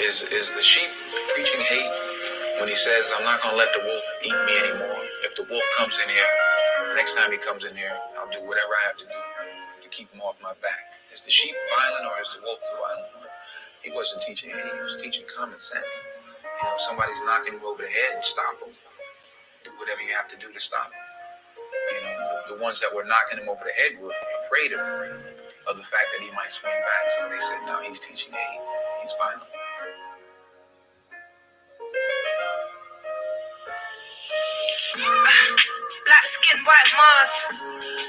Is the sheep preaching hate when he says, I'm not going to let the wolf eat me anymore? If the wolf comes in here, next time he comes in here, I'll do whatever I have to do to keep him off my back. Is the sheep violent or is the wolf the violent one? He wasn't teaching hate, he was teaching common sense. You know, if somebody's knocking you over the head, stop them. Do whatever you have to do to stop them. You know, the ones that were knocking him over the head were afraid of the fact that he might swing back. So they said, no, he's teaching hate. He's violent. Black skin, white mask.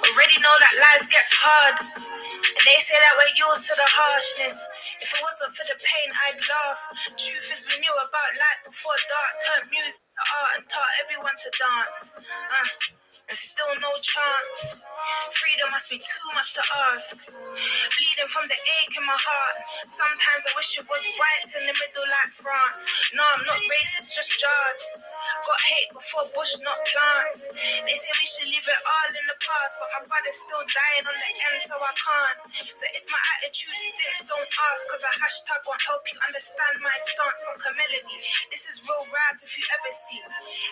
Already know that life gets hard. And they say that we're used to the harshness. If it wasn't for the pain, I'd laugh. Truth is, we knew about light before dark. Turned music to art and taught everyone to dance. And still no chance. Freedom must be too much to ask. Bleeding from the ache in my heart. Sometimes I wish it was whites in the middle like France. No, I'm not racist, just jarred. Got hate before bush, not plants. They say we should leave it all in the past, but my brother's still dying on the end, so I can't. So if my attitude stinks, don't ask, cause a hashtag won't help you understand my stance. Fuck a melody. This is real rap if you ever see.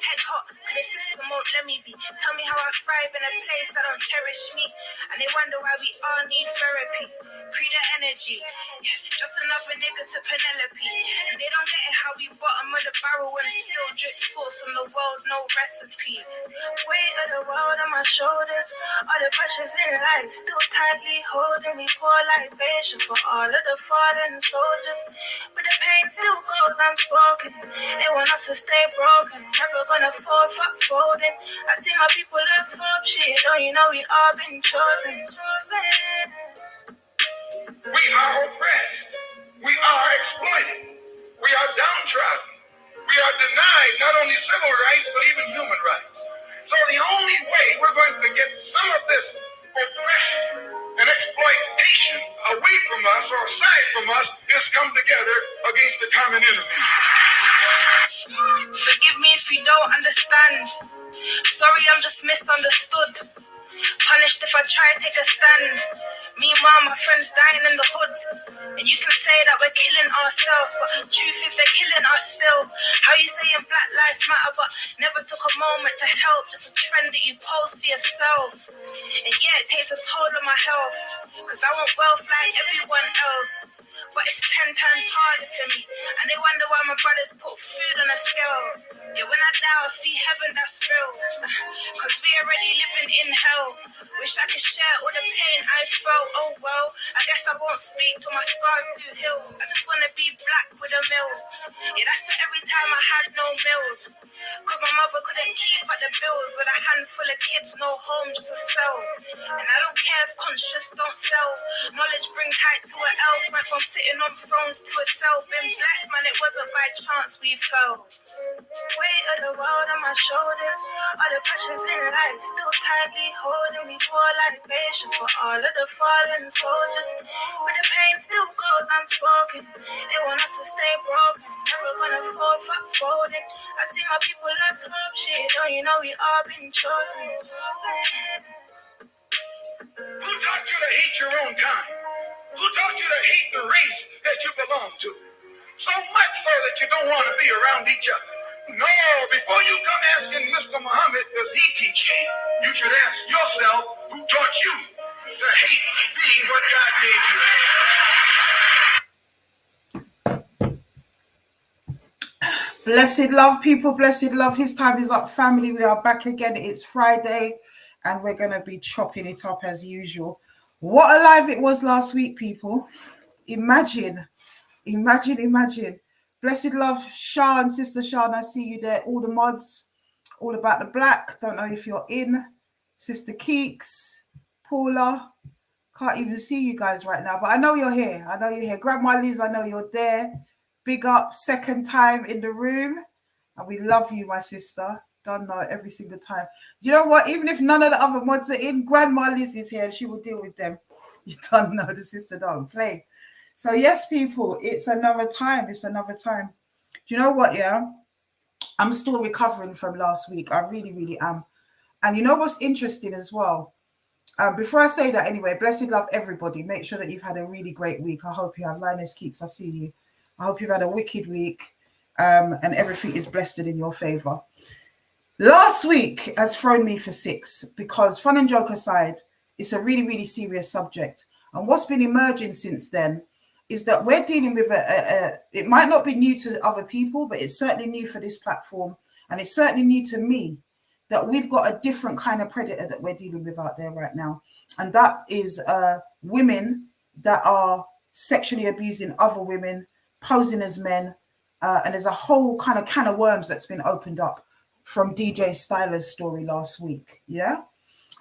Head hot, cause the system won't let me be. Tell me how I thrive in a place that don't cherish me. And they wonder why we all need therapy. Pre the energy. Just another nigga to Penelope. And they don't get it how we bottom of the barrel and still drip sauce on the world, no recipe. Weight of the world on my shoulders. All the pressures in life still tightly holding me. Pour libation for all of the fallen soldiers. But the pain still goes unspoken. They want us to stay broken. Never gonna fall, fuck folding. I see my people lose hope, shit. Don't you know we all been chosen? We are oppressed. We are exploited. We are downtrodden. We are denied not only civil rights, but even human rights. So the only way we're going to get some of this oppression and exploitation away from us or aside from us is come together against the common enemy. Forgive me if you don't understand. Sorry, I'm just misunderstood. Punished if I try to take a stand. Meanwhile, my friends dying in the hood. And you can say that we're killing ourselves, but the truth is they're killing us still. How you saying Black Lives Matter, but never took a moment to help? Just a trend that you post for yourself. And yeah, it takes a toll on my health, cause I want wealth like everyone else. But it's 10 times harder to me. And they wonder why my brothers put food on a scale. Yeah, when I die, I'll see heaven, that's real. Cause we already living in hell. Wish I could share all the pain I felt. Oh well, I guess I won't speak till my scars do heal. I just wanna be black with a mill. Yeah, that's for every time I had no meals. Cause my mother couldn't keep up the bills. With a handful of kids, no home, just a cell. And I don't care if conscious don't sell. Knowledge brings height to an elf. Went from sitting on thrones to a cell. Been blessed, man, it wasn't by chance we fell. Weight of the world on my shoulders. All the pressures in life still tightly holding me. Pour libation for all of the fallen soldiers. But the pain still goes unspoken. They want us to stay broken. Never gonna fall, fuck folding. I see my people lose hope, shit. Don't you know we all been chosen? Who taught you to hate your own kind? Who taught you to hate the race that you belong to? So much so that you don't want to be around each other. No, before you come asking Mr. Muhammad, does he teach hate? You should ask yourself, who taught you to hate being what God gave you? Blessed love, people, blessed love. His time is up, family. We are back again. It's Friday and we're going to be chopping it up as usual. What a live it was last week, people. Imagine. Blessed love, Sean, Sister Sean, I see you there. All the mods, all about the black. Don't know if you're in. Sister Keeks, Paula. Can't even see you guys right now, but I know you're here. Grandma Liz, I know you're there. Big up, second time in the room. And we love you, my sister. Don't know every single time. You know what? Even if none of the other mods are in, Grandma Liz is here and she will deal with them. You don't know, the sister don't play. So yes, people, it's another time. Do you know what, yeah? I'm still recovering from last week. I really, really am. And you know what's interesting as well? Before I say that anyway, blessed love everybody. Make sure that you've had a really great week. I hope you have. Linus Keats, I see you. I hope you've had a wicked week, and everything is blessed and in your favor. Last week has thrown me for 6 because, fun and joke aside, it's a really, really serious subject. And what's been emerging since then is that we're dealing with it might not be new to other people, but it's certainly new for this platform. And it's certainly new to me that we've got a different kind of predator that we're dealing with out there right now. And that is women that are sexually abusing other women, posing as men. And there's a whole kind of can of worms that's been opened up from DJ Styler's story last week. Yeah.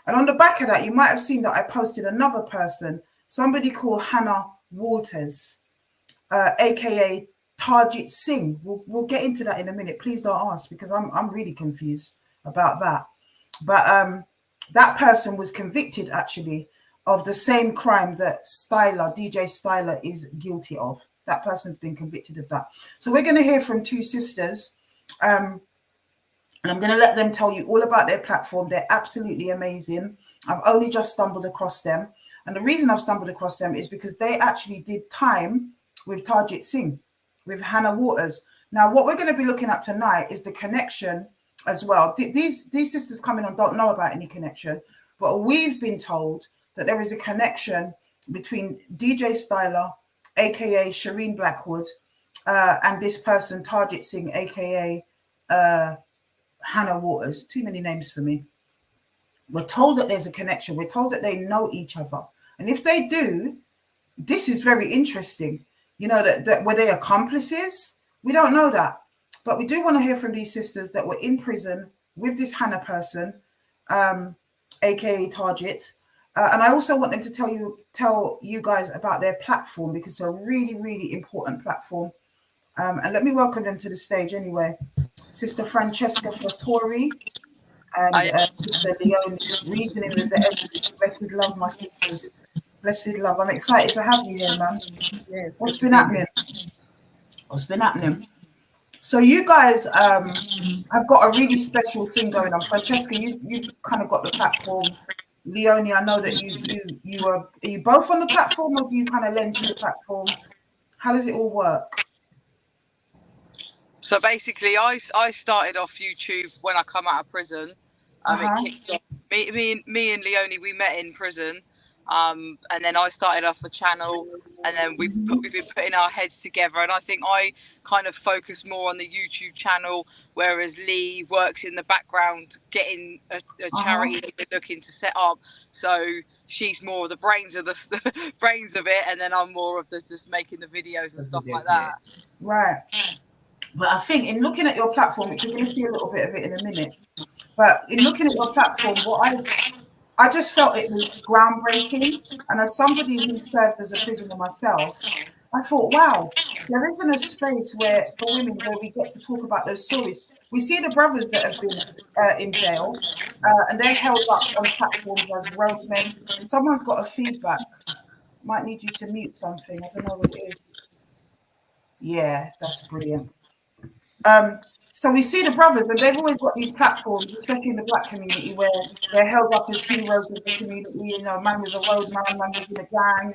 And on the back of that, you might have seen that I posted another person, somebody called Hannah Walters, aka Target Singh. We'll get into that in a minute. Please don't ask, because I'm really confused about that. But that person was convicted actually of the same crime that DJ Styler is guilty of. That person's been convicted of that. So we're going to hear from 2 sisters. And I'm going to let them tell you all about their platform. They're absolutely amazing. I've only just stumbled across them. And the reason I've stumbled across them is because they actually did time with Target Singh, with Hannah Walters. Now, what we're going to be looking at tonight is the connection as well. These sisters coming on don't know about any connection, but we've been told that there is a connection between DJ Styler, aka Shireen Blackwood, and this person, Target Singh, aka Hannah Walters. Too many names for me. We're told that there's a connection. We're told that they know each other. And if they do, this is very interesting. You know, that were they accomplices? We don't know that. But we do want to hear from these sisters that were in prison with this Hannah person, aka Target. And I also want them to tell you guys about their platform, because it's a really, really important platform. And let me welcome them to the stage anyway. Sister Francesca Fattori and Sister Leonie, reasoning with the evidence. Blessed love, my sisters. Blessed love. I'm excited to have you here, man. Yes. What's been happening? What's been happening? So you guys have got a really special thing going on. Francesca, you kind of got the platform. Leonie, I know that are you both on the platform, or do you kind of lend to the platform? How does it all work? So basically, I started off YouTube when I come out of prison. It kicked off. Me and Leonie, we met in prison, and then I started off a channel, and then we've been putting our heads together. And I think I kind of focus more on the YouTube channel, whereas Lee works in the background getting a charity that we're looking to set up. So she's more of the brains of the brains of it, and then I'm more of the just making the videos and stuff like that. Right. But I think in looking at your platform, which you're going to see a little bit of it in a minute, but in looking at your platform, what I just felt it was groundbreaking. And as somebody who served as a prisoner myself, I thought, wow, there isn't a space for women where we get to talk about those stories. We see the brothers that have been in jail, and they're held up on platforms as roadmen. Someone's got a feedback. Might need you to mute something. I don't know what it is. Yeah, that's brilliant. So we see the brothers, and they've always got these platforms, especially in the Black community, where they're held up as heroes of the community. You know, man was a roadman, man was in a gang.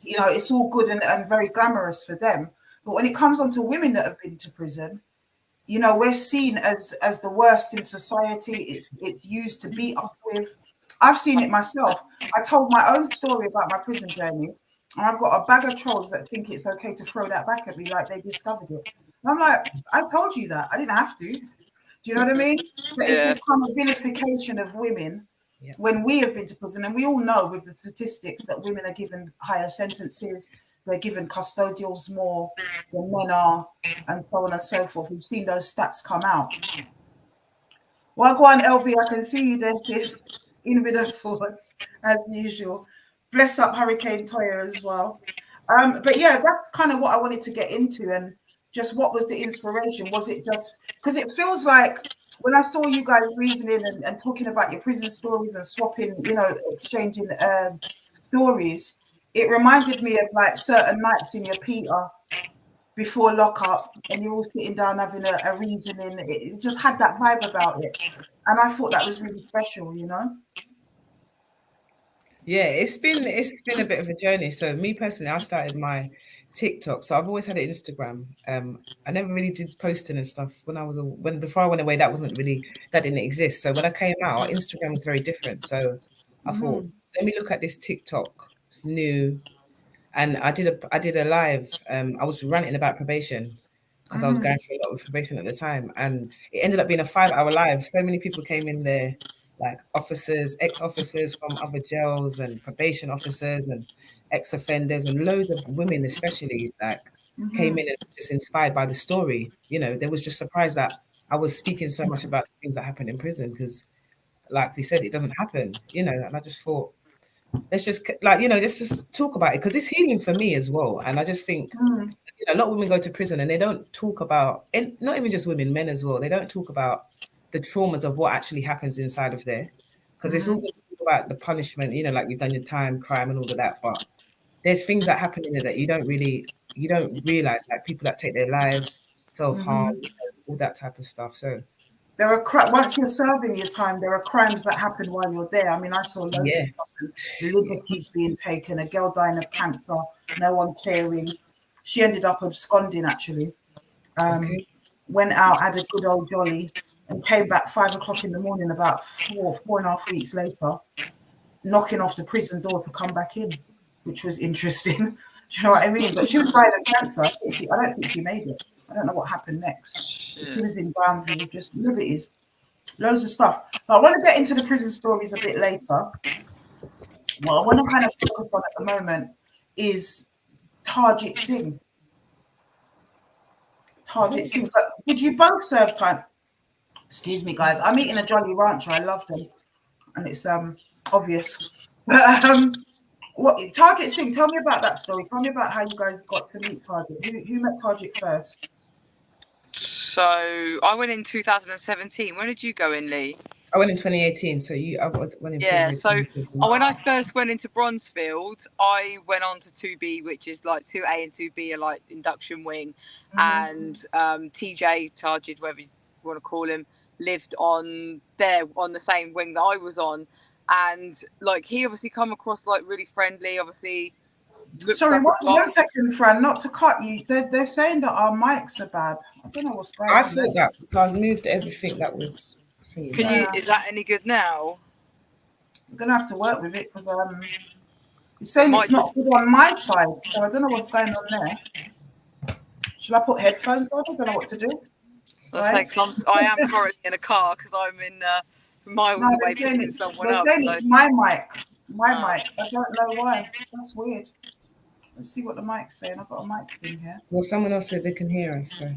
You know, it's all good and very glamorous for them. But when it comes on to women that have been to prison, you know, we're seen as the worst in society. It's used to beat us with. I've seen it myself. I told my own story about my prison journey, and I've got a bag of trolls that think it's okay to throw that back at me like they discovered it. And I'm like, I told you that. I didn't have to. Do you know what I mean? But it's this kind of vilification of women when we have been to prison. And we all know with the statistics that women are given higher sentences. They're given custodials more than men are, and so on and so forth. We've seen those stats come out. Well, go on, LB. I can see you there, sis. In with the force, as usual. Bless up Hurricane Toya as well. But yeah, that's kind of what I wanted to get into. And just what was the inspiration? Was it just because it feels like when I saw you guys reasoning and talking about your prison stories and swapping, you know, exchanging stories, it reminded me of like certain nights in your Peter before lockup, and you're all sitting down having a reasoning. It just had that vibe about it. And I thought that was really special, you know? Yeah, it's been a bit of a journey. So me personally, I started my TikTok. So I've always had an Instagram. I never really did posting and stuff before I went away. That didn't exist. So when I came out, Instagram was very different. So I thought, let me look at this TikTok. It's new, and I did a live. I was ranting about probation because I was going through a lot of probation at the time, and it ended up being a 5-hour live. So many people came in there, like officers, ex-officers from other jails, and probation officers, and ex-offenders, and loads of women, especially, like came in and was just inspired by the story. You know, they was just surprised that I was speaking so much about things that happened in prison because, like we said, it doesn't happen. You know, and I just thought, let's just just talk about it because it's healing for me as well. And I just think a lot of women go to prison and they don't talk about, and not even just women, men as well. They don't talk about the traumas of what actually happens inside of there, because it's all about the punishment. You know, like you've done your time, crime, and all of that. But there's things that happen in there that you don't realize, like people that take their lives, self-harm, all that type of stuff. So there are once you're serving your time, there are crimes that happen while you're there. I mean, I saw loads of stuff, liberties being taken, a girl dying of cancer, no one caring. She ended up absconding, actually. Went out, had a good old jolly, and came back 5 o'clock in the morning about 4.5 weeks later, knocking off the prison door to come back in, which was interesting. Do you know what I mean? But she was dying of cancer. I don't think she made it. I don't know what happened next. She was in Brownville, just liberties, loads of stuff. But I want to get into the prison stories a bit later. What I want to kind of focus on at the moment is Target Singh. Target Singh. So did you both serve time? Excuse me, guys. I'm eating a Jolly Rancher. I love them, and it's obvious. What Target Singh? Tell me about that story. Tell me about how you guys got to meet Target. Who met Target first? So I went in 2017. When did you go in, Lee? I went in 2018. So I was went in. Yeah. So when I first went into Bronzefield, I went on to 2B, which is like 2A and 2B are like induction wing, and TJ Target, whatever you want to call him, lived on the same wing that I was on, and like he obviously come across like really friendly. Obviously. Sorry, one second, Fran. Not to cut you. They're saying that our mics are bad. I don't know what's going on. I thought that, so I've moved everything that was. Can you? Is that any good now? I'm gonna have to work with it because you're saying it's not good on my side, so I don't know what's going on there. Should I put headphones on? I don't know what to do. I am currently in a car because I'm in miles away from someone else. They're saying it's my mic. Mic. I don't know why. That's weird. Let's see what the mic's saying. I've got a mic thing here. Well, someone else said they can hear us, so.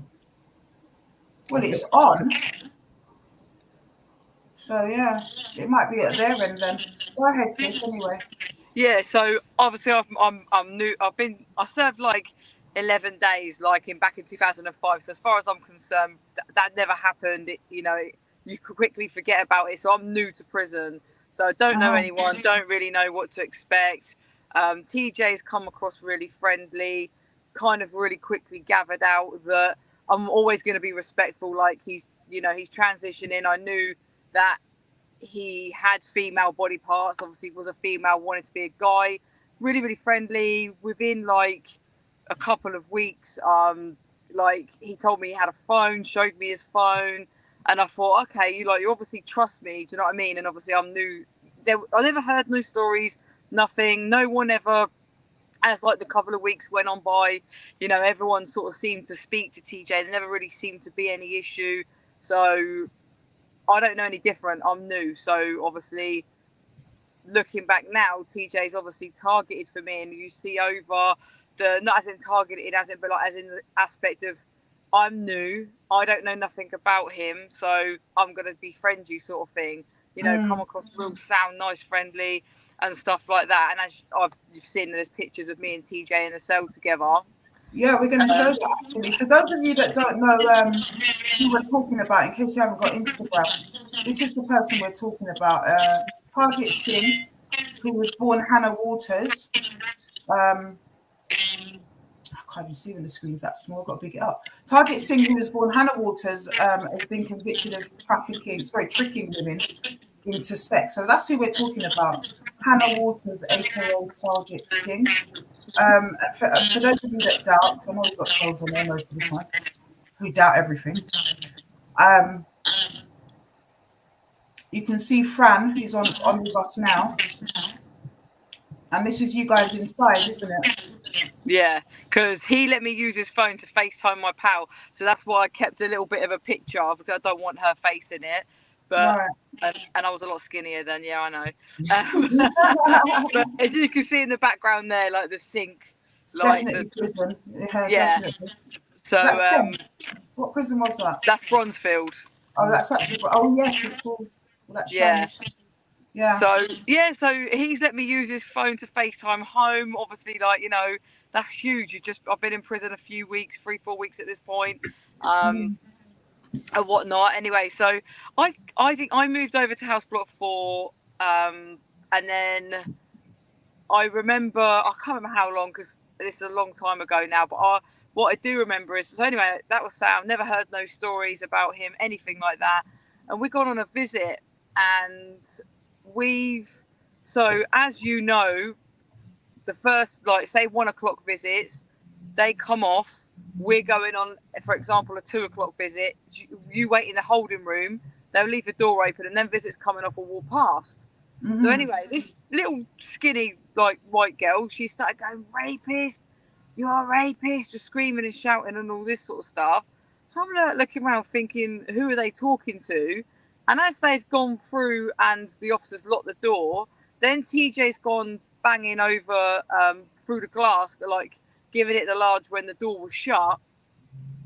Well, it's on. So yeah, it might be at their end then. Go ahead, sis. Anyway. Yeah. So obviously, I'm new. I served like 11 days, like back in 2005. So as far as I'm concerned, that never happened. You could quickly forget about it. So I'm new to prison. So I don't know anyone. Don't really know what to expect. TJ's come across really friendly. Kind of really quickly gathered out that I'm always going to be respectful. Like he's transitioning. I knew that he had female body parts. Obviously, was a female, wanted to be a guy. Really, really friendly. Within like a couple of weeks, like he told me he had a phone, showed me his phone, and I thought, okay, you obviously trust me. Do you know what I mean? And obviously, I'm new. I never heard no stories, nothing. No one ever. As like the couple of weeks went on by, everyone sort of seemed to speak to TJ. There never really seemed to be any issue. So I don't know any different. I'm new. So obviously, looking back now, TJ's obviously targeted for me, and you see over not as in targeted as in, but like as in the aspect of I'm new. I don't know nothing about him, so I'm gonna befriend you, sort of thing. Come across real sound, nice, friendly, and stuff like that. And as you've seen, there's pictures of me and TJ in a cell together. Yeah, we're going to show that actually. For those of you that don't know who we're talking about, in case you haven't got Instagram, this is the person we're talking about. Target Singh, who was born Hannah Waters. I can't even see when the screen's that small. I've got to big it up. Target Singh, who was born Hannah Waters, has been convicted of tricking women into sex. So that's who we're talking about. Hannah Waters, aka Target Singh. And for those of you that doubt, because I know we've got trolls on there most of the time, who doubt everything. You can see Fran, who's on with us now. And this is you guys inside, isn't it? Yeah, because he let me use his phone to FaceTime my pal. So that's why I kept a little bit of a picture. Obviously, I don't want her face in it. But right. And I was a lot skinnier then, yeah, I know. But as you can see in the background there, like the sink. It's like definitely prison. Yeah, yeah. definitely. So What prison was that? That's Bronzefield. Oh, that's actually. Oh, yes, of course. Well, that shiny. Yeah. So he's let me use his phone to FaceTime home. Obviously, like, you know, that's huge. I've been in prison a few weeks, 3-4 weeks at this point, and whatnot. Anyway, so I think I moved over to House Block 4, and then I remember, I can't remember how long because this is a long time ago now, but what I do remember is, so anyway, that was Sam. Never heard no stories about him, anything like that. And we got on a visit, and so as you know, the first, like, say 1 o'clock visits, they come off. We're going on, for example, a 2 o'clock visit. You wait in the holding room. They'll leave the door open, and then visits coming off will walk past. So anyway, this little skinny, like, white girl, she started going, "Rapist, you're a rapist," just screaming and shouting and all this sort of stuff. So I'm looking around thinking, who are they talking to? And as they've gone through and the officers locked the door, then TJ's gone banging over through the glass, like giving it the large when the door was shut.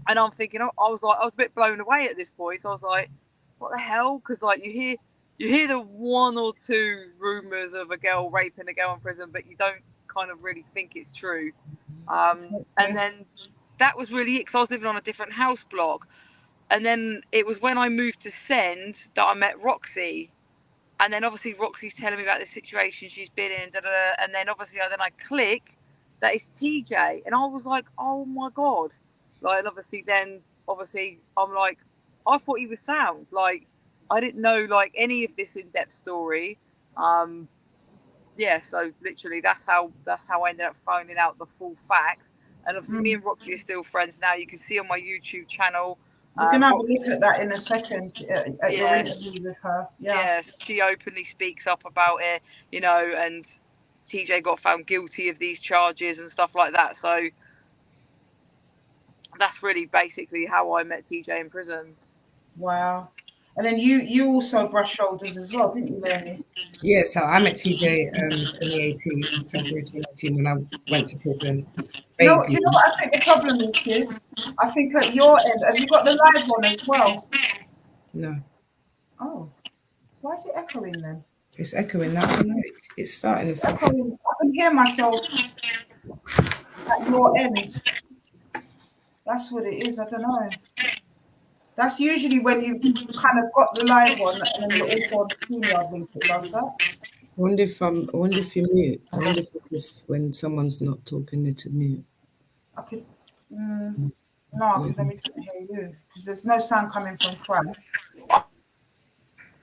And I'm thinking, I was a bit blown away at this point. So I was like, what the hell? Because, like, you hear the 1 or 2 rumors of a girl raping a girl in prison, but you don't kind of really think it's true. And then that was really it, because I was living on a different house block. And then it was when I moved to Send that I met Roxy. And then obviously Roxy's telling me about the situation she's been in, and then obviously I click that it's TJ, and I was like, oh my God. Like, and obviously I'm like, I thought he was sound. Like, I didn't know, like, any of this in-depth story. Yeah, so literally that's how I ended up finding out the full facts. And obviously me and Roxy are still friends now. You can see on my YouTube channel. We're going to have a look at that in a second, at your interview with her. Yeah, she openly speaks up about it, you know, and TJ got found guilty of these charges and stuff like that. So that's really basically how I met TJ in prison. Wow. And then you also brushed shoulders as well, didn't you, Leonie? Yeah, so I met TJ 2018, February 2018, when I went to prison. Do you know what I think the problem is? I think at your end, have you got the live on as well? No. Oh, why is it echoing then? It's echoing now. It's starting to stop. I can hear myself at your end. That's what it is. I don't know. That's usually when you've kind of got the live on and then you're also on the StreamYard link that does that. I wonder if you mute. I wonder if when someone's not talking, they're to mute. I could. No, because then we couldn't hear you. Because there's no sound coming from Fran.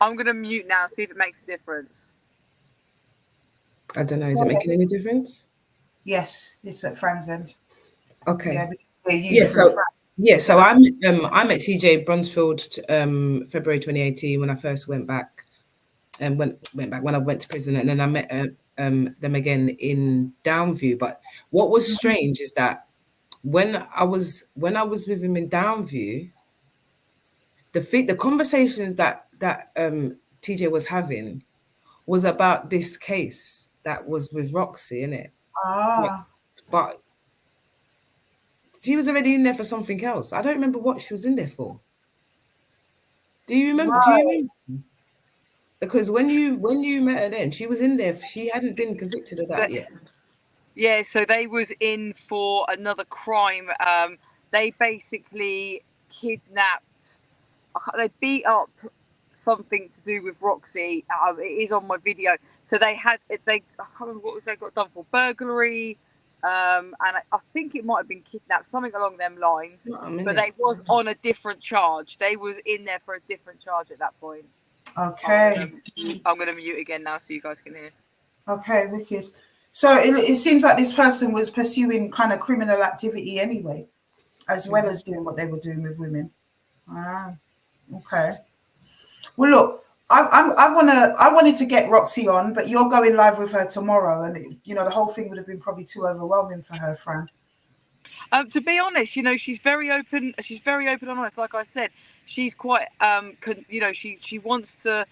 I'm going to mute now, see if it makes a difference. I don't know. Is it making any difference? Yes, it's at Fran's end. Okay. So I met TJ Bronzefield February 2018 when I first went back, and went back when I went to prison, and then I met them again in Downview. But what was strange is that when I was with him in Downview, the conversations that TJ was having was about this case that was with Roxy, innit? But she was already in there for something else. I don't remember what she was in there for. Do you remember? Right. Do you remember? Because when you met her then, she was in there. She hadn't been convicted of that yet. Yeah, so they was in for another crime. They basically kidnapped. They beat up something to do with Roxy. It is on my video. So I can't remember what they got done for, burglary. And I think it might have been kidnapped, something along them lines. But they was on a different charge. They was in there for a different charge at that point. Okay. I'm gonna mute again now so you guys can hear. Okay, wicked. So it seems like this person was pursuing kind of criminal activity anyway, as well as doing what they were doing with women. Ah, okay. Well, look, I wanted to get Roxy on, but you're going live with her tomorrow, and the whole thing would have been probably too overwhelming for her, Fran. To be honest, she's very open. She's very open and honest. Like I said, she's quite, she wants to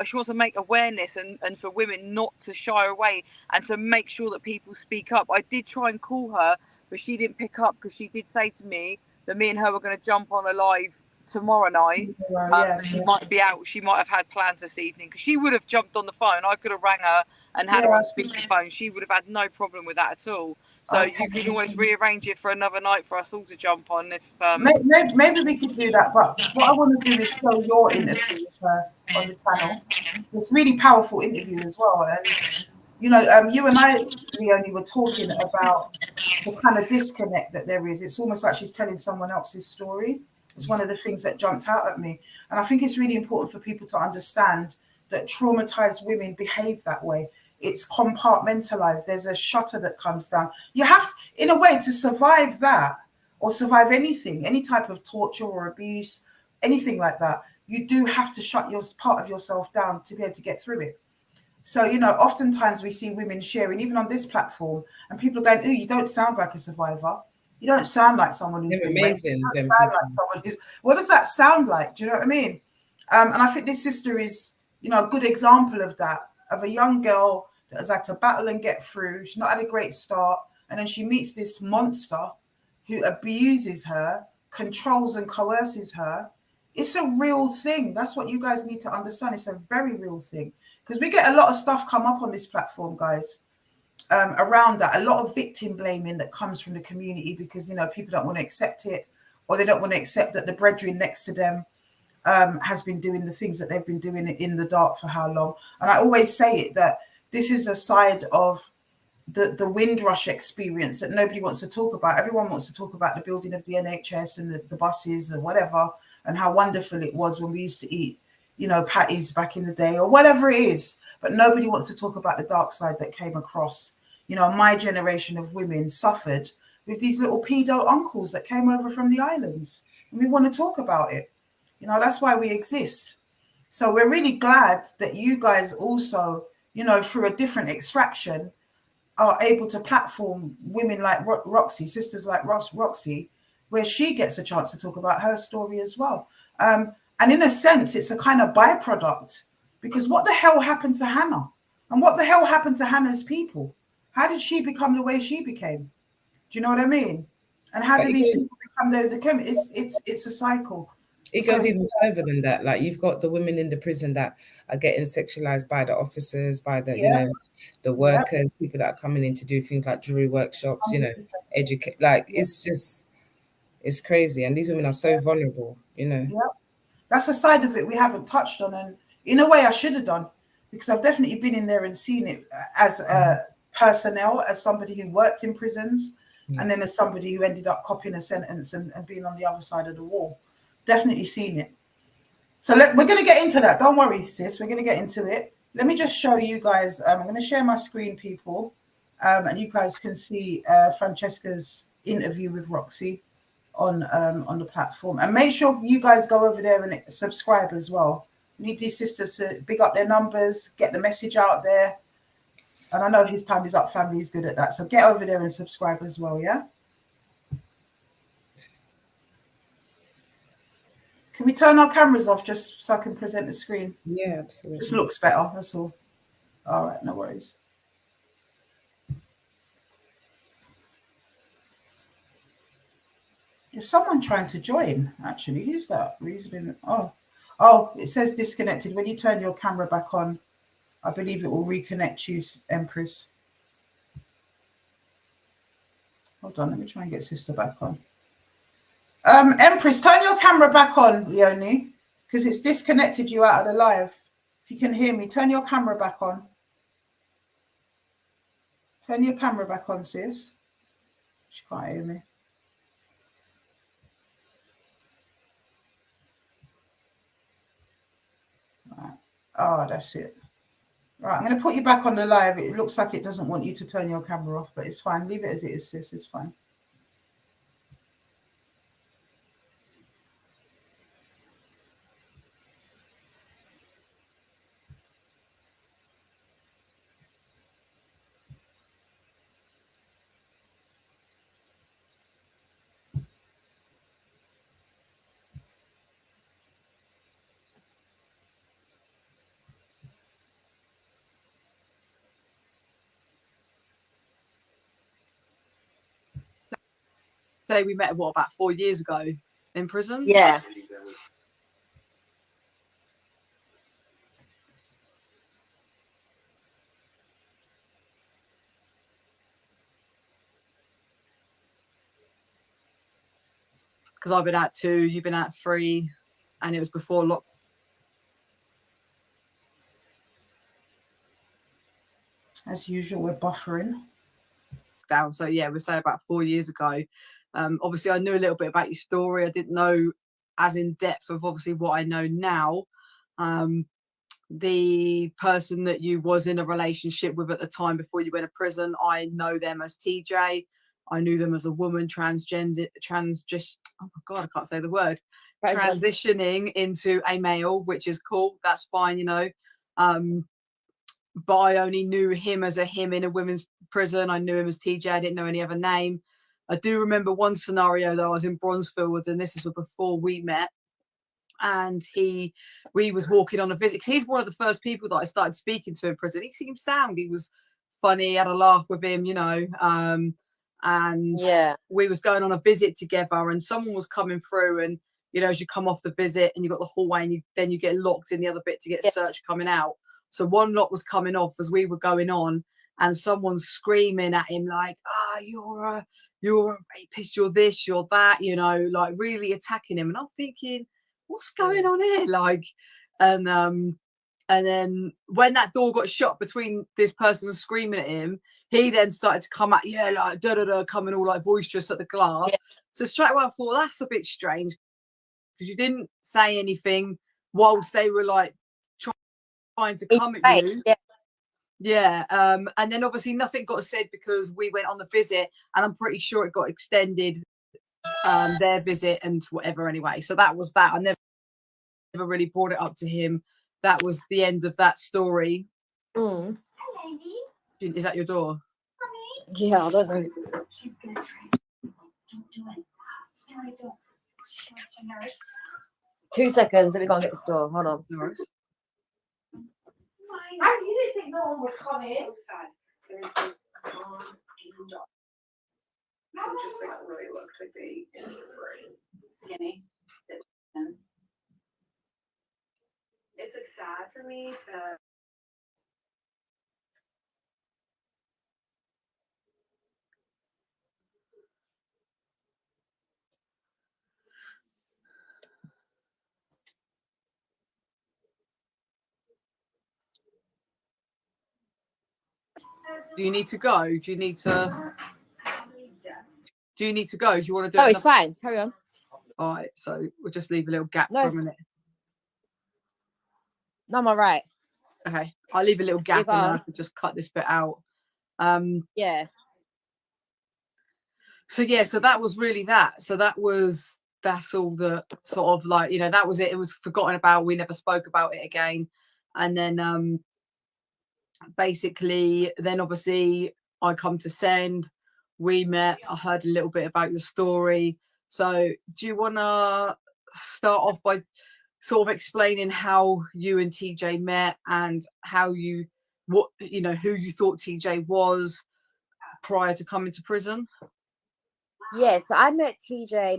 she wants to make awareness and for women not to shy away and to make sure that people speak up. I did try and call her, but she didn't pick up because she did say to me that me and her were going to jump on a live tomorrow night. Yeah, So she might be out. She might have had plans this evening because she would have jumped on the phone. I could have rang her and had her on speakerphone. She would have had no problem with that at all. So you can always rearrange it for another night for us all to jump on. If maybe we could do that. But what I want to do is show your interview with her on the channel. It's really powerful interview as well. And you and I, Leonie, were talking about the kind of disconnect that there is. It's almost like she's telling someone else's story. It's one of the things that jumped out at me. And I think it's really important for people to understand that traumatized women behave that way. It's compartmentalized. There's a shutter that comes down. You have to, in a way, to survive that or survive anything, any type of torture or abuse, anything like that, you do have to shut your part of yourself down to be able to get through it. So, oftentimes we see women sharing, even on this platform, and people are going, "Oh, you don't sound like a survivor. You don't sound like someone who's They're been raped. You amazing. don't Them sound people. like someone who's." What does that sound like? Do you know what I mean? And I think this sister is, a good example of that, of a young girl that has had to battle and get through. She's not had a great start, and then she meets this monster who abuses her, controls and coerces her. It's a real thing. That's what you guys need to understand. It's a very real thing. Because we get a lot of stuff come up on this platform, guys, around that. A lot of victim blaming that comes from the community because, people don't want to accept it, or they don't want to accept that the brethren next to them has been doing the things that they've been doing in the dark for how long. And I always say it, that this is a side of the Windrush experience that nobody wants to talk about. Everyone wants to talk about the building of the NHS and the buses and whatever, and how wonderful it was when we used to eat, patties back in the day or whatever it is. But nobody wants to talk about the dark side that came across. My generation of women suffered with these little pedo uncles that came over from the islands. And we want to talk about it. That's why we exist. So we're really glad that you guys also, through a different extraction, are able to platform women like Roxy, sisters like Roxy, where she gets a chance to talk about her story as well. And in a sense, it's a kind of byproduct, because what the hell happened to Hannah? And what the hell happened to Hannah's people? How did she become the way she became? Do you know what I mean? And how do these people become the became? It's a cycle. It So goes even further than that. Like, you've got the women in the prison that are getting sexualized by the officers, by the the workers, people that are coming in to do things like jewelry workshops, educate. Like, it's crazy, and these women are so vulnerable. Yep. That's a side of it we haven't touched on, and in a way I should have done, because I've definitely been in there and seen it as a personnel, as somebody who worked in prisons, and then as somebody who ended up copying a sentence and being on the other side of the wall. Definitely seen it. So we're going to get into that. Don't worry, sis. We're going to get into it. Let me just show you guys. I'm going to share my screen, people, and you guys can see Francesca's interview with Roxy on the platform. And make sure you guys go over there and subscribe as well. We need these sisters to big up their numbers, get the message out there. And I know His Time Is Up family is good at that. So get over there and subscribe as well, yeah? Can we turn our cameras off just so I can present the screen? Yeah, absolutely. Just looks better, that's all. All right, no worries. There's someone trying to join, actually. Who's that? Reasoning. Oh, it says disconnected. When you turn your camera back on, I believe it will reconnect you, Empress. Hold on, let me try and get sister back on. Empress, turn your camera back on, Leonie, because it's disconnected you out of the live. If you can hear me, turn your camera back on. Turn your camera back on, sis. She can't hear me. Right. Oh, that's it. Right, I'm going to put you back on the live. It looks like it doesn't want you to turn your camera off, but it's fine. Leave it as it is, sis. It's fine. Say we met, what, about 4 years ago in prison? Yeah. Because I've been out 2, you've been out 3, and it was before lockdown. As usual, we're buffering. So yeah, we're saying about 4 years ago. Obviously, I knew a little bit about your story. I didn't know as in depth of obviously what I know now. The person that you was in a relationship with at the time before you went to prison, I know them as TJ. I knew them as a woman transitioning into a male, which is cool. That's fine, you know. But I only knew him as a him in a women's prison. I knew him as TJ. I didn't know any other name. I do remember one scenario though. I was in Bronzefield, and this was before we met. And we was walking on a visit, because he's one of the first people that I started speaking to in prison. He seemed sound. He was funny. Had a laugh with him, you know. And Yeah. we was going on a visit together, and someone was coming through, and you know, as you come off the visit and you got the hallway, and then you get locked in the other bit to get searched coming out. So one lock was coming off as we were going on, and someone's screaming at him like, you're a rapist, you're this, you're that, you know, like really attacking him. And I'm thinking, what's going on here? Like, and then when that door got shut between this person screaming at him, he then started to come at, like coming all like boisterous at the glass. Yeah. So straight away I thought, well, that's a bit strange, because you didn't say anything whilst they were like trying to come at you. Yeah. And then obviously nothing got said because we went on the visit, and I'm pretty sure it got extended, their visit and whatever anyway. So that was that. I never really brought it up to him. That was the end of that story. Mm. Is that your door? Yeah, I don't know. 2 seconds, let me go and get the store. Hold on. No worries. You didn't think no one was coming. Just like really looked like they were skinny. It's like sad for me to. Do you need to go? Do you need to go? Do you want to do it? No, it's fine. Carry on. All right, so we'll just leave a little gap for a minute. No, I'm all right. Okay, I'll leave a little gap and then I can just cut this bit out. Yeah. So yeah, so that was really that. So that's all the sort of like, you know, that was it. It was forgotten about. We never spoke about it again. And then basically, then obviously I come to Send. We met. I heard a little bit about your story. So do you want to start off by sort of explaining how you and TJ met and how who you thought TJ was prior to coming to prison? Yeah, so I met TJ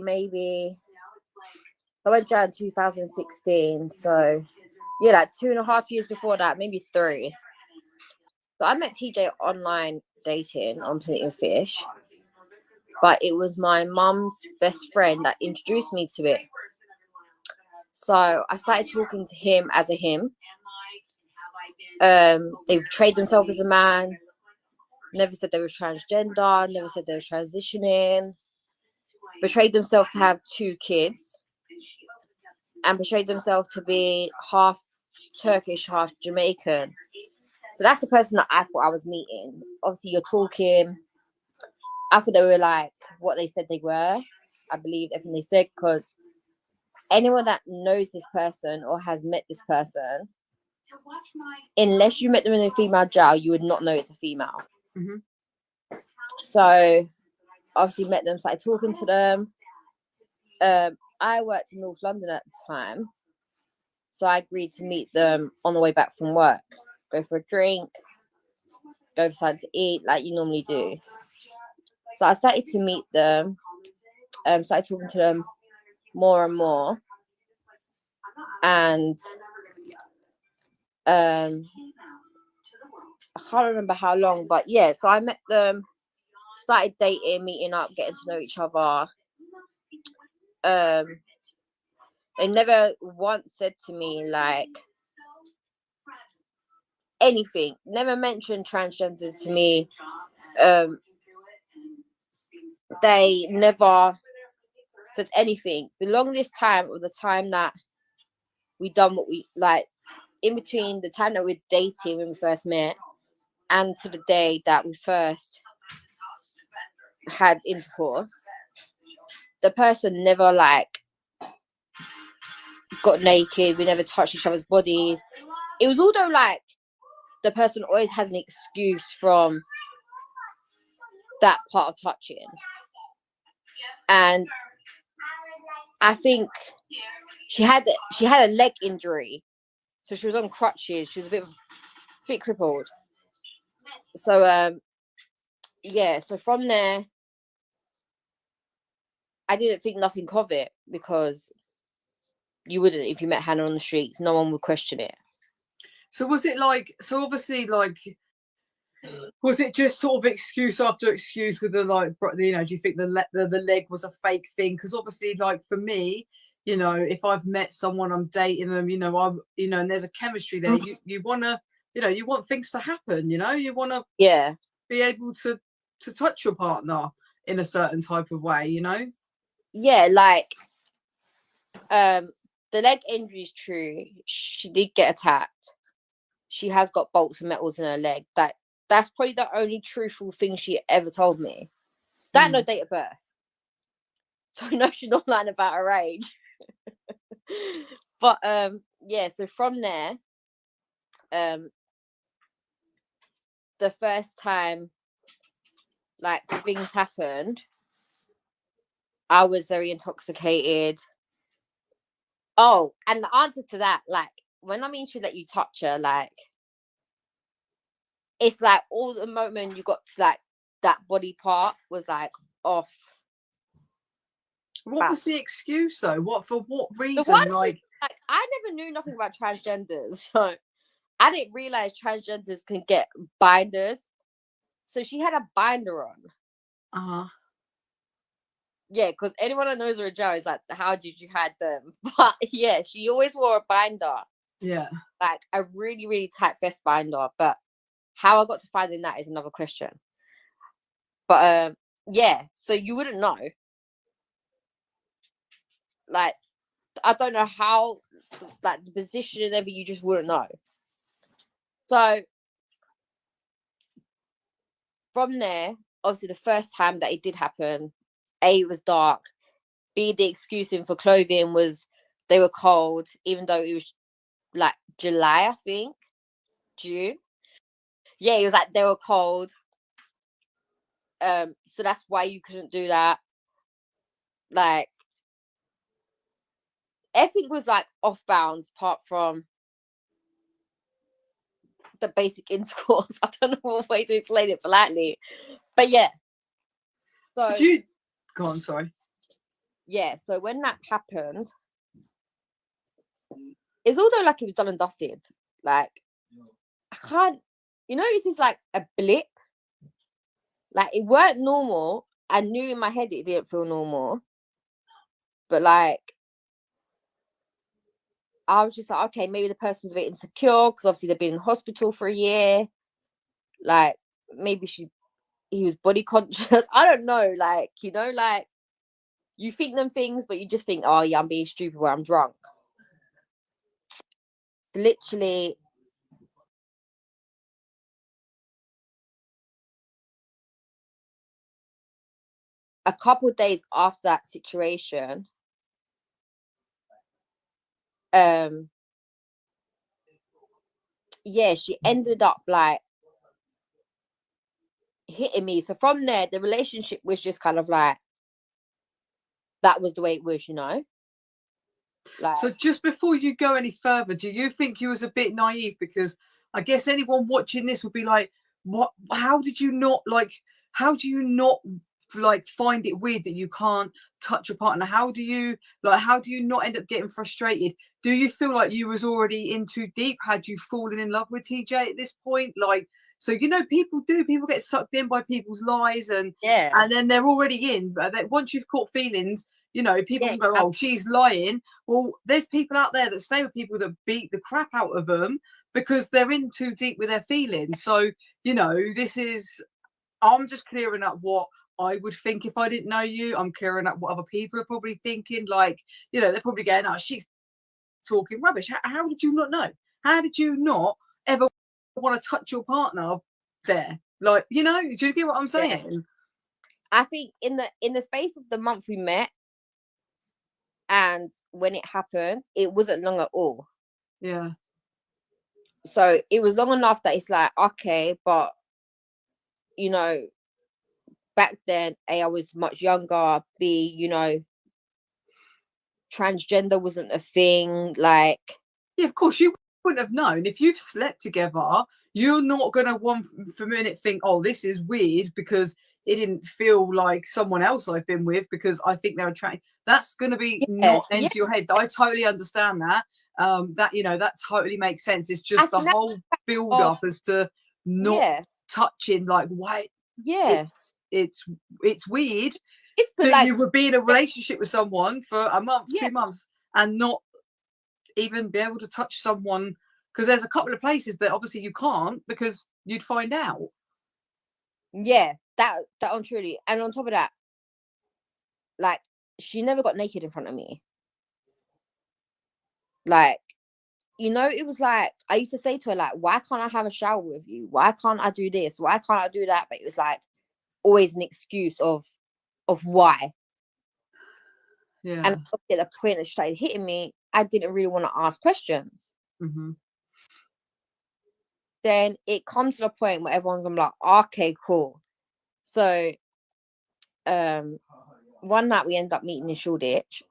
I went Jan 2016, so yeah, like 2.5 years before that, maybe 3. So I met TJ online dating on Plenty of Fish, but it was my mum's best friend that introduced me to it. So I started talking to him as a him. They portrayed themselves as a man, never said they were transgender, never said they were transitioning, portrayed themselves to have 2 kids, and portrayed themselves to be half Turkish, half Jamaican. So that's the person that I thought I was meeting. Obviously, you're talking. I thought they were like what they said they were. I believe everything they said, because anyone that knows this person or has met this person, unless you met them in a female jail, you would not know it's a female. Mm-hmm. So obviously met them, started talking to them. I worked in North London at the time, so I agreed to meet them on the way back from work, go for a drink, go for something to eat like you normally do. So I started to meet them, started talking to them more and more, and I can't remember how long, but yeah, so I met them, started dating, meeting up, getting to know each other. They never once said to me like anything, never mentioned transgender to me. They never said anything. The longest time, or the time that we done what we like, in between the time that we're dating when we first met and to the day that we first had intercourse, the person never like got naked. We never touched each other's bodies. It was although like the person always had an excuse from that part of touching, and I think she had a leg injury, so she was on crutches. She was a bit crippled. So yeah. So from there, I didn't think nothing of it, because you wouldn't if you met Hannah on the streets. No one would question it. So was it like, so obviously like, was it just sort of excuse after excuse with the like, you know, do you think the leg was a fake thing? Because obviously like for me, you know, if I've met someone, I'm dating them, you know, and there's a chemistry there, you want to, you know, you want things to happen, you know, you want to be able to touch your partner in a certain type of way, you know? Yeah, like the leg injury is true. She did get attacked. She has got bolts and metals in her leg. That's probably the only truthful thing she ever told me. That no date of birth. So I know she's not lying about her age. But yeah, so from there, the first time like things happened, I was very intoxicated. Oh, and the answer to that, like when I mean she let you touch her, like it's like all the moment you got to like that body part was like off. What was the excuse though? For what reason? Like I never knew nothing about transgenders, so I didn't realize transgenders can get binders. So she had a binder on. Yeah, because anyone that knows her in jail is like, how did you hide them? But yeah, she always wore a binder. Yeah. Like a really, really tight vest binder. But how I got to finding that is another question. But yeah, so you wouldn't know. Like, I don't know how, like the position and everything, you just wouldn't know. So from there, obviously the first time that it did happen, A, it was dark. B, the excusing for clothing was they were cold, even though it was like July, I think. June. Yeah, it was like they were cold. So that's why you couldn't do that. Like everything was like off bounds apart from the basic intercourse. I don't know what way to explain it politely. But yeah. So do you go on, sorry. Yeah, so when that happened, it's although like it was done and dusted. Like I can't, you know, this is like a blip. Like it weren't normal. I knew in my head it didn't feel normal. But like I was just like, okay, maybe the person's a bit insecure because obviously they've been in hospital for a year. Like maybe he was body conscious. I don't know. Like, you know, like you think them things, but you just think, oh yeah, I'm being stupid where I'm drunk. Literally a couple of days after that situation, yeah, she ended up like hitting me. So from there, the relationship was just kind of like, that was the way it was, you know. Like, so just before you go any further, do you think you was a bit naive? Because I guess anyone watching this would be like, what, how did you not like, how do you not like find it weird that you can't touch your partner? How do you not end up getting frustrated? Do you feel like you was already in too deep? Had you fallen in love with TJ at this point? Like, so, you know, people get sucked in by people's lies, and then they're already in. But once you've caught feelings, you know, people can go, oh, she's lying. Well, there's people out there that stay with people that beat the crap out of them because they're in too deep with their feelings. So, you know, I'm just clearing up what I would think if I didn't know you. I'm clearing up what other people are probably thinking. Like, you know, they're probably going, oh, she's talking rubbish. How did you not know? How did you not ever want to touch your partner there? Like, you know, do you get what I'm saying? Yeah. I think in the space of the month we met and when it happened, it wasn't long at all. Yeah. So it was long enough that it's like, okay, but you know, back then, A, I was much younger, B, you know, transgender wasn't a thing. Like, yeah, of course you wouldn't have known. If you've slept together, you're not gonna one for a minute think, oh, this is weird because it didn't feel like someone else I've been with because I think they're attracted. That's gonna be not into your head. I totally understand that. That, you know, that totally makes sense. It's just the whole build up as to not touching, like, why? It's weird. It's that like, you would be in a relationship with someone for a month, 2 months, and not even be able to touch someone, because there's a couple of places that obviously you can't because you'd find out. Yeah, that on truly. And on top of that, like, she never got naked in front of me. Like, you know, it was like, I used to say to her, like, why can't I have a shower with you? Why can't I do this? Why can't I do that? But it was like always an excuse of why. Yeah. And at the point that she started hitting me, I didn't really want to ask questions. Mm-hmm. Then it comes to the point where everyone's gonna be like, okay, cool. So one night we ended up meeting in Shoreditch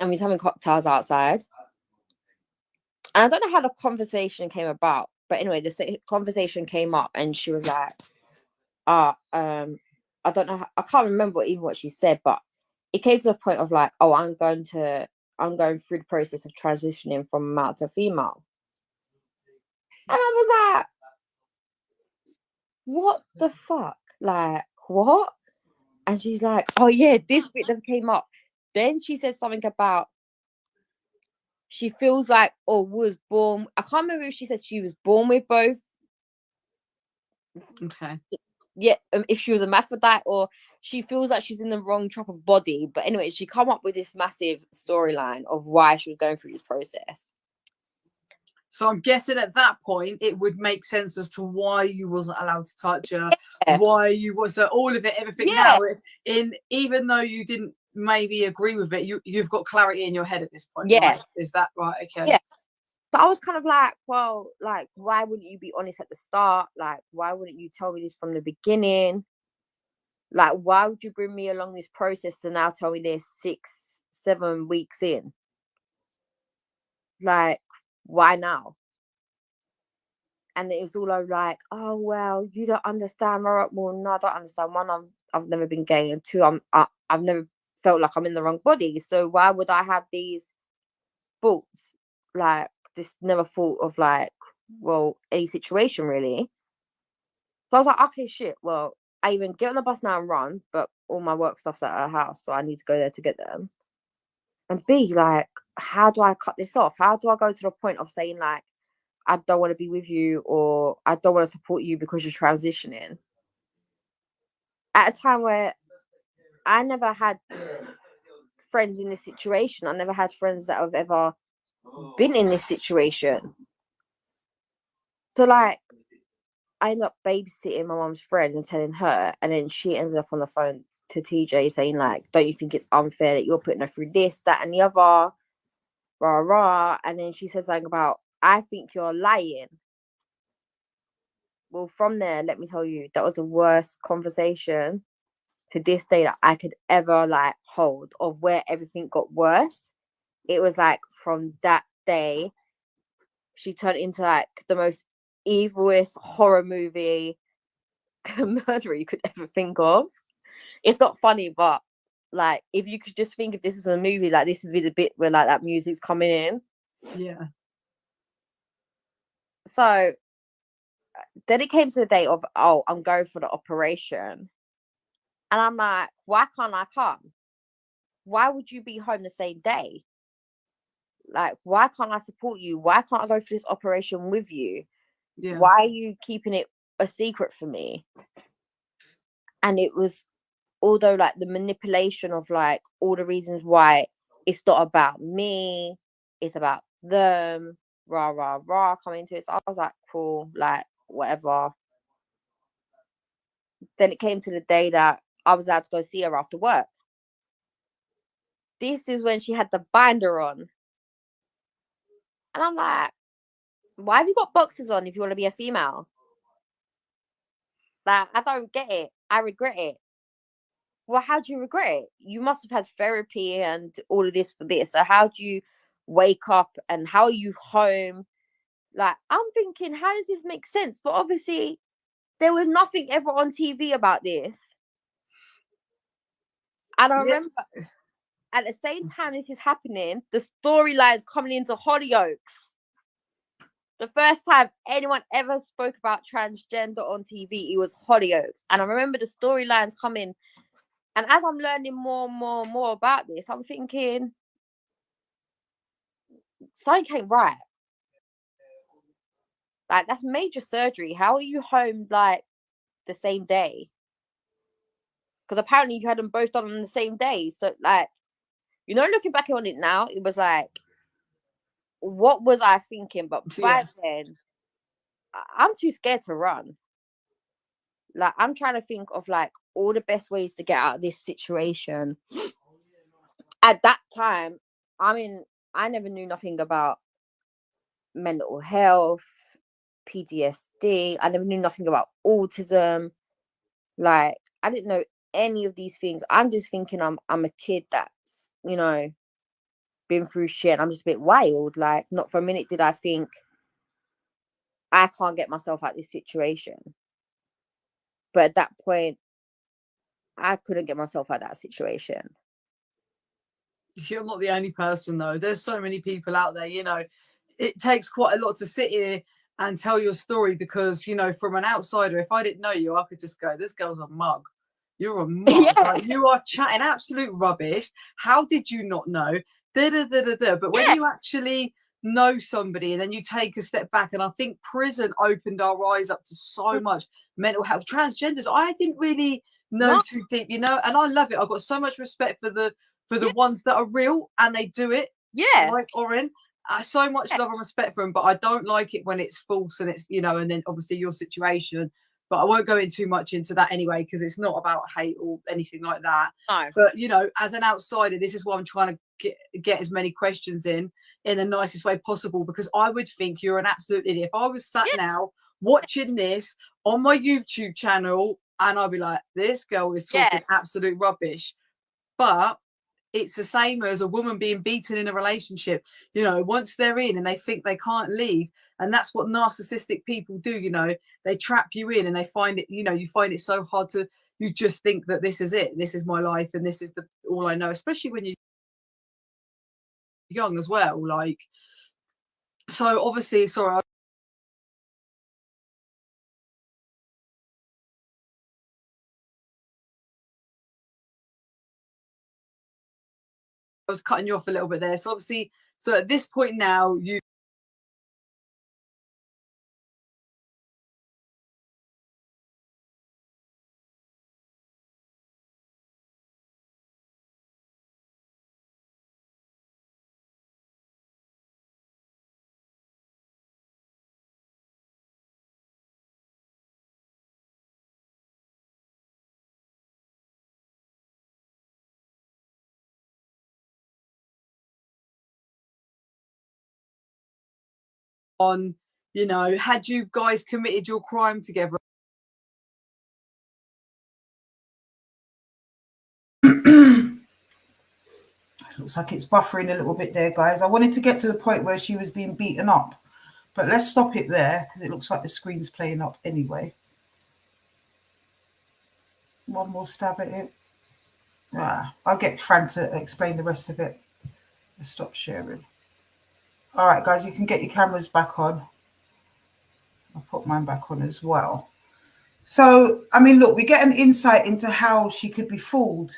and we was having cocktails outside. And I don't know how the conversation came about, but anyway, the conversation came up and she was like, I don't know, I can't remember even what she said, but it came to the point of like, oh, I'm going through the process of transitioning from male to female. And I was like, what the fuck? Like, what? And she's like, oh yeah, this bit that came up. Then she said something about she feels like, or was born. I can't remember if she said she was born with both. Okay. Yeah, if she was a hermaphrodite, or she feels like she's in the wrong type of body. But anyway, she come up with this massive storyline of why she was going through this process. So I'm guessing at that point it would make sense as to why you wasn't allowed to touch her, why you was, so all of it, everything. Now, even though you didn't maybe agree with it, you've got clarity in your head at this point. Right? Is that right? Okay. Yeah. So I was kind of like, well, like, why wouldn't you be honest at the start? Like, why wouldn't you tell me this from the beginning? Like, why would you bring me along this process to now tell me this 6-7 weeks in? Like, why now? And it was all over like, oh, well, you don't understand. Well, no, I don't understand. One, I've never been gay, and two, I've never felt like I'm in the wrong body. So why would I have these thoughts? Like, just never thought of like, well, any situation really. So I was like, okay, shit. Well, I even get on the bus now and run, but all my work stuff's at her house, so I need to go there to get them. And B, like, how do I cut this off? How do I go to the point of saying like, I don't want to be with you, or I don't want to support you because you're transitioning? At a time where I never had friends in this situation. I never had friends that have ever been in this situation. So like, I ended up babysitting my mum's friend and telling her, and then she ended up on the phone to TJ saying like, don't you think it's unfair that you're putting her through this, that and the other, rah rah. And then she said something about, I think you're lying. Well, from there, let me tell you, that was the worst conversation to this day that I could ever like hold, of where everything got worse. It was like from that day she turned into like the most evilest horror movie murderer you could ever think of. It's not funny, but like if you could just think if this was a movie, like this would be the bit where like that music's coming in. Yeah. So then it came to the day of, oh, I'm going for the operation. And I'm like, why can't I come? Why would you be home the same day? Like, why can't I support you? Why can't I go for this operation with you? Yeah. Why are you keeping it a secret for me? And it was, although like the manipulation of like all the reasons why it's not about me, it's about them, rah, rah, rah, coming to it. So I was like, cool, like, whatever. Then it came to the day that I was allowed to go see her after work. This is when she had the binder on. And I'm like, why have you got boxes on if you want to be a female? Like, I don't get it. I regret it. Well, how do you regret it? You must have had therapy and all of this for this. So how do you wake up and how are you home? Like, I'm thinking, how does this make sense? But obviously, there was nothing ever on TV about this. And I remember at the same time this is happening, the storyline's coming into Hollyoaks. The first time anyone ever spoke about transgender on TV, it was Hollyoaks. And I remember the storylines coming. And as I'm learning more and more and more about this, I'm thinking, something ain't right. Like, that's major surgery. How are you home, like, the same day? Because apparently you had them both done on the same day. So, like, you know, looking back on it now, it was like, what was I thinking? But back then, I'm too scared to run. Like, I'm trying to think of, like, all the best ways to get out of this situation. At that time, I mean, I never knew nothing about mental health, PTSD. I never knew nothing about autism. Like, I didn't know any of these things. I'm just thinking I'm a kid that's, you know, been through shit. And I'm just a bit wild. Like, not for a minute did I think I can't get myself out of this situation. But at that point, I couldn't get myself out of that situation. You're not the only person, though. There's so many people out there, you know. It takes quite a lot to sit here and tell your story because, you know, from an outsider, if I didn't know you, I could just go, this girl's a mug. You're a mug. Yeah. Like, you are chatting absolute rubbish. How did you not know? But when you actually know somebody and then you take a step back, and I think prison opened our eyes up to so much mental health. Transgenders, I didn't really know too deep, you know, and I love it. I've got so much respect for the ones that are real and they do it. Yeah. Like Oren. I so much love and respect for him, but I don't like it when it's false and it's, you know, and then obviously your situation. But I won't go in too much into that anyway, because it's not about hate or anything like that. No. But, you know, as an outsider, this is why I'm trying to get as many questions in the nicest way possible, because I would think you're an absolute idiot. If I was sat now watching this on my YouTube channel, and I'd be like, this girl is talking absolute rubbish. But it's the same as a woman being beaten in a relationship. You know, once they're in and they think they can't leave, and that's what narcissistic people do. You know, they trap you in and they find it, you know, you find it so hard to, you just think that this is it, this is my life and this is the all I know, especially when you're young as well. Like, so obviously, sorry, I was cutting you off a little bit there. So obviously, so at this point now, you on, you know, had you guys committed your crime together? Looks like it's buffering a little bit there, guys. I wanted to get to the point where she was being beaten up, but let's stop it there because it looks like the screen's playing up anyway. One more stab at it. I'll get Fran to explain the rest of it. Let's stop sharing. All right, guys, you can get your cameras back on. I'll put mine back on as well. So, I mean, look, we get an insight into how she could be fooled,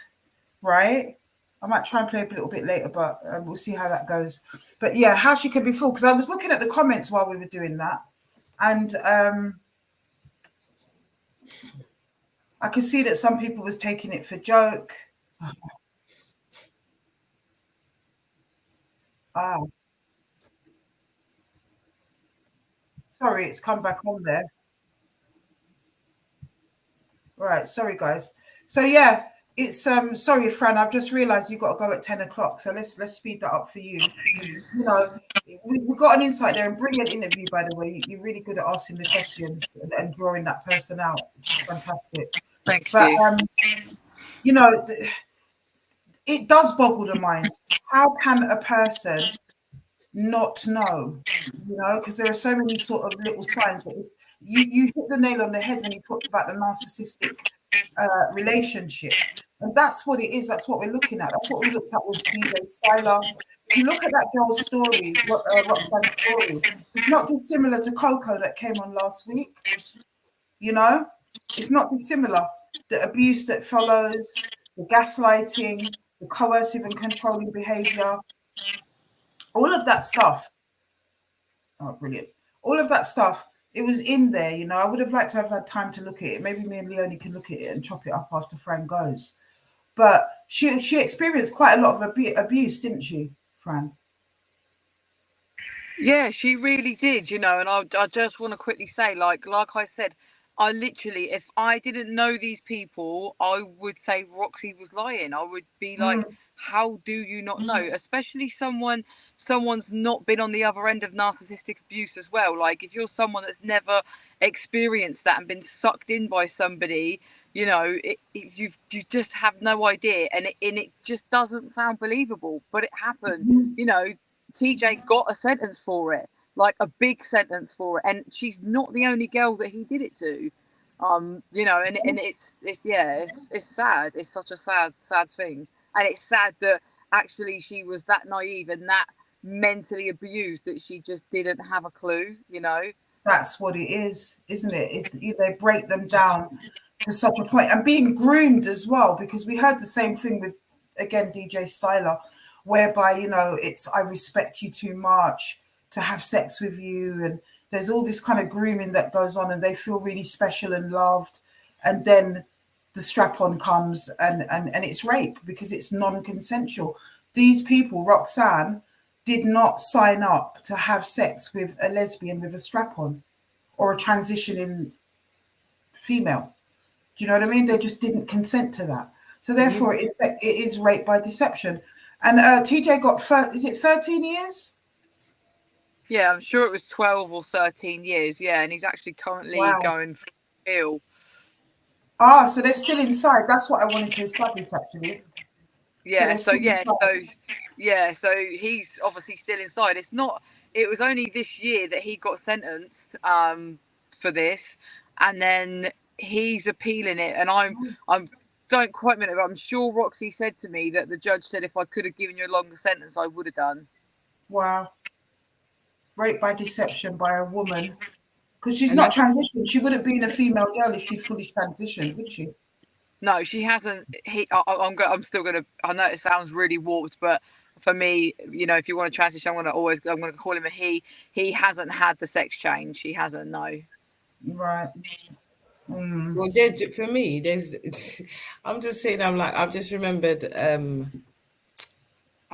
right? I might try and play a little bit later, but we'll see how that goes. But yeah, how she could be fooled. Because I was looking at the comments while we were doing that. And I could see that some people was taking it for joke. Sorry, it's come back on there. Right, sorry guys. So yeah, it's sorry, Fran. I've just realised you've got to go at 10 o'clock. So let's speed that up for you. You know, we got an insight there and brilliant interview, by the way. You're really good at asking the questions and drawing that person out, which is fantastic. Thank But you. you know, it does boggle the mind. How can a person not know? You know, because there are so many sort of little signs. But you hit the nail on the head when you talked about the narcissistic relationship, and that's what it is. That's what we're looking at. That's what we looked at with DJ Styler. If you look at that girl's story, Roxanne's story, it's not dissimilar to Coco that came on last week. You know, it's not dissimilar. The abuse that follows, the gaslighting, the coercive and controlling behavior, all of that stuff. Oh, brilliant. All of that stuff, it was in there, you know. I would have liked to have had time to look at it. Maybe me and Leonie can look at it and chop it up after Fran goes. But she experienced quite a lot of abuse, didn't she, Fran? Yeah, she really did, you know, and I just want to quickly say, like I said, I literally, if I didn't know these people, I would say Roxy was lying. I would be like, how do you not know? Especially someone's not been on the other end of narcissistic abuse as well. Like if you're someone that's never experienced that and been sucked in by somebody, you know, you just have no idea, and it just doesn't sound believable, but it happened. You know, TJ got a sentence for it, like a big sentence for it, and she's not the only girl that he did it to. You know, and it's sad. It's such a sad thing, and it's sad that actually she was that naive and that mentally abused that she just didn't have a clue. You know, that's what it is, isn't it? It's they break them down to such a point, and being groomed as well, because we heard the same thing with again DJ Styler, whereby, you know, it's I respect you too much to have sex with you, and there's all this kind of grooming that goes on, and they feel really special and loved, and then the strap-on comes and it's rape because it's non-consensual. These people, Roxanne, did not sign up to have sex with a lesbian with a strap-on or a transitioning female. Do you know what I mean? They just didn't consent to that. So therefore, it is rape by deception. And TJ got, is it 13 years? Yeah, I'm sure it was 12 or 13 years. Yeah, and he's actually currently going for appeal. So they're still inside. That's what I wanted to establish, actually. Yeah, so he's obviously still inside. It was only this year that he got sentenced for this, and then he's appealing it. And I'm don't quote me, but I'm sure Roxy said to me that the judge said if I could have given you a longer sentence, I would have done. Wow. Rape by deception by a woman. Because she's not transitioned. She wouldn't be a female girl if she'd fully transitioned, would she? No, she hasn't. I'm still gonna. I know it sounds really warped, but for me, you know, if you want to transition, I'm gonna call him a he. He hasn't had the sex change. He hasn't. No. Right. Well, for me, I'm just saying. I've just remembered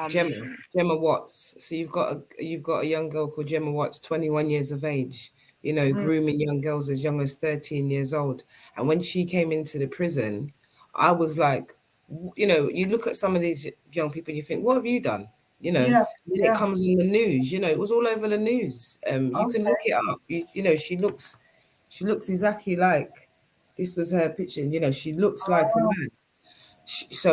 Gemma Watts. So you've got a young girl called Gemma Watts, 21 years of age. You know, grooming young girls as young as 13 years old. And when she came into the prison, I was like, you know, you look at some of these young people and you think, what have you done? you know. Yeah, When it yeah. comes on the news, you know, it was all over the news. You can Okay. look it up. You know, she looks exactly like, this was her picture. You know, she looks like a Oh, man.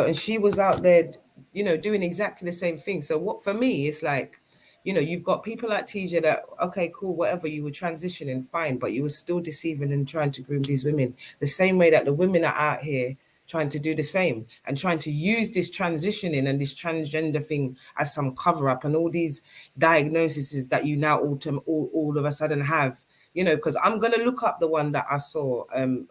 And she was out there, you know, doing exactly the same thing. So what, for me, it's like, you know, you've got people like TJ that, okay, cool, whatever, you were transitioning, fine, but you were still deceiving and trying to groom these women the same way that the women are out here trying to do the same and trying to use this transitioning and this transgender thing as some cover up and all these diagnoses that you now all of a sudden have. You know, because I'm gonna look up the one that I saw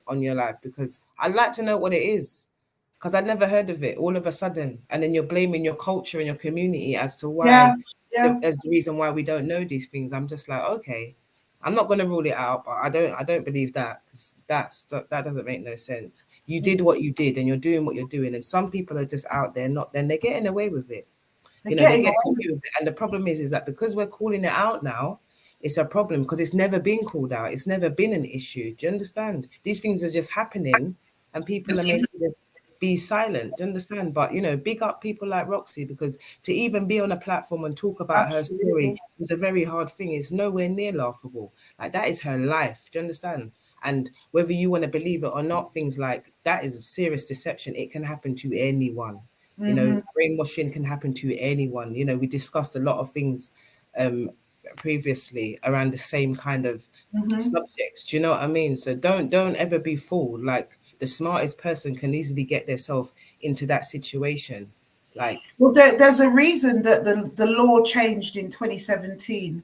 on your live, because I'd like to know what it is, because I'd never heard of it all of a sudden. And then you're blaming your culture and your community as to yeah, why, yeah. as the reason why we don't know these things. I'm just like, okay, I'm not going to rule it out, but I don't believe that, because that doesn't make no sense. You did what you did and you're doing what you're doing. And some people are just out there, not, then they're getting away with it. They're You know, they getting get away with away with it. And the problem is that because we're calling it out now, it's a problem, because it's never been called out. It's never been an issue. Do you understand? These things are just happening and people are making this be silent. Do you understand? But, you know, big up people like Roxy, because to even be on a platform and talk about her story absolutely. is a very hard thing. It's nowhere near laughable. Like, that is her life. Do you understand? And whether you want to believe it or not, things like that is a serious deception. It can happen to anyone. You know, Mm-hmm. brainwashing can happen to anyone. You know, we discussed a lot of things previously around the same kind of Mm-hmm. subjects. Do you know what I mean? So don't ever be fooled. Like, the smartest person can easily get themselves into that situation. Like, Well, there's a reason that the law changed in 2017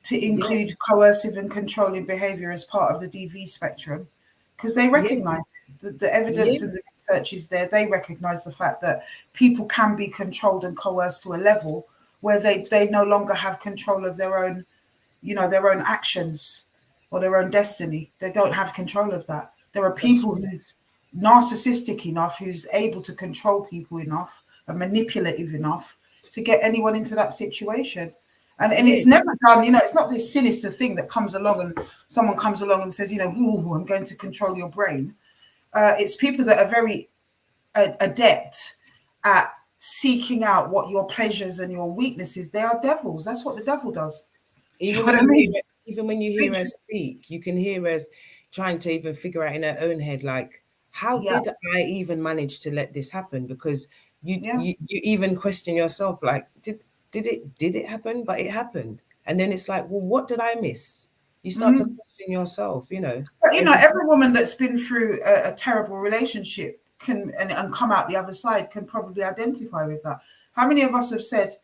to yeah, include coercive and controlling behavior as part of the DV spectrum, because they yeah, recognize the yeah. evidence and the research is there. They recognize the fact that people can be controlled and coerced to a level where they no longer have control of their own, their own actions or their own destiny. They don't have control of that. There are That's people who's narcissistic enough, who's able to control people enough and manipulative enough to get anyone into that situation. And yeah. it's never done, it's not this sinister thing that comes along and someone comes along and says, ooh, I'm going to control your brain. It's people that are very adept at seeking out what your pleasures and your weaknesses. They are devils. That's what the devil does. Do you Even know when what I you mean? hear even when you hear her Literally. speak, you can hear her trying to even figure out in her own head, like, how Yeah, did I even manage to let this happen? Because you yeah. you even question yourself, like, did it happen? But it happened. And then it's like, well, what did I miss? You start to Mm. question yourself, But every every woman that's been through a terrible relationship can and come out the other side can probably identify with that. How many of us have said,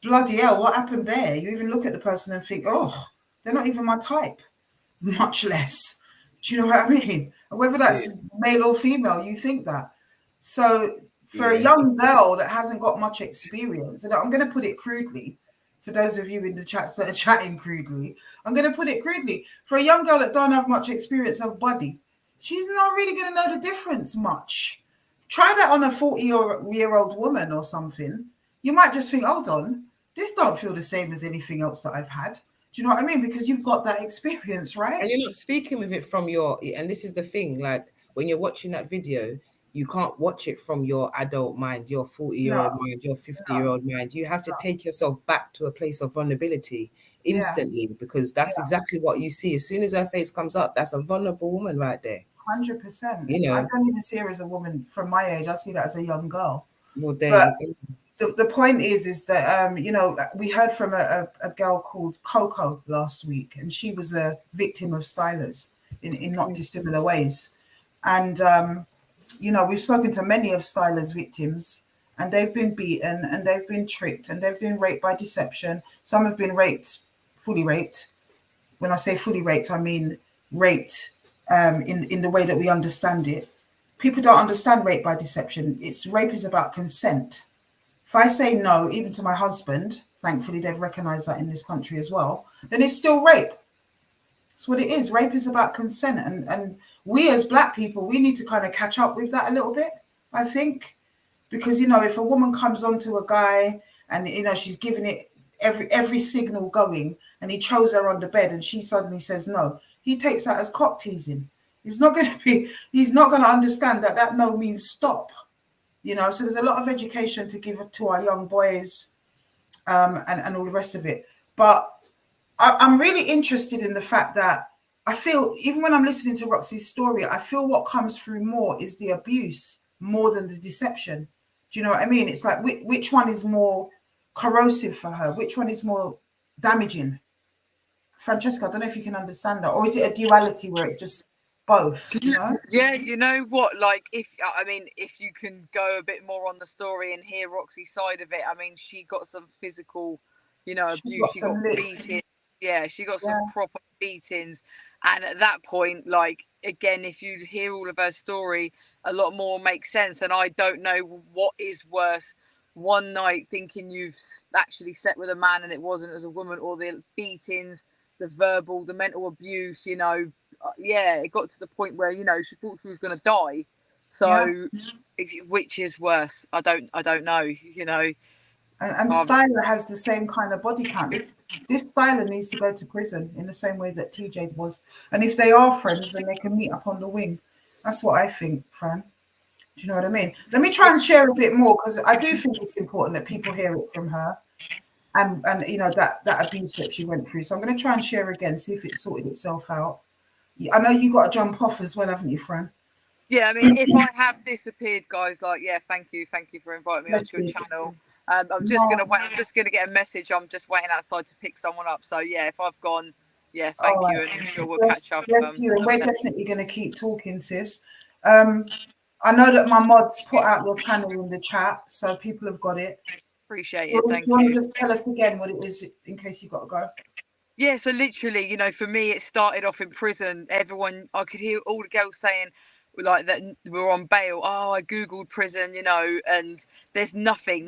bloody hell, what happened there? You even look at the person and think, oh, they're not even my type, much less. Do you know what I mean? And whether that's male or female, you think that. So for a yeah. young girl that hasn't got much experience, and I'm going to put it crudely, for those of you in the chats that are chatting crudely, I'm going to put it crudely. For a young girl that don't have much experience of body, she's not really going to know the difference much. Try that on a 40-year-old woman or something. You might just think, hold on, this don't feel the same as anything else that I've had. Do you know what I mean? Because you've got that experience, right? And you're not speaking with it from and this is the thing, like, when you're watching that video, you can't watch it from your adult mind, your 40-year-old No, mind, your no, 50-year-old mind. You have to no. take yourself back to a place of vulnerability Yeah, instantly, because that's yeah, exactly what you see. As soon as her face comes up, that's a vulnerable woman right there. 100%. You I know, don't even see her as a woman from my age. I see that as a young girl. well, there But you go. the point is that we heard from a girl called Coco last week, and she was a victim of stylers in not Okay. dissimilar ways. And we've spoken to many of stylers' victims, and they've been beaten, and they've been tricked, and they've been raped by deception. Some have been raped, fully raped. When I say fully raped, I mean raped in the way that we understand it. People don't understand rape by deception. Rape is about consent. If I say no, even to my husband, thankfully they've recognized that in this country as well, then it's still rape. That's what it is. Rape is about consent. And we as Black people, we need to kind of catch up with that a little bit, I think. Because, if a woman comes onto a guy and, she's giving it every signal going and he chose her on the bed and she suddenly says no, he takes that as cock teasing. He's not going to understand that no means stop. you know. So there's a lot of education to give to our young boys, and all the rest of it. But I'm really interested in the fact that I feel, even when I'm listening to Roxy's story, I feel what comes through more is the abuse more than the deception. Do you know what I mean? It's like, which one is more corrosive for her? Which one is more damaging? Francesca, I don't know if you can understand that. Or is it a duality where it's just both, you know? Yeah, you know what, like, if you can go a bit more on the story and hear Roxy's side of it, I mean, she got some physical, you know, She abuse. got She some got licks. beaten. Yeah, she got Yeah. some proper beatings. And at that point, like, again, if you hear all of her story, a lot more makes sense. And I don't know what is worse, one night thinking you've actually slept with a man and it wasn't as a woman, or the beatings, the verbal, the mental abuse, you know. Yeah, it got to the point where, you know, she thought she was going to die. So, which is worse? I don't know, you know. And Styler has the same kind of body count. This Styler needs to go to prison in the same way that TJ was. And if they are friends, then they can meet up on the wing. That's what I think, Fran. Do you know what I mean? Let me try and share a bit more, because I do think it's important that people hear it from her, and you know, that abuse that she went through. So I'm going to try and share again, see if it sorted itself out. I know you got to jump off as well, haven't you, Fran? Yeah, I mean, if I have disappeared, guys, like, yeah, thank you for inviting me Bless onto your you. channel. I'm just gonna wait. I'm just gonna get a message. I'm just waiting outside to pick someone up. So yeah, if I've gone, yeah, All thank you, right. and I'm sure we'll Bless, catch up. bless you. And we're definitely going to keep talking, sis. I know that my mods put out your channel in the chat, so people have got it. Appreciate Do it. Thank you want to you. just tell us again what it is, in case you've got to go? Yeah, so literally, you know, for me, it started off in prison. Everyone, I could hear all the girls saying, like, that we were on bail. Oh, I Googled prison, you know, and there's nothing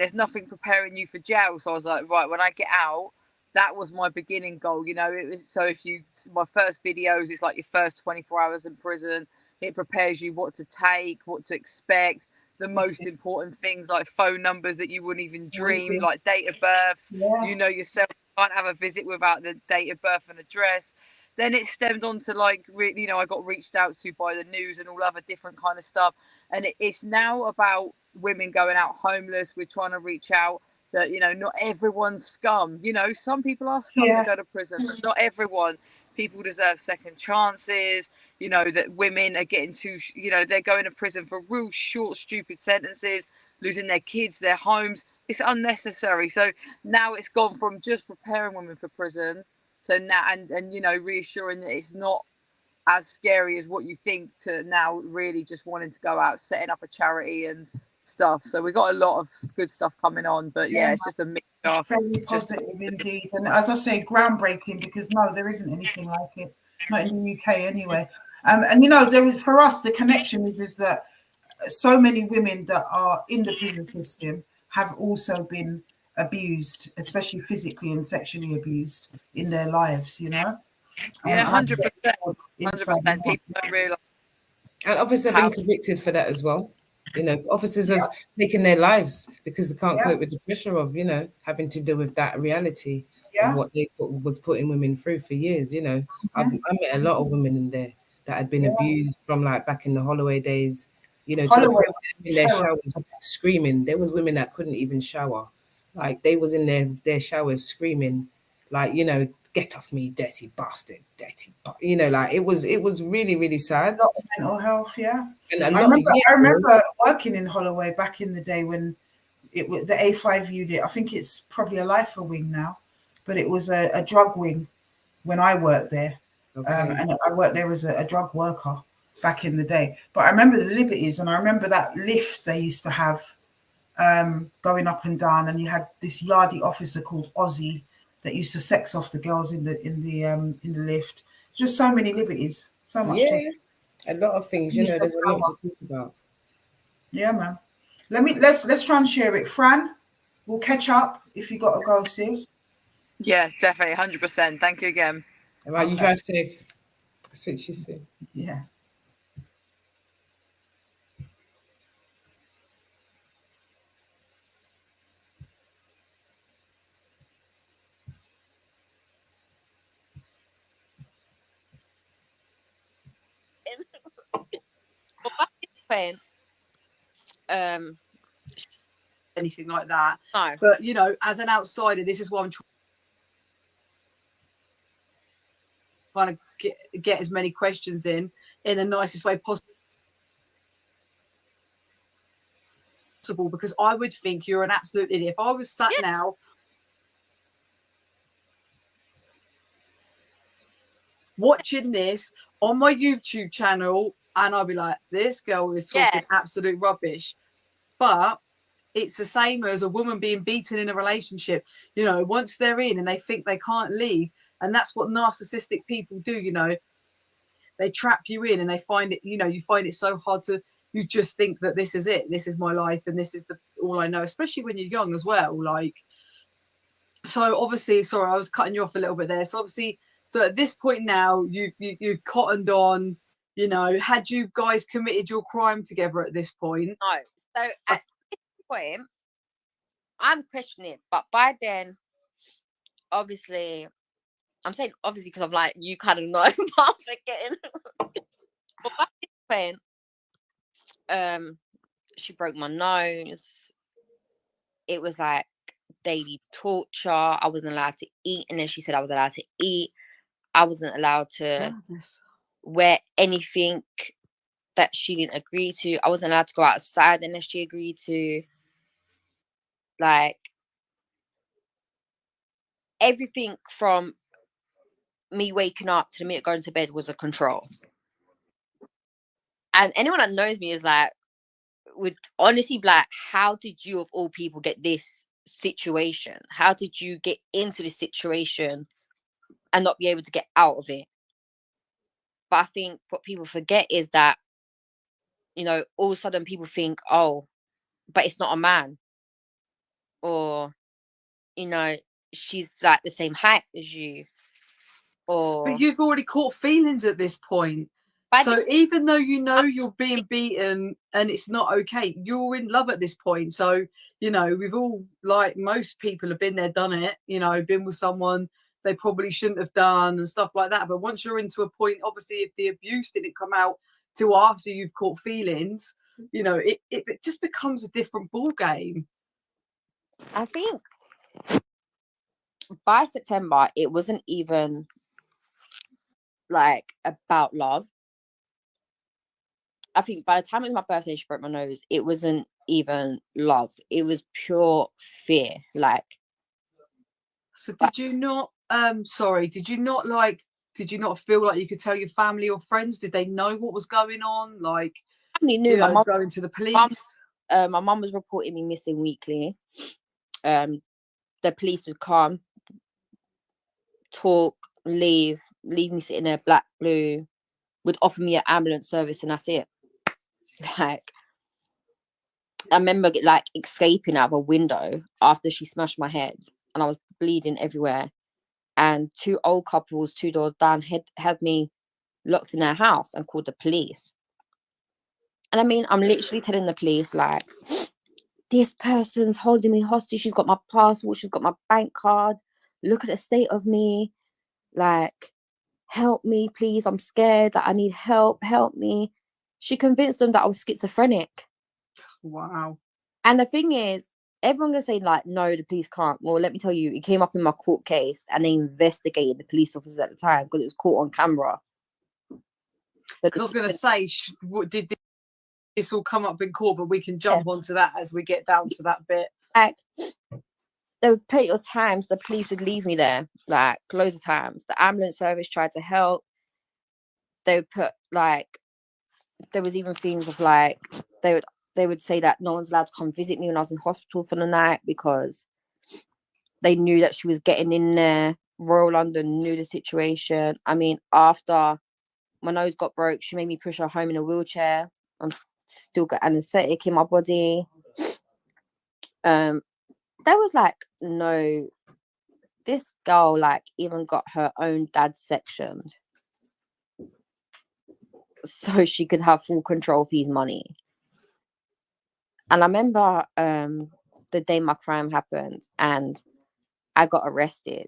preparing you for jail. So I was like, right, when I get out, that was my beginning goal, you know. It was, so if you, my first videos, it's like your first 24 hours in prison. It prepares you what to take, what to expect. The most important things, like phone numbers that you wouldn't even dream, like date of births. Yeah. You know yourself, can't have a visit without the date of birth and address. Then it stemmed on to, like, you know, I got reached out to by the news and all other different kind of stuff. And it's now about women going out homeless. We're trying to reach out that, you know, not everyone's scum. You know, some people are scum that go to prison, but not everyone. People deserve second chances. You know, that women are getting too, you know, they're going to prison for real short, stupid sentences, losing their kids, their homes. It's unnecessary. So now it's gone from just preparing women for prison to now, and you know, reassuring that it's not as scary as what you think, to now really just wanting to go out, setting up a charity and stuff. So we got a lot of good stuff coming on, but yeah, it's just a mixture. Very positive indeed. And as I say, groundbreaking, because no, there isn't anything like it, not in the UK anyway. And you know, there is, for us, the connection is that so many women that are in the prison system have also been abused, especially physically and sexually abused in their lives, you know. Yeah, 100%. Inside 100%. People don't realise. And officers have been convicted for that as well. You know, officers have taken their lives because they can't cope with the pressure of, you know, having to deal with that reality of what they was putting women through for years. You know, I met a lot of women in there that had been abused from, like, back in the Holloway days, you know, to the point in their showers screaming. There was women that couldn't even shower. Like, they was in their showers screaming, like, you know, get off me, dirty bastard, you know, like, it was really, really sad. A lot of mental health, And I remember working in Holloway back in the day when it was the A5 unit. I think it's probably a lifer wing now, but it was a drug wing when I worked there. And I worked there as a drug worker back in the day. But I remember the liberties, and I remember that lift they used to have going up and down, and you had this yardy officer called Ozzy that used to sex off the girls in the lift. Just so many liberties, so much taken. A lot of things, you know, there's a lot to talk about. Yeah, man. Let's try and share it. Fran, we'll catch up if you got to go, sis. Yeah, definitely, 100%. Thank you again. All right, you drive safe. Speak to you soon. Yeah. Saying, anything like that. No. But, you know, as an outsider, this is what I'm trying to get as many questions in the nicest way possible, because I would think you're an absolute idiot. If I was sat now watching this on my YouTube channel, and I'd be like, this girl is talking absolute rubbish. But it's the same as a woman being beaten in a relationship. You know, once they're in and they think they can't leave, and that's what narcissistic people do, you know, they trap you in and they find it, you know, you find it so hard to, you just think that this is it, this is my life, and this is all I know, especially when you're young as well. Like, so obviously, sorry, I was cutting you off a little bit there. So obviously, so at this point now, you've cottoned on, you know, had you guys committed your crime together at this point? No. So at this point, I'm questioning it, but by then, obviously, I'm saying obviously because I'm like, you kind of know, but I'm forgetting. But by this point, she broke my nose. It was like daily torture. I wasn't allowed to eat, and then she said I was allowed to eat. I wasn't allowed to wear anything that she didn't agree to. I wasn't allowed to go outside unless she agreed to. Like, everything from me waking up to the minute going to bed was a control. And anyone that knows me is like, would honestly be like, how did you of all people get this situation? How did you get into this situation and not be able to get out of it? But I think what people forget is that, you know, all of a sudden people think, oh, but it's not a man. Or, you know, she's like the same height as you. Or, but you've already caught feelings at this point. So even though you know you're being beaten and it's not okay, you're in love at this point. So, you know, we've all, like most people have been there, done it, you know, been with someone they probably shouldn't have done and stuff like that. But once you're into a point, obviously, if the abuse didn't come out till after you've caught feelings, you know, it just becomes a different ball game. I think by September, it wasn't even like about love. I think by the time it was my birthday, she broke my nose. It wasn't even love. It was pure fear. Like, so did you not? Did you not like? Did you not feel like you could tell your family or friends? Did they know what was going on? Like, family knew. You know, my mom going to the police. My mom was reporting me missing weekly. The police would come, talk, leave me sitting there, black, blue, would offer me an ambulance service, and that's it. Like, I remember like escaping out of a window after she smashed my head, and I was bleeding everywhere. And two old couples, 2 doors down, had me locked in their house and called the police. And I mean, I'm literally telling the police, like, this person's holding me hostage. She's got my passport. She's got my bank card. Look at the state of me. Like, help me, please. I'm scared. That I need help. Help me. She convinced them that I was schizophrenic. Wow. And the thing is, everyone can say, like, no, the police can't. Well, let me tell you, it came up in my court case and they investigated the police officers at the time because it was caught on camera. Because I was going to say, did this all come up in court? But we can jump onto that as we get down to that bit. Like, there were plenty of times the police would leave me there, like, loads of times. The ambulance service tried to help. They would put, like, there was even things of, like, they would say that no one's allowed to come visit me when I was in hospital for the night because they knew that she was getting in there. Royal London knew the situation. I mean, after my nose got broke, she made me push her home in a wheelchair. I'm still got anesthetic in my body. There was like this girl like even got her own dad sectioned so she could have full control of his money. And I remember the day my crime happened and I got arrested,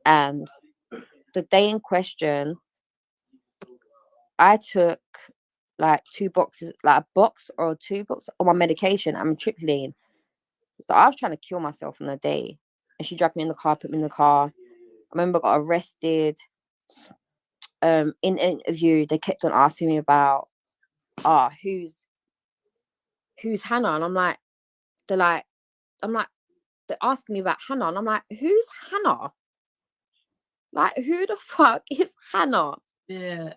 and the day in question I took like 2 boxes, like a box or 2 boxes of my medication, amitriptyline, So I was trying to kill myself on the day, and she dragged me in the car, put me in the car. I remember I got arrested. In an interview, they kept on asking me about, who's Hannah? And I'm like, they're asking me about Hannah, and I'm like, who's Hannah? Like, who the fuck is Hannah? Yeah.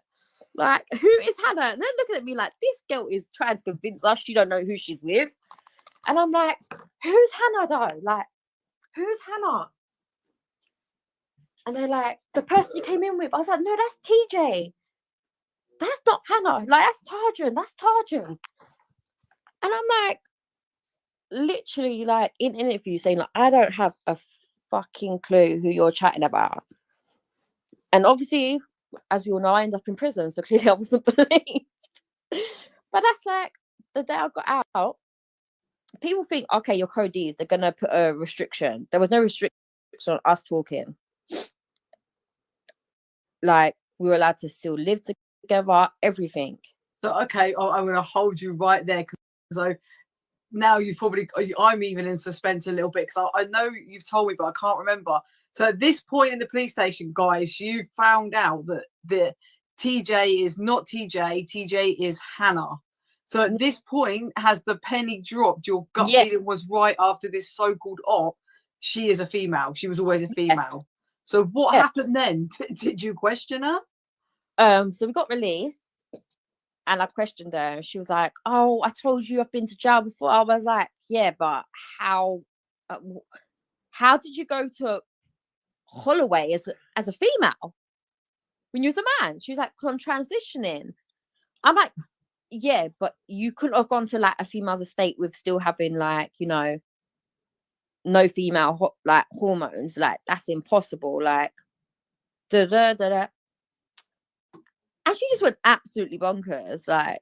Like, who is Hannah? And they're looking at me like, this girl is trying to convince us she don't know who she's with. And I'm like, who's Hannah though? Like, who's Hannah? And they're like, the person you came in with. I was like, no, that's TJ. That's not Hannah. Like, that's Tarjan. That's Tarjan. And I'm like, literally, like, in an interview saying, like, I don't have a fucking clue who you're chatting about. And obviously, as we all know, I ended up in prison. So clearly I wasn't believed. But that's like, the day I got out, people think, okay, you're Cody's, they're going to put a restriction. There was no restriction on us talking. Like, we were allowed to still live together, everything. So, okay, I'm going to hold you right there. So now I'm even in suspense a little bit, because I know you've told me, but I can't remember. So at this point in the police station, guys, you found out that the TJ is not TJ. TJ is Hannah. So at this point, has the penny dropped? Your gut feeling was right after this so-called op. She is a female. She was always a female. Yes. So what happened then? Did you question her? So we got released, and I questioned her. She was like, "Oh, I told you I've been to jail before." I was like, "Yeah, but how did you go to Holloway as a female when you was a man?" She was like, "'Cause I'm transitioning." I'm like, "Yeah, but you couldn't have gone to like a female's estate with still having like, you know, no female like hormones. Like, that's impossible." Like, da da da da. And she just went absolutely bonkers. Like,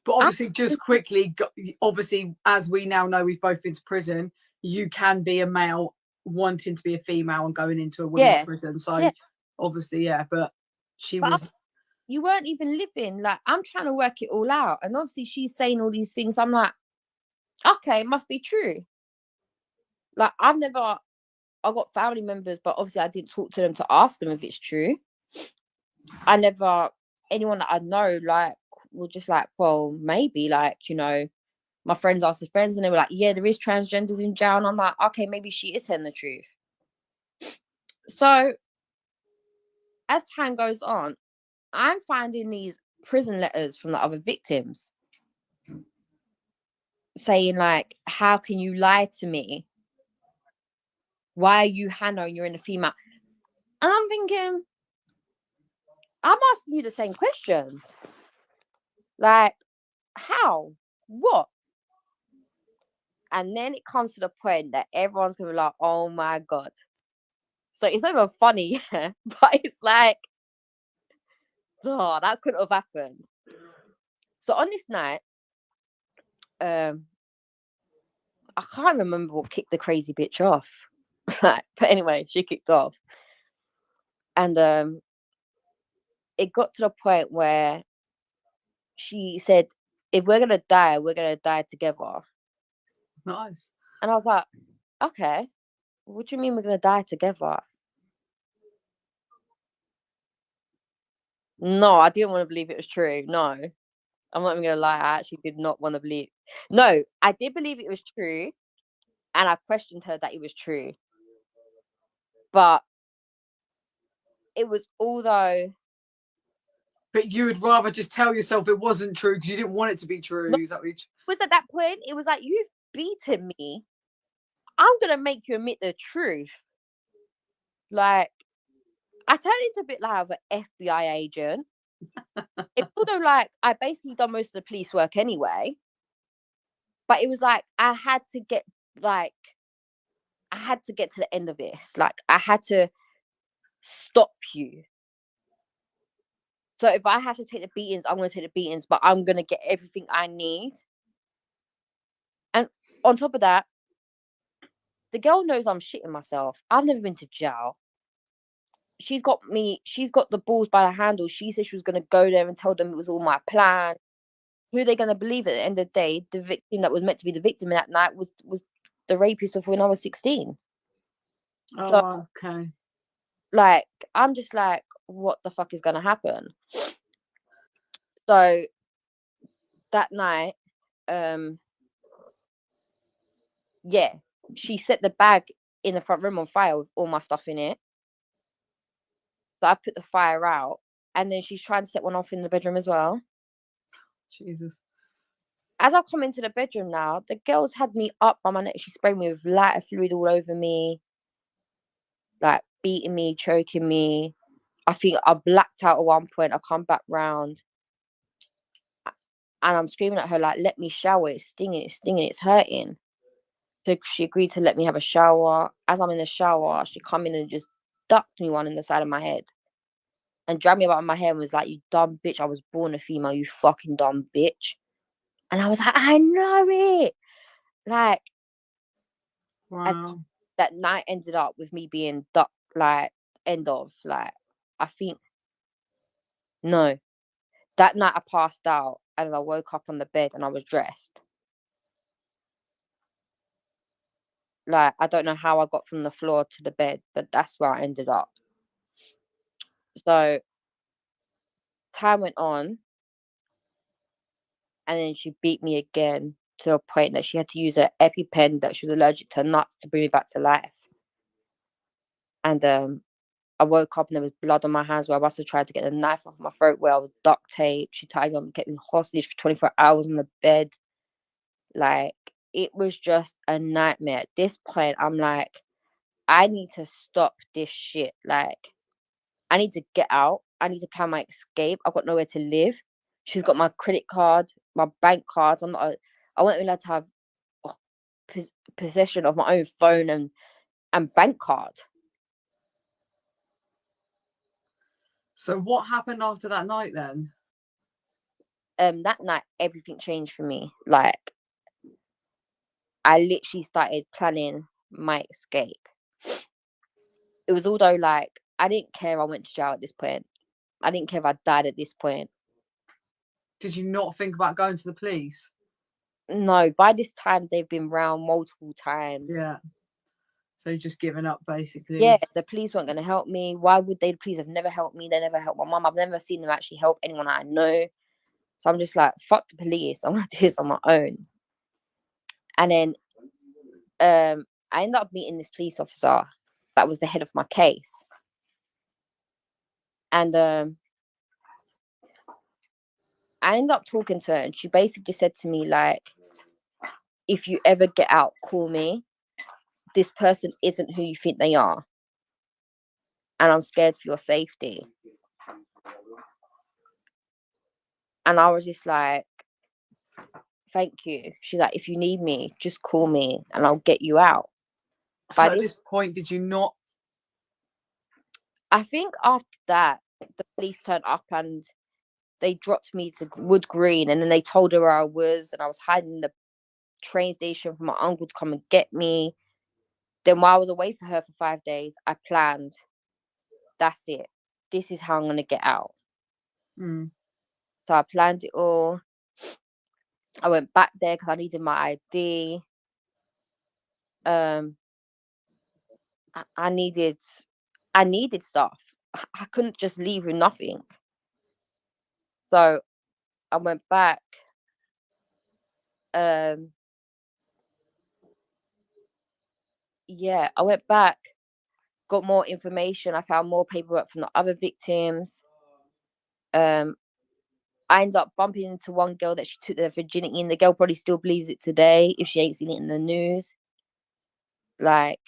but obviously, just quickly, obviously, as we now know, we've both been to prison. You can be a male wanting to be a female and going into a women's prison. So obviously, but you weren't even living. Like, I'm trying to work it all out, and obviously she's saying all these things. I'm like, okay, it must be true. Like, I got family members, but obviously I didn't talk to them to ask them if it's true. Anyone that I know, like, were just like, well, maybe, like, you know, my friends asked his friends, and they were like, yeah, there is transgenders in jail. And I'm like, okay, maybe she is telling the truth. So as time goes on, I'm finding these prison letters from the other victims saying, like, how can you lie to me? Why are you Hannah and you're in a female? And I'm thinking, I'm asking you the same questions. Like, how? What? And then it comes to the point that everyone's gonna be like, oh my God. So it's not even funny, but it's like, oh, that couldn't have happened. So on this night, I can't remember what kicked the crazy bitch off. But anyway, she kicked off. And it got to the point where she said, if we're gonna die, we're gonna die together. Nice. And I was like, okay, what do you mean we're gonna die together? No, I didn't want to believe it was true. No, I'm not even gonna lie. I actually did not want to believe. No, I did believe it was true, and I questioned her that it was true. But it was although. But you would rather just tell yourself it wasn't true because you didn't want it to be true. Is that what was at that point? It was like, you've beaten me. I'm gonna make you admit the truth. Like, I turned into a bit like an FBI agent. Although, like, I basically done most of the police work anyway. But it was like I had to get to the end of this. Like, I had to stop you. So if I have to take the beatings, I'm going to take the beatings, but I'm going to get everything I need. And on top of that, the girl knows I'm shitting myself. I've never been to jail. She's got the balls by the handle. She said she was going to go there and tell them it was all my plan. Who are they going to believe at the end of the day? The victim that was meant to be the victim in that night was the rapist of when I was 16. Oh, So, okay. like, I'm just like, what the fuck is gonna happen? So that night, yeah, she set the bag in the front room on fire with all my stuff in it. So I put the fire out, and then she's trying to set one off in the bedroom as well. Jesus. As I come into the bedroom now, the girls had me up by my neck. She sprayed me with lighter fluid all over me, like beating me, choking me. I think I blacked out at one point. I come back round, and I'm screaming at her like, "Let me shower! It's stinging! It's stinging! It's hurting!" So she agreed to let me have a shower. As I'm in the shower, she come in and just ducked me one in the side of my head and dragged me about my hair and was like, "You dumb bitch! I was born a female. You fucking dumb bitch!" And I was like, "I know it." Like, Wow. that night ended up with me being ducked. Like, end of, like, I think, no, that night I passed out and I woke up on the bed and I was dressed. Like, I don't know how I got from the floor to the bed, but that's where I ended up. So time went on, and then she beat me again to a point that she had to use an EpiPen that she was allergic to nuts to bring me back to life. And I woke up and there was blood on my hands where I must have tried to get a knife off my throat where I was duct taped. She tied me up and kept me hostage for 24 hours on the bed. Like, it was just a nightmare. At this point, I'm like, I need to stop this shit. Like, I need to get out. I need to plan my escape. I've got nowhere to live. She's got my credit card, my bank cards. I wasn't allowed to have possession of my own phone and bank card. So what happened after that night then? That night, everything changed for me. Like, I literally started planning my escape. It was although like I didn't care I went to jail at this point. I didn't care if I died at this point. Did you not think about going to the police? No, by this time they've been round multiple times. Yeah. So you're just giving up basically. Yeah, the police weren't going to help me. Why would they? The police have never helped me. They never helped my mum. I've never seen them actually help anyone I know. So I'm just like, fuck the police. I'm going to do this on my own. And then I ended up meeting this police officer that was the head of my case. And I ended up talking to her, and she basically said to me, like, if you ever get out, call me. This person isn't who you think they are. And I'm scared for your safety. And I was just like, thank you. She's like, if you need me, just call me and I'll get you out. So at this point, did you not? I think after that, the police turned up and they dropped me to Wood Green, and then they told her where I was, and I was hiding in the train station for my uncle to come and get me. Then while I was away for her for 5 days, I planned, that's it. This is how I'm going to get out. Mm. So I planned it all. I went back there because I needed my ID. I needed stuff. I couldn't just leave with nothing. So I went back. Yeah, I went back, got more information. I found more paperwork from the other victims. I ended up bumping into one girl that she took their virginity, and the girl probably still believes it today if she ain't seen it in the news. Like,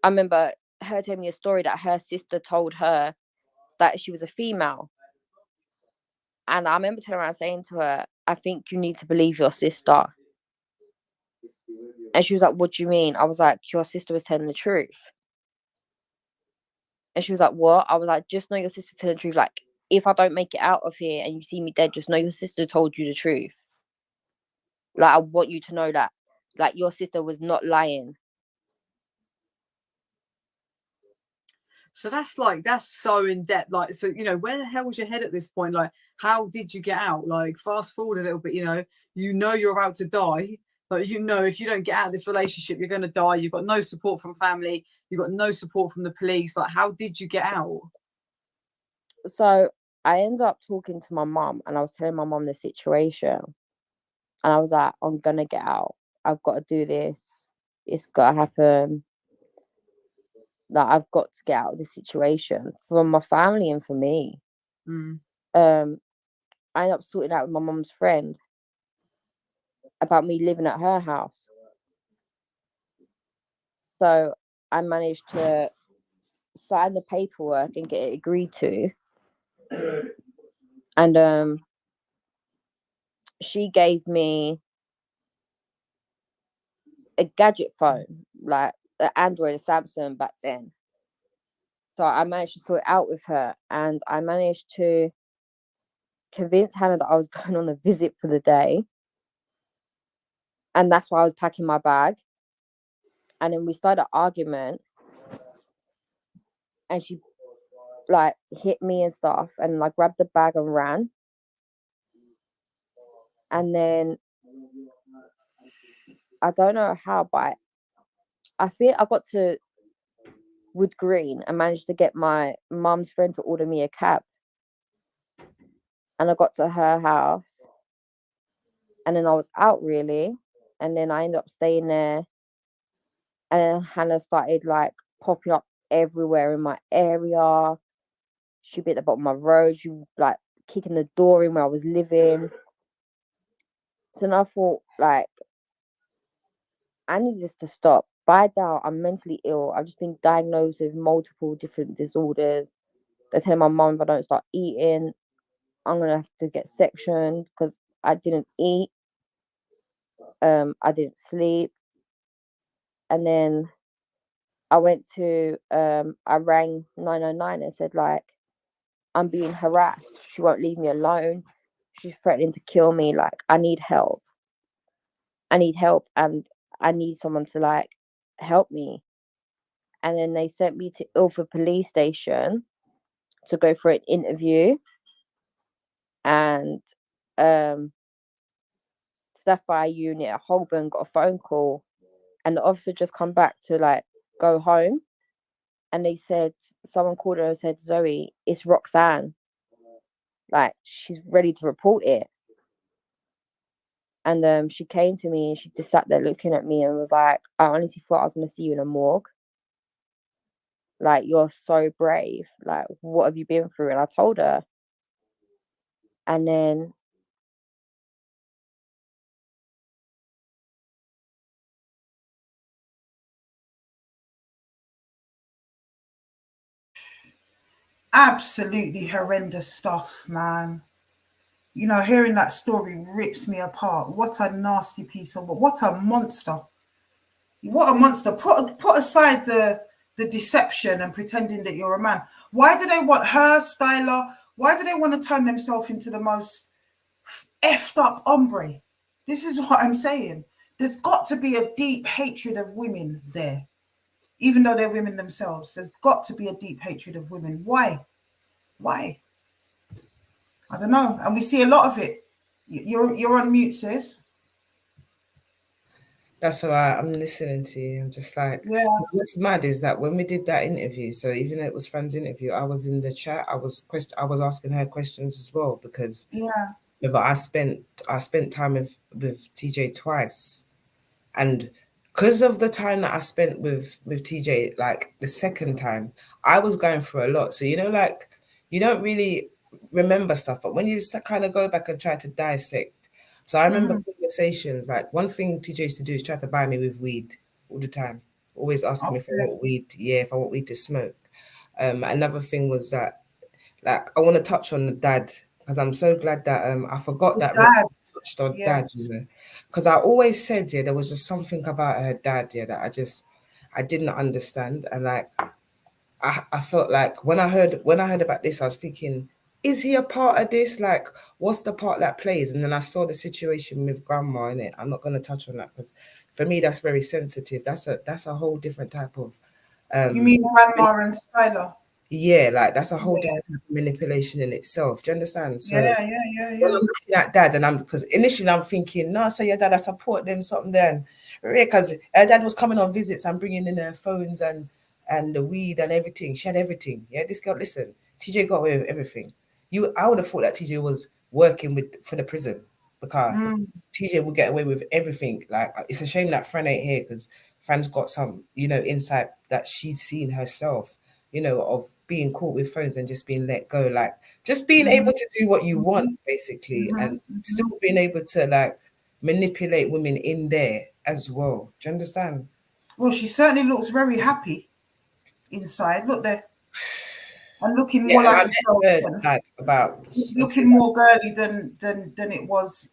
I remember her telling me a story that her sister told her that she was a female. And I remember turning around saying to her, I think you need to believe your sister. And she was like, what do you mean? I was like, your sister was telling the truth. And she was like, what? I was like, just know your sister telling the truth. Like, if I don't make it out of here and you see me dead, just know your sister told you the truth. Like, I want you to know that. Like, your sister was not lying. So that's so in depth. Like, so, you know, where the hell was your head at this point? Like, how did you get out? Like, fast forward a little bit, you know you're about to die. Like, you know, if you don't get out of this relationship, you're going to die. You've got no support from family. You've got no support from the police. Like, how did you get out? So I ended up talking to my mum, and I was telling my mum the situation. And I was like, I'm going to get out. I've got to do this. It's got to happen. Like, I've got to get out of this situation for my family and for me. I ended up sorting out with my mum's friend about me living at her house. So I managed to sign the paperwork and get it agreed to. And she gave me a gadget phone, like an Android, a Samsung back then. So I managed to sort it out with her, and I managed to convince Hannah that I was going on a visit for the day. And that's why I was packing my bag. And then we started an argument, and she like hit me and stuff, and like grabbed the bag and ran. And then I don't know how, but I think I got to Wood Green and managed to get my mum's friend to order me a cab. And I got to her house, and then I was out really. And then I ended up staying there. And then Hannah started like popping up everywhere in my area. She'd be at the bottom of my road. She would like kicking the door in where I was living. So then I thought, like, I need this to stop. By now, I'm mentally ill. I've just been diagnosed with multiple different disorders. They're telling my mum if I don't start eating, I'm going to have to get sectioned because I didn't eat. I didn't sleep. And then I went to, I rang 999 and said, like, I'm being harassed. She won't leave me alone. She's threatening to kill me. Like, I need help. I need help, and I need someone to like help me. And then they sent me to Ilford police station to go for an interview. And Sapphire unit at Holborn got a phone call, and the officer just come back to like go home. And they said, someone called her and said, Zoe, it's Roxanne. Like, she's ready to report it. And she came to me and she just sat there looking at me and was like, I honestly thought I was going to see you in a morgue. Like, you're so brave. Like, what have you been through? And I told her. And then absolutely horrendous stuff, man. You know, hearing that story rips me apart. What a nasty piece of, what a monster. What a monster. Put aside the deception and pretending that you're a man. Why do they want her, Styler? Why do they want to turn themselves into the most effed up hombre? This is what I'm saying. There's got to be a deep hatred of women there. Even though they're women themselves, there's got to be a deep hatred of women. Why? Why? I don't know. And we see a lot of it. You're on mute, sis. That's why I'm listening to you. I'm just like, yeah. What's mad is that when we did that interview, so even though it was Fran's interview, I was in the chat. I was asking her questions as well because I spent time with TJ twice, and because of the time that I spent with TJ, like the second time, I was going through a lot. So like you don't really remember stuff, but when you kind of go back and try to dissect. So I remember conversations, like one thing TJ used to do is try to buy me with weed all the time, always asking me if I want weed. Yeah, if I want weed to smoke. Another thing was that, like, I want to touch on the dad because I'm so glad that I forgot that Roxy touched on dad, because I always said there was just something about her dad that I didn't understand, and like I felt like when I heard about this, I was thinking, is he a part of this? Like, what's the part that plays? And then I saw the situation with grandma in it. I'm not going to touch on that because for me that's very sensitive. That's a whole different type of. You mean grandma and Skylar? Yeah, like that's a whole Yeah, different type of manipulation in itself. Do you understand? yeah, So when yeah. I'm looking at dad, and I'm because initially I'm thinking, no, say your dad, I support them something then, because her dad was coming on visits and bringing in her phones and the weed and everything. She had everything. Yeah, this girl, listen, TJ got away with everything. I would have thought that TJ was working for the prison because Mm, TJ would get away with everything. Like it's a shame that Fran ain't here because Fran's got some, insight that she's seen herself, of being caught with phones and just being let go. Like just being mhm, able to do what you want, mhm, basically, and mhm, still mhm. being able to like manipulate women in there as well. Do you understand? Well, she certainly looks very happy inside. Look there, and looking Yeah, more and like I herself, met her and like about I say looking more girly than it was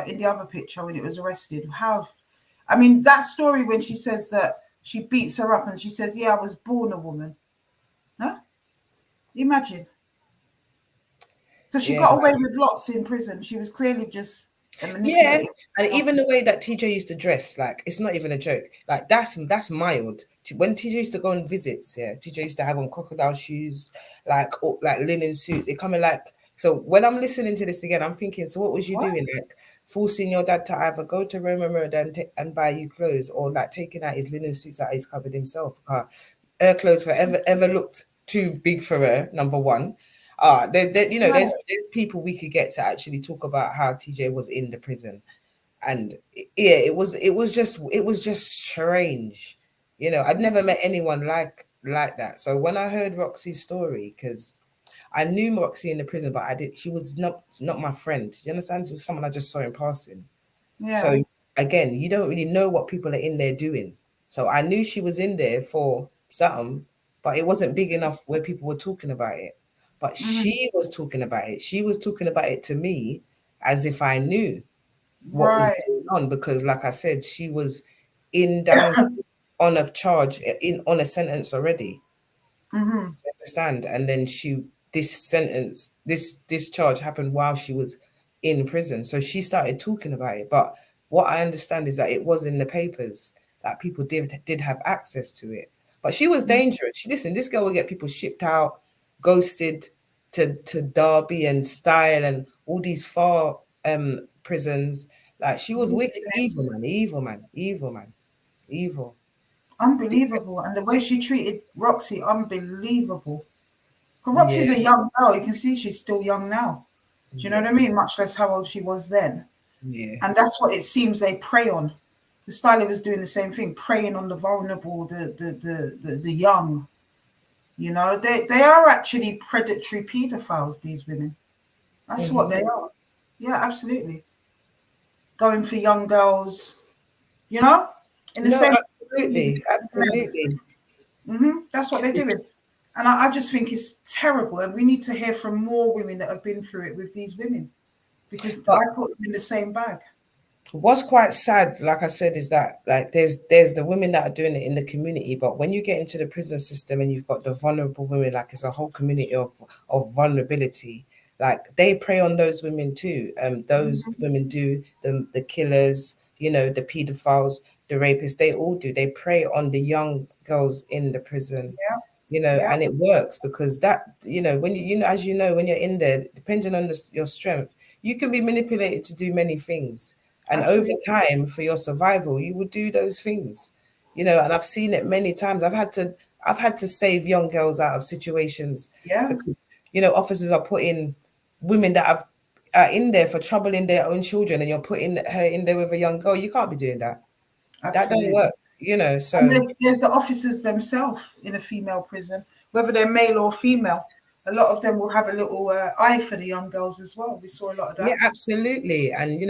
in the other picture when it was arrested. How, I mean, that story when she says that she beats her up and she says, "Yeah, I was born a woman." Huh? Imagine. So she yeah, got away with lots in prison. She was clearly just a yeah, manipulative and even prostitute. the way that TJ used to dress, like it's not even a joke. Like that's mild. When TJ used to go on visits, yeah, TJ used to have on crocodile shoes, like linen suits. It coming like so. When I'm listening to this again, I'm thinking, so what was you What? doing? Like forcing your dad to either go to Roma Road and buy you clothes, or like taking out his linen suits that he's covered himself. Her clothes were ever looked too big for her. Number one. Right. There's people we could get to actually talk about how TJ was in the prison, and yeah, it was just strange. I'd never met anyone like that. So when I heard Roxy's story, because I knew Roxy in the prison, but I did. She was not my friend. You understand? She was someone I just saw in passing. Yeah. So again, you don't really know what people are in there doing. So I knew she was in there for something, but it wasn't big enough where people were talking about it. But Mhm. she was talking about it. She was talking about it to me as if I knew what was Right. going on because, like I said, she was in down on a charge, on a sentence already. Hmm. Understand? And then this charge happened while she was in prison. So she started talking about it. But what I understand is that it was in the papers that people did have access to it. But she was dangerous. Listen, this girl would get people shipped out, ghosted to Derby and Style and all these far prisons. Like she was wicked, evil man, evil man, evil man, evil. Unbelievable. And the way she treated Roxy, unbelievable. Because Yeah, Roxy's a young girl. You can see she's still young now. Do you know yeah, what I mean? Much less how old she was then. yeah. And that's what it seems they prey on. The Styler was doing the same thing, preying on the vulnerable, the young. You know, they are actually predatory pedophiles, these women. That's what Mhm. they are. Yeah, absolutely. Going for young girls, you know, in the No, same absolutely, absolutely. That's what they're It's, doing. And I just think it's terrible. And we need to hear from more women that have been through it with these women because but I put them in the same bag. what's quite sad, like I said, is that like there's the women that are doing it in the community, but when you get into the prison system and you've got the vulnerable women, like it's a whole community of vulnerability. Like they prey on those women too. Those women do the killers, the pedophiles, the rapists. They all do. They prey on the young girls in the prison. Yeah, yeah, And it works because that, when as you know, when you're in there, depending on your strength, you can be manipulated to do many things. And over absolutely. time, for your survival, you would do those things, and I've seen it many times. I've had to save young girls out of situations Yeah, because, officers are putting women that are in there for troubling their own children, and you're putting her in there with a young girl. You can't be doing that. That don't absolutely. work, And so. there's the officers themselves in a female prison, whether they're male or female. A lot of them will have a little eye for the young girls as well. We saw a lot of Yeah, that. absolutely. And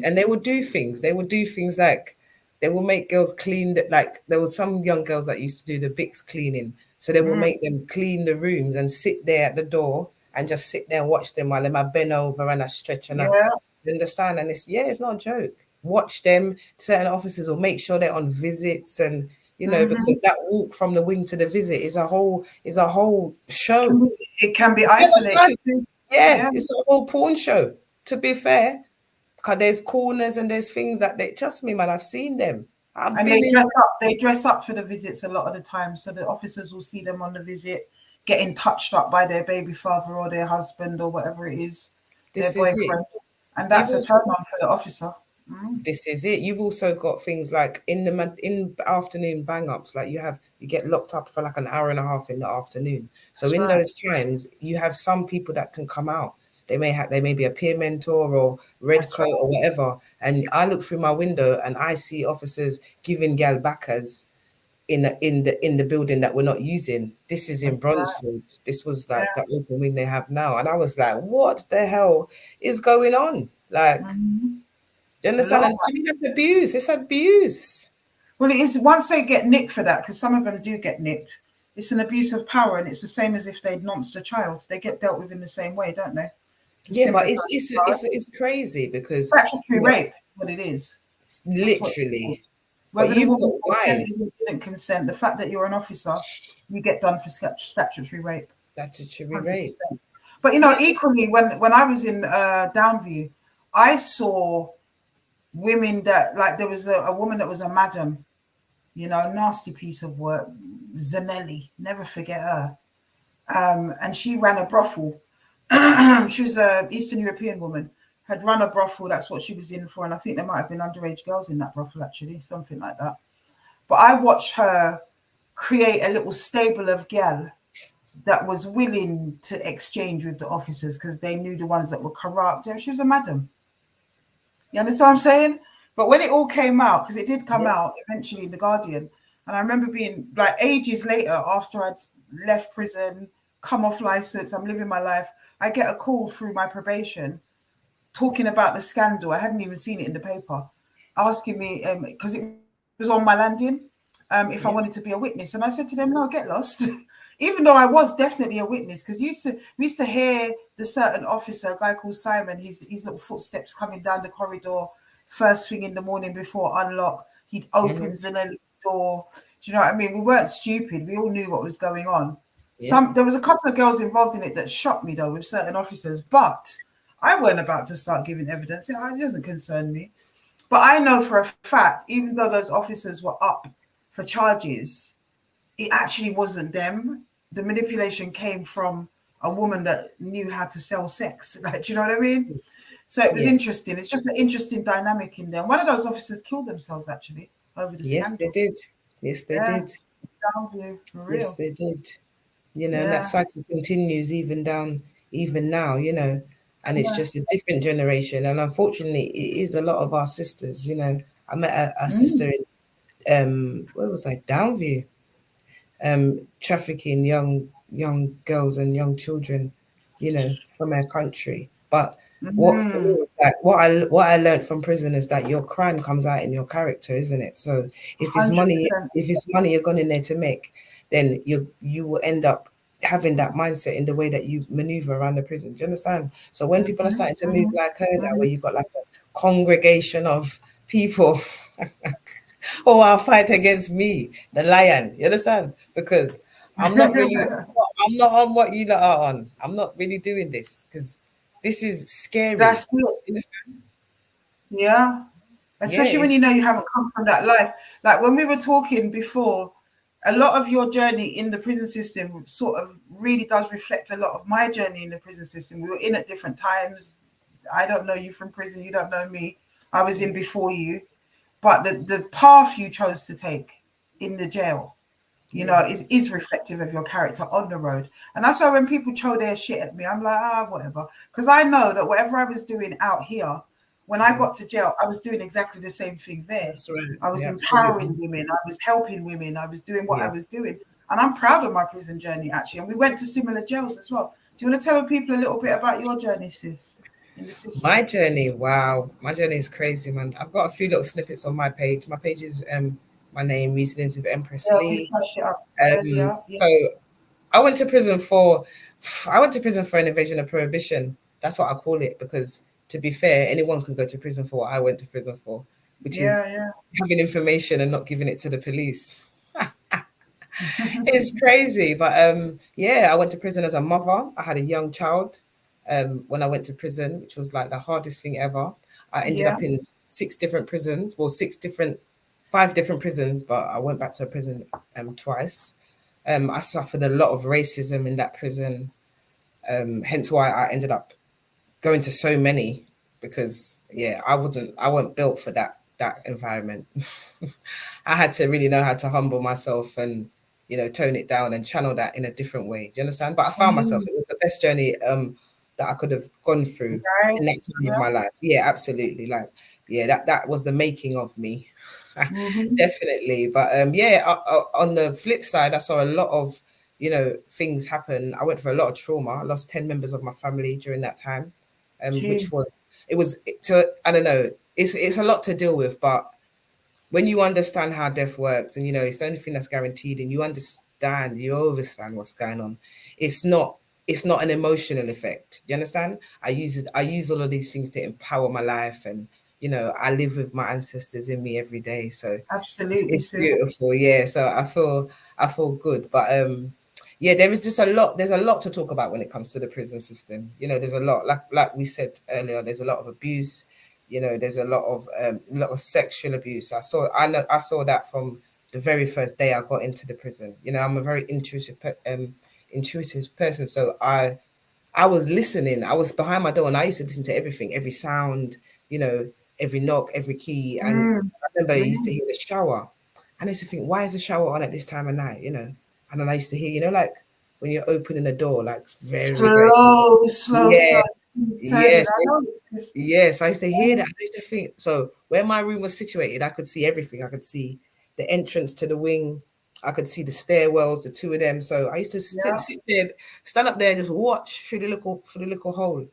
and they will do things. They will do things like they will make girls clean like there was some young girls that used to do the Bix cleaning. So they will Mm, make them clean the rooms and sit there at the door and just sit there and watch them while they bend over and I stretch and I yeah. understand. And it's not a joke. Watch them. Certain officers will make sure they're on visits and Hmm. because that walk from the wing to the visit is a whole show. It can be You understand? isolated too. Yeah, Yeah. it's a whole porn show. To be fair, because there's corners and there's things that they trust me, man. I've seen them. I've And been in. they dress up for the visits a lot of the time. So the officers will see them on the visit. getting touched up by their baby father or their husband or whatever it is, their This is it. boyfriend. And You've that's a also turn on for the officer. This is it. You've also got things like in the afternoon bang ups, like you get locked up for like an hour and a half in the afternoon. So That's in right. those times, you have some people that can come out. They may be a peer mentor or red That's right. coat or whatever. And I look through my window and I see officers giving gal backers in the building that we're not using. This is in That's right. Brunsford. This was Yeah. like the open wing they have now. And I was like, what the hell is going on? Like, Mhm. you A understand? lot. And to me, that's abuse. It's abuse. Well, it is once they get nicked for that, because some of them do get nicked. It's an abuse of power, and it's the same as if they'd nonced a child. They get dealt with in the same way, don't they? It's a Yeah, but similar type of power. it's crazy because Statutory you know, rape is what it is. That's what it's called. literally. But Whether the you've got woman why consented or didn't consent, the fact that you're an officer, you get done for statutory rape, statutory rape. 100%. But Yeah, equally, when I was in Downview, I saw women that like there was a woman that was a madam, nasty piece of work, Zanelli, never forget her. And she ran a brothel. She was a Eastern European woman, had run a brothel. That's what she was in for. And I think there might have been underage girls in that brothel, actually, something like that. But I watched her create a little stable of gal that was willing to exchange with the officers because they knew the ones that were corrupt. Yeah, she was a madam. You understand what I'm saying? But when it all came out, because it did come yeah. out eventually in The Guardian, and I remember being like ages later after I'd left prison, come off license, I'm living my life, I get a call through my probation talking about the scandal. I hadn't even seen it in the paper, asking me, because it was on my landing, if I Yeah. wanted to be a witness. And I said to them, no, get lost. Even though I was definitely a witness, because we used to hear the certain officer, a guy called Simon, his little footsteps coming down the corridor first thing in the morning before unlock. He'd open Mhm. Zanelli's door. Do you know what I mean? We weren't stupid. We all knew what was going on. Yeah. There was a couple of girls involved in it that shocked me though with certain officers, but I weren't about to start giving evidence. It doesn't concern me. But I know for a fact, even though those officers were up for charges, it actually wasn't them. The manipulation came from a woman that knew how to sell sex. Like, do you know what I mean? So it was Yeah. interesting. It's just an interesting dynamic in there. One of those officers killed themselves actually over the Yes, they scandal. did. Yes, they Yeah, did. Downview, for Yes, real. they did. And that Yeah, cycle continues even now, and it's yeah. just a different generation. And unfortunately, it is a lot of our sisters. I met a Mm. sister in where was I? Downview, trafficking young girls and young children, from our country. But what for me Mm. is that what I learned from prison is that your crime comes out in your character, isn't it? So Hundred percent. if it's money you're going in there to make, then you will end up having that mindset in the way that you maneuver around the prison. Do you understand? So when people are starting to move like her now, where you've got like a congregation of people oh, I'll fight against me, the lion. You understand? Because I'm not on what you lot are on. I'm not really doing this because this is scary. That's it. You understand? Yeah. Yeah, Especially when it's you know you haven't come from that life. Like when we were talking before, a lot of your journey in the prison system sort of really does reflect a lot of my journey in the prison system. We were in at different times. I don't know you from prison, you don't know me. I was in before you. But the path you chose to take in the jail, yeah, is reflective of your character on the road. And that's why when people throw their shit at me, I'm like, whatever. Because I know that whatever I was doing out here, when I yeah. got to jail, I was doing exactly the same thing there. That's right. I was Yeah, empowering absolutely. women. I was helping women. I was doing what I Yeah. was doing. And I'm proud of my prison journey, actually. And we went to similar jails as well. Do you want to tell people a little bit about your journey, sis, in the My system? journey, wow, my journey is crazy, man. I've got a few little snippets on my page. My page is my name, Reasonings with Empress Yeah, we Lee. flashed it up earlier. Yeah. So I went to prison for an evasion of prohibition. That's what I call it because to be fair, anyone could go to prison for what I went to prison for, which is Yeah, having information and not giving it to the police. yeah. It's crazy, but yeah, I went to prison as a mother. I had a young child when I went to prison, which was like the hardest thing ever. I ended Yeah. up in 5 different prisons, but I went back to a prison twice. I suffered a lot of racism in that prison. Hence why I ended up going to so many, because yeah, I wasn't built for that environment. I had to really know how to humble myself and, you know, tone it down and channel that in a different way. Do you understand? But I found myself. Mm, It was the best journey that I could have gone through right. in that time of Yeah. my life. Yeah, absolutely. Like, yeah, that was the making of me. Mm-hmm. Definitely. But yeah, on the flip side, I saw a lot of, you know, things happen. I went through a lot of trauma. I lost 10 members of my family during that time. Which Jeez. was, it was to, I don't know, it's a lot to deal with, but when you understand how death works, and you know it's the only thing that's guaranteed, and you understand what's going on, it's not an emotional effect. You understand? I use all of these things to empower my life, and you know I live with my ancestors in me every day, so Absolutely, it's sis. beautiful. Yeah, so I feel good, but yeah, there is just a lot. There's a lot to talk about when it comes to the prison system. You know, there's a lot, like we said earlier. There's a lot of abuse. You know, there's a lot of sexual abuse. I saw that from the very first day I got into the prison. You know, I'm a very intuitive person, so I was listening. I was behind my door and I used to listen to everything, every sound, you know, every knock, every key. And Mm, I remember I used to mm. hear the shower. And I used to think, why is the shower on at this time of night? You know? And then I used to hear, you know, like when you're opening the door, like very, very slow. Slow, slow, slow. Yeah. Please turn it. Yes. I know this. Yes. I used to hear that. I used to think, so where my room was situated, I could see everything. I could see the entrance to the wing. I could see the stairwells, the two of them. So I used to Yeah, sit there, stand up there, and just watch through the little hole.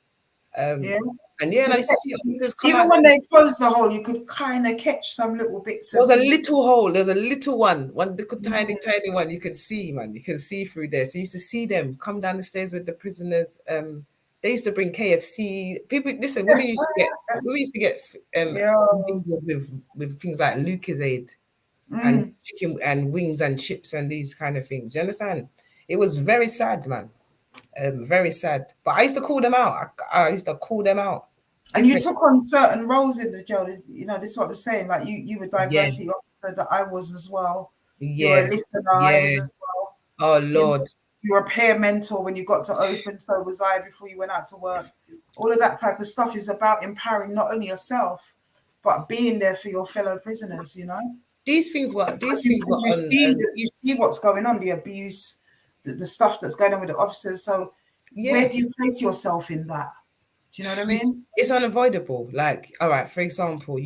Um, yeah. and You yeah, and I could used to see officers come even out when there. they closed the hole, you could kind of catch some little bits There and was a pieces. little hole. There was a little one little tiny, Mm, tiny one. You could see, man. You can see through there. So you used to see them come down the stairs with the prisoners. They used to bring KFC. People, listen. Women used to get yeah. mingled with things like Lucozade and Mm. chicken and wings and chips and these kind of things. You understand? It was very sad, man. Very sad. But I used to call them out. I used to call them out. And you Different. took on certain roles in the jail. You know, this is what I'm saying. Like you were Yeah. diversity officer that I was as well. You were a Yeah. listener, I was Yeah. as well. Oh You know, Lord. you were a peer mentor when you got to open, so was I before you went out to work. All of that type of stuff is about empowering not only yourself, but being there for your fellow prisoners, you know? These You, things were you on see you see what's going on, the abuse, the stuff that's going on with the officers. So where yeah. do you place yourself in that? Do you know what I mean? It's unavoidable. Like, all right, for example,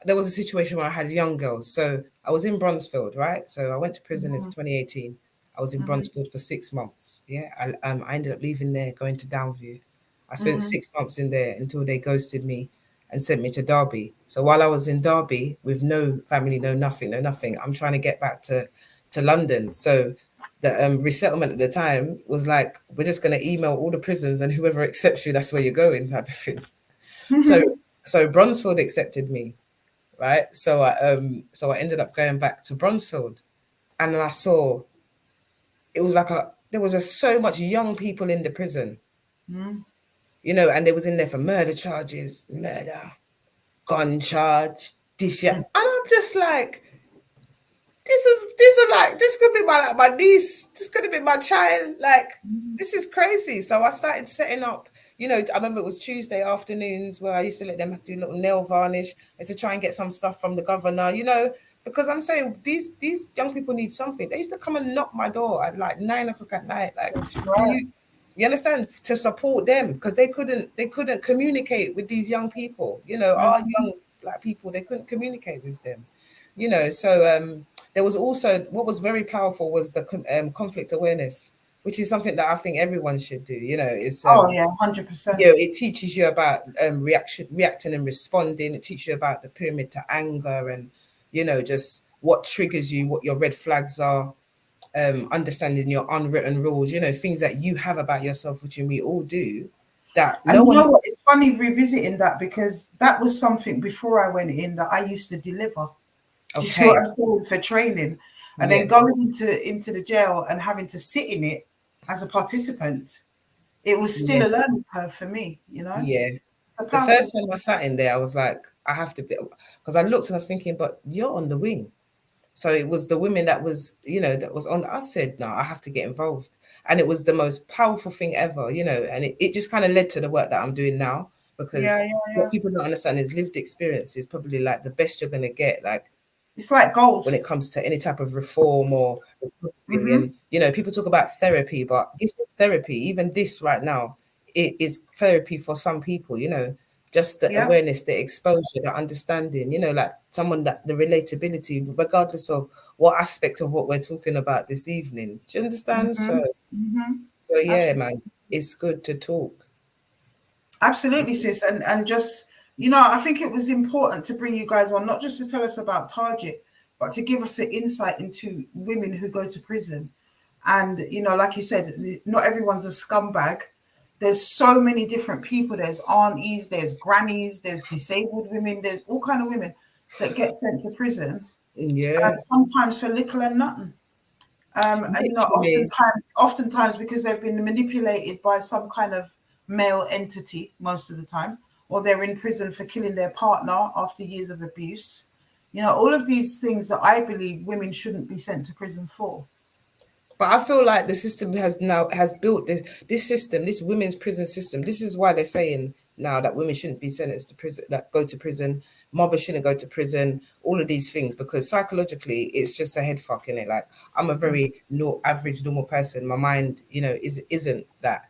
there was a situation where I had young girls. So I was in Bronzefield, right? So I went to prison in Mm-hmm. 2018. I was in Mm-hmm. Bronzefield for 6 months. Yeah. I ended up leaving there, going to Downview. I spent Mm-hmm. 6 months in there until they ghosted me and sent me to Derby. So while I was in Derby with no family, no nothing, I'm trying to get back to London. So the resettlement at the time was like, we're just going to email all the prisons and whoever accepts you, that's where you're going, type of thing. So so Bronzefield accepted me, right? So I ended up going back to Bronzefield, and then I saw it was like there was just so much young people in the prison, Mm-hmm. you know, and they was in there for murder charges, murder, gun charge, this year. And I'm just like, this could be my niece, this could have been my child. Like, this is crazy. So I started setting up, you know, I remember it was Tuesday afternoons where I used to let them do a little nail varnish. I used to try and get some stuff from the governor, you know, because I'm saying these young people need something. They used to come and knock my door at like 9 o'clock at night. Like, That's can right. you understand, to support them, because they couldn't communicate with these young people, you know, our Mm-hmm. young black people, they couldn't communicate with them, you know. So there was also, what was very powerful was the conflict awareness, which is something that I think everyone should do. You know, it's Oh yeah, 100%. you know, it teaches you about reacting and responding. It teaches you about the pyramid to anger, and you know, just what triggers you, what your red flags are. Understanding your unwritten rules, you know, things that you have about yourself, which we all do, that And no you one. know what? It's funny revisiting that because that was something before I went in that I used to deliver. Do you see what Okay, I'm saying, for training? And then yeah, going into the jail and having to sit in it as a participant, it was yeah, still a learning curve for me, you know? yeah. So The powerful. first time I sat in there, I was like, I have to be, because I looked and I was thinking, but you're on the wing. So it was the women that was, that was on. I said, no, I have to get involved. And it was the most powerful thing ever, and it just kind of led to the work that I'm doing now, because what people don't understand is lived experience is probably like the best you're going to get. Like, it's like gold when it comes to any type of reform or and people talk about therapy, but this is therapy. Even this right now, it is therapy for some people, just the awareness, the exposure, the understanding, like someone that the relatability, regardless of what aspect of what we're talking about this evening. Do you understand? So yeah, Absolutely. man, it's good to talk. Absolutely, sis. And just, I think it was important to bring you guys on, not just to tell us about Target, but to give us an insight into women who go to prison. And, like you said, not everyone's a scumbag. There's so many different people. There's aunties, there's grannies, there's disabled women, there's all kind of women that get sent to prison. Yeah. Sometimes for little and nothing. And oftentimes because they've been manipulated by some kind of male entity most of the time, or they're in prison for killing their partner after years of abuse. All of these things that I believe women shouldn't be sent to prison for. But I feel like the system has built this system, this women's prison system. This is why they're saying now that women shouldn't be sentenced to prison, that go to prison, mothers shouldn't go to prison, all of these things, because psychologically it's just a head fuck in it. Like, I'm a very average normal person. My mind, isn't that.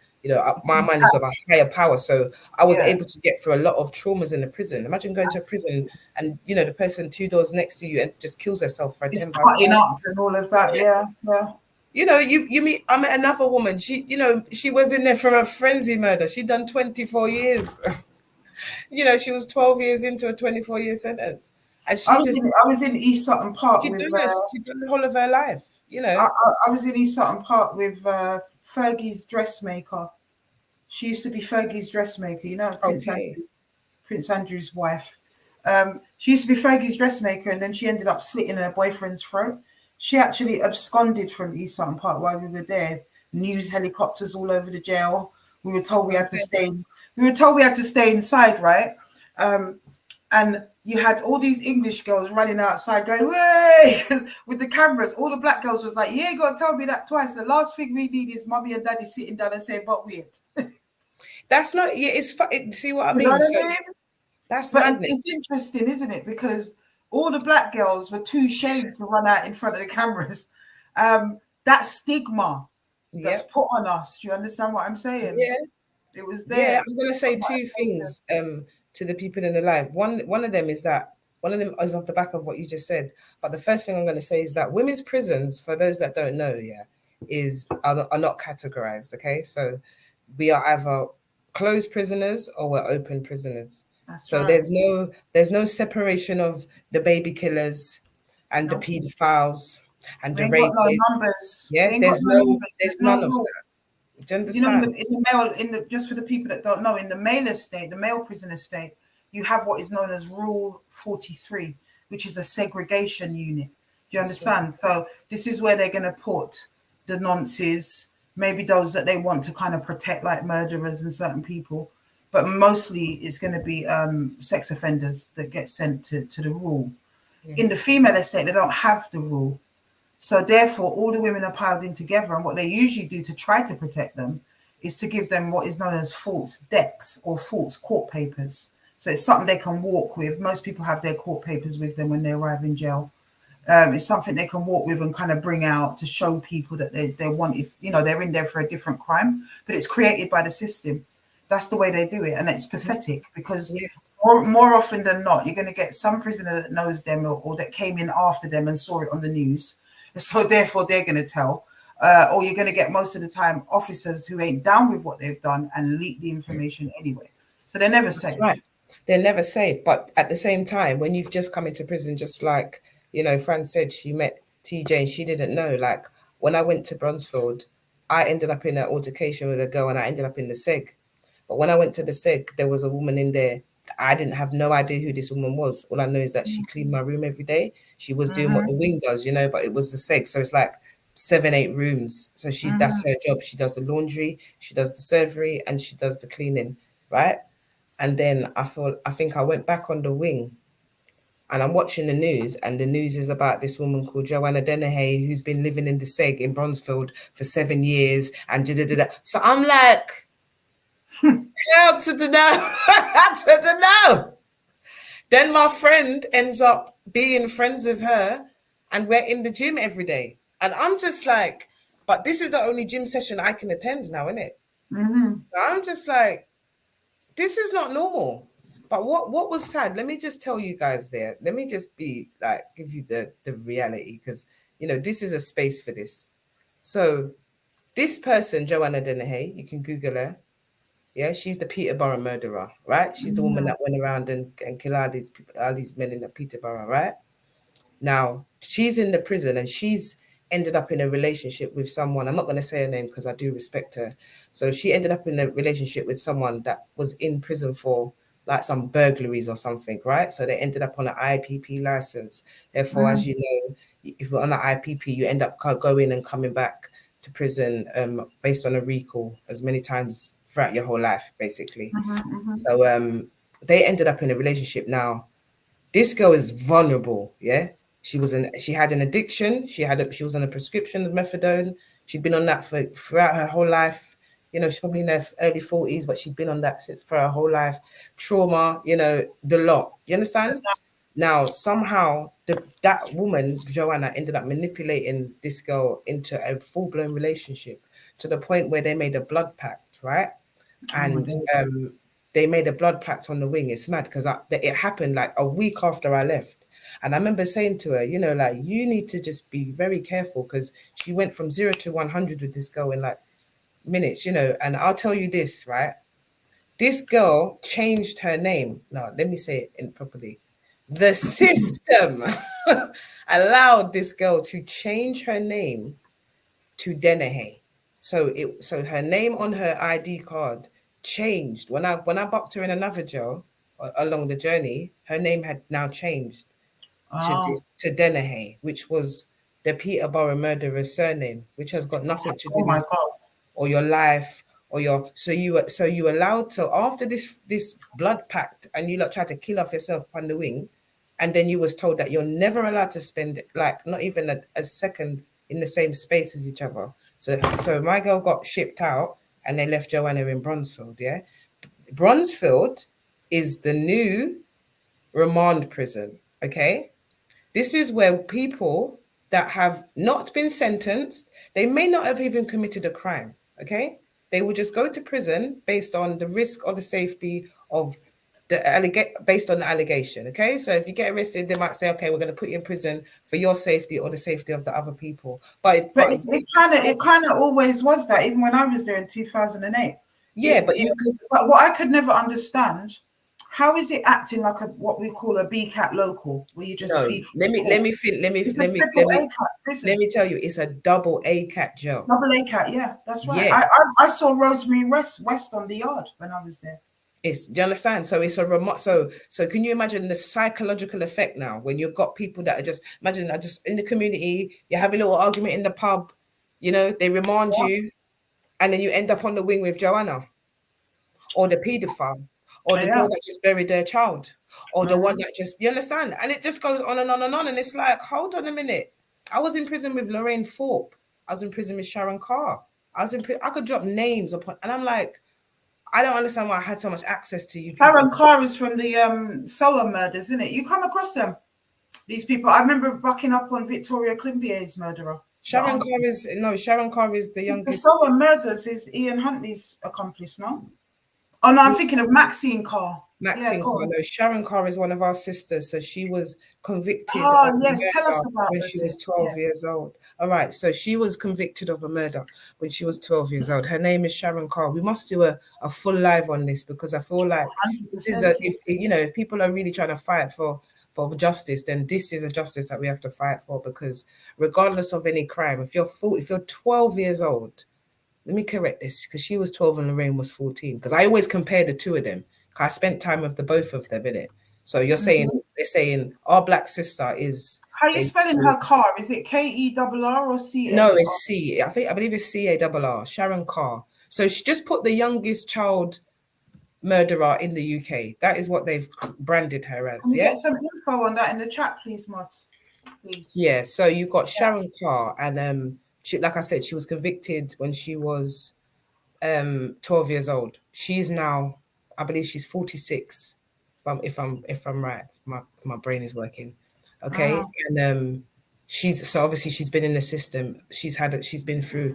My mind is of a higher power. So I was able to get through a lot of traumas in the prison. Imagine going to a prison and the person 2 doors next to you and just kills herself for a It's 10 pound cutting up and all of that. Yeah. You meet. I met another woman. She was in there for a frenzy murder. She'd done 24 years. She was 12 years into a 24-year sentence, and I was in East Sutton Park she with. She done the whole of her life. I was in East Sutton Park with Fergie's dressmaker. She used to be Fergie's dressmaker. Prince Andrew's wife. She used to be Fergie's dressmaker, and then she ended up slitting her boyfriend's throat. She actually absconded from East Sutton Park while we were there. News helicopters all over the jail. We were told we had to stay. We were told we had to stay inside, right? And you had all these English girls running outside going, "Way!" with the cameras. All the black girls was like, "You ain't got to tell me that twice. The last thing we need is mommy and daddy sitting down and saying, but weird." That's not. Yeah, see what I mean? You know what I mean? That's but madness. It's interesting, isn't it? Because all the black girls were too ashamed to run out in front of the cameras. That stigma that's put on us. Do you understand what I'm saying? Yeah. It was there. Yeah, I'm gonna say two things to the people in the live. One of them is off the back of what you just said. But the first thing I'm gonna say is that women's prisons, for those that don't know, are not categorized. Okay, so we are either closed prisoners or we're open prisoners. So there's no separation of the baby killers and the pedophiles and the rapists. No numbers. Yeah, there's none of that. Do you understand? In the just for the people that don't know, in the male estate, the male prison estate, you have what is known as Rule 43, which is a segregation unit. Do you understand? Right. So this is where they're going to put the nonces, maybe those that they want to kind of protect, like murderers and certain people, but mostly it's going to be sex offenders that get sent to the Rule. Yeah. In the female estate, they don't have the Rule. So therefore, all the women are piled in together, and what they usually do to try to protect them is to give them what is known as false decks or false court papers. So it's something they can walk with. Most people have their court papers with them when they arrive in jail. It's something they can walk with and kind of bring out to show people that they wanted, they're in there for a different crime, but it's created by the system. That's the way they do it. And it's pathetic because more often than not, you're going to get some prisoner that knows them or that came in after them and saw it on the news. So therefore they're going to tell, or you're going to get most of the time officers who ain't down with what they've done and leak the information anyway. So they're never safe. Right. They're never safe. But at the same time, when you've just come into prison, just like, Fran said, she met TJ and she didn't know. Like, when I went to Bronzefield, I ended up in an altercation with a girl and I ended up in the SEG. But when I went to the SEG, there was a woman in there. I didn't have no idea who this woman was. All I know is that she cleaned my room every day. She was doing what the wing does, but it was the SEG. So it's like 7-8 rooms. So that's her job. She does the laundry, she does the surgery, and she does the cleaning, right? And then I think I went back on the wing and I'm watching the news, and the news is about this woman called Joanna Dennehy, who's been living in the Seg in Bronzefield for 7 years, and da-da-da-da. So I'm like, help to know, to know. Then my friend ends up being friends with her, and we're in the gym every day. And I'm just like, but this is the only gym session I can attend now, isn't it? I'm just like, this is not normal. But what was sad, let me just tell you guys there, let me just be like, give you the reality, because, you know, this is a space for this. So this person, Joanna Dennehy, you can Google her. Yeah, she's the Peterborough murderer, right? She's the woman that went around and killed all these men in the Peterborough, right? Now, she's in the prison, and she's ended up in a relationship with someone. I'm not going to say her name because I do respect her. So she ended up in a relationship with someone that was in prison for like some burglaries or something, right? So they ended up on an IPP license. Therefore, as you know, if you're on an IPP, you end up going and coming back to prison based on a recall as many times throughout your whole life, basically. So they ended up in a relationship. Now, this girl is vulnerable. Yeah, she had an addiction. She was on a prescription of methadone. She'd been on that throughout her whole life. You know, she's probably in her early 40s, but she'd been on that for her whole life. Trauma, you know, the lot. You understand? Now, somehow, that woman, Joanna, ended up manipulating this girl into a full-blown relationship to the point where they made a blood pact, right? And they made a blood pact on the wing. It's mad because it happened like a week after I left. And I remember saying to her, you know, like, you need to just be very careful, because she went from 0 to 100 with this girl in like minutes, you know. And I'll tell you this, right? This girl changed her name. No, let me say it properly. The system allowed this girl to change her name to Dennehy. So her name on her ID card changed. When I bucked her in another jail along the journey, her name had now changed to Dennehy, which was the Peterborough murderer's surname, which has got nothing to do with or your life or your so you allowed. So after this blood pact, and you lot tried to kill off yourself on the wing, and then you was told that you're never allowed to spend like not even a second in the same space as each other. So my girl got shipped out, and they left Joanna in Bronzefield. Yeah, Bronzefield is the new remand prison. Okay, this is where people that have not been sentenced, they may not have even committed a crime. Okay, they will just go to prison based on the risk or the safety of based on the allegation. Okay, so if you get arrested, they might say, okay, we're going to put you in prison for your safety or the safety of the other people. But it kind of always was that, even when I was there in 2008. Yeah, but what I could never understand, how is it acting like what we call a BCAT local, where you just feed? Let me tell you, it's a double ACAT jail. Double ACAT, yeah, that's right. Yeah. I saw Rosemary West on the yard when I was there. Do you understand? So it's a remote. So can you imagine the psychological effect now when you've got people that are just in the community, you have a little argument in the pub, you know, they remand you, and then you end up on the wing with Joanna, or the paedophile, or the girl that just buried their child, or the one that just, you understand? And it just goes on and on and on. And it's like, hold on a minute. I was in prison with Lorraine Thorpe. I was in prison with Sharon Carr. I could drop names upon, and I'm like, I don't understand why I had so much access to you. Sharon Carr is from the Soa murders, isn't it? You come across them, these people. I remember bucking up on Victoria Climbier's murderer. Sharon Carr is the youngest. The Soa murders is Ian Huntley's accomplice, no? Oh no, I'm thinking of Maxine Carr. Maxine Carr. No, Sharon Carr is one of our sisters. So she was convicted of yes, tell us about when she was 12 years old. All right. So she was convicted of a murder when she was 12 years old. Her name is Sharon Carr. We must do a full live on this, because I feel like this is if people are really trying to fight for justice, then this is a justice that we have to fight for, because regardless of any crime, if you're 12 years old, let me correct this, because she was 12 and Lorraine was 14. Because I always compare the two of them. I spent time with both of them, innit? So you're saying, they're saying our black sister is. How are you spelling her Carr? Is it Kerr or CA? No, it's C. I believe it's CARR. Sharon Carr. So she just put the youngest child murderer in the UK. That is what they've branded her as. Can you Yeah. get some info on that in the chat, please, mods? Please. Yeah. So you got Sharon Carr, and she, like I said, she was convicted when she was 12 years old. She's now, I believe, she's 46. If I'm right, my brain is working. Okay, and she's so obviously she's been in the system. She's been through.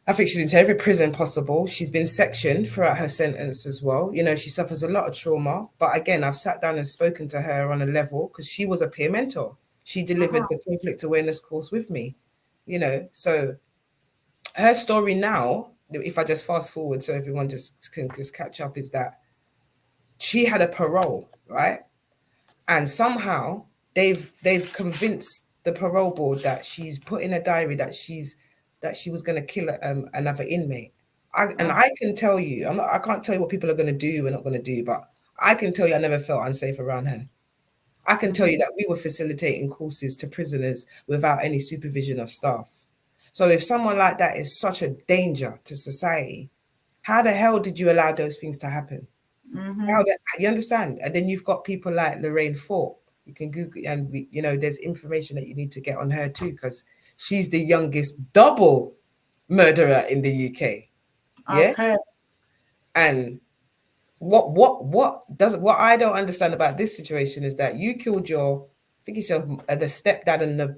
I think she's been to every prison possible. She's been sectioned throughout her sentence as well. You know, she suffers a lot of trauma. But again, I've sat down and spoken to her on a level because she was a peer mentor. She delivered the conflict awareness course with me. You know, so her story now, if I just fast forward so everyone just can just catch up, is that she had a parole, right? And somehow they've convinced the parole board that she's put in a diary that she was going to kill another inmate. And I can tell you, I can't tell you what people are going to do or not going to do, but I can tell you I never felt unsafe around her. I can tell you that we were facilitating courses to prisoners without any supervision of staff. So if someone like that is such a danger to society, how the hell did you allow those things to happen? You understand? And then you've got people like Lorraine Fort. You can Google, and there's information that you need to get on her too, because she's the youngest double murderer in the UK. Yeah. Okay. And what I don't understand about this situation is that you killed I think it's the stepdad and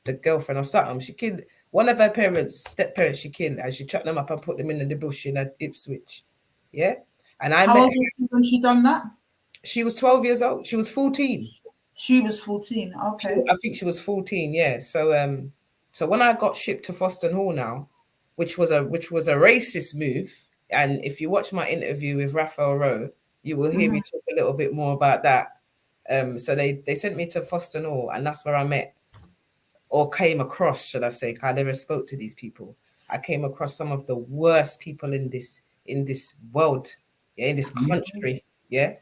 the girlfriend or something. She killed one of her step parents. She killed, and she chucked them up and put them in the bush in Ipswich. Yeah. And I How met old was she when she done that? She was 12 years old. She was 14. She was 14. Okay. I think she was 14. Yeah. So when I got shipped to Foston Hall now, which was a racist move, and if you watch my interview with Raphael Rowe, you will hear me talk a little bit more about that. So they sent me to Foston Hall, and that's where I met, or came across, should I say? I never spoke to these people. I came across some of the worst people in this world, yeah, in this country, yeah.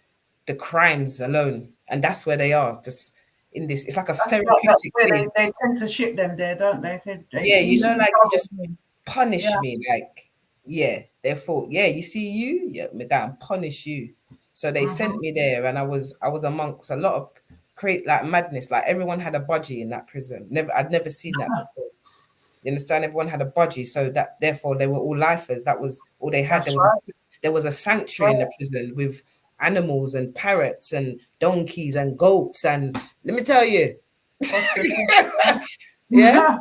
The crimes alone, and that's where they are, just in this. It's like a therapeutic. That's where they tend to ship them there, don't they? Yeah, you just punish me, like, yeah. Therefore, yeah, you see you, yeah, me go and punish you. So they sent me there, and I was amongst a lot of create like madness. Like everyone had a budgie in that prison. I'd never seen that before. You understand? Everyone had a budgie, so that therefore they were all lifers. That was all they had. There was a sanctuary in the prison with animals and parrots and donkeys and goats, and let me tell you, yeah,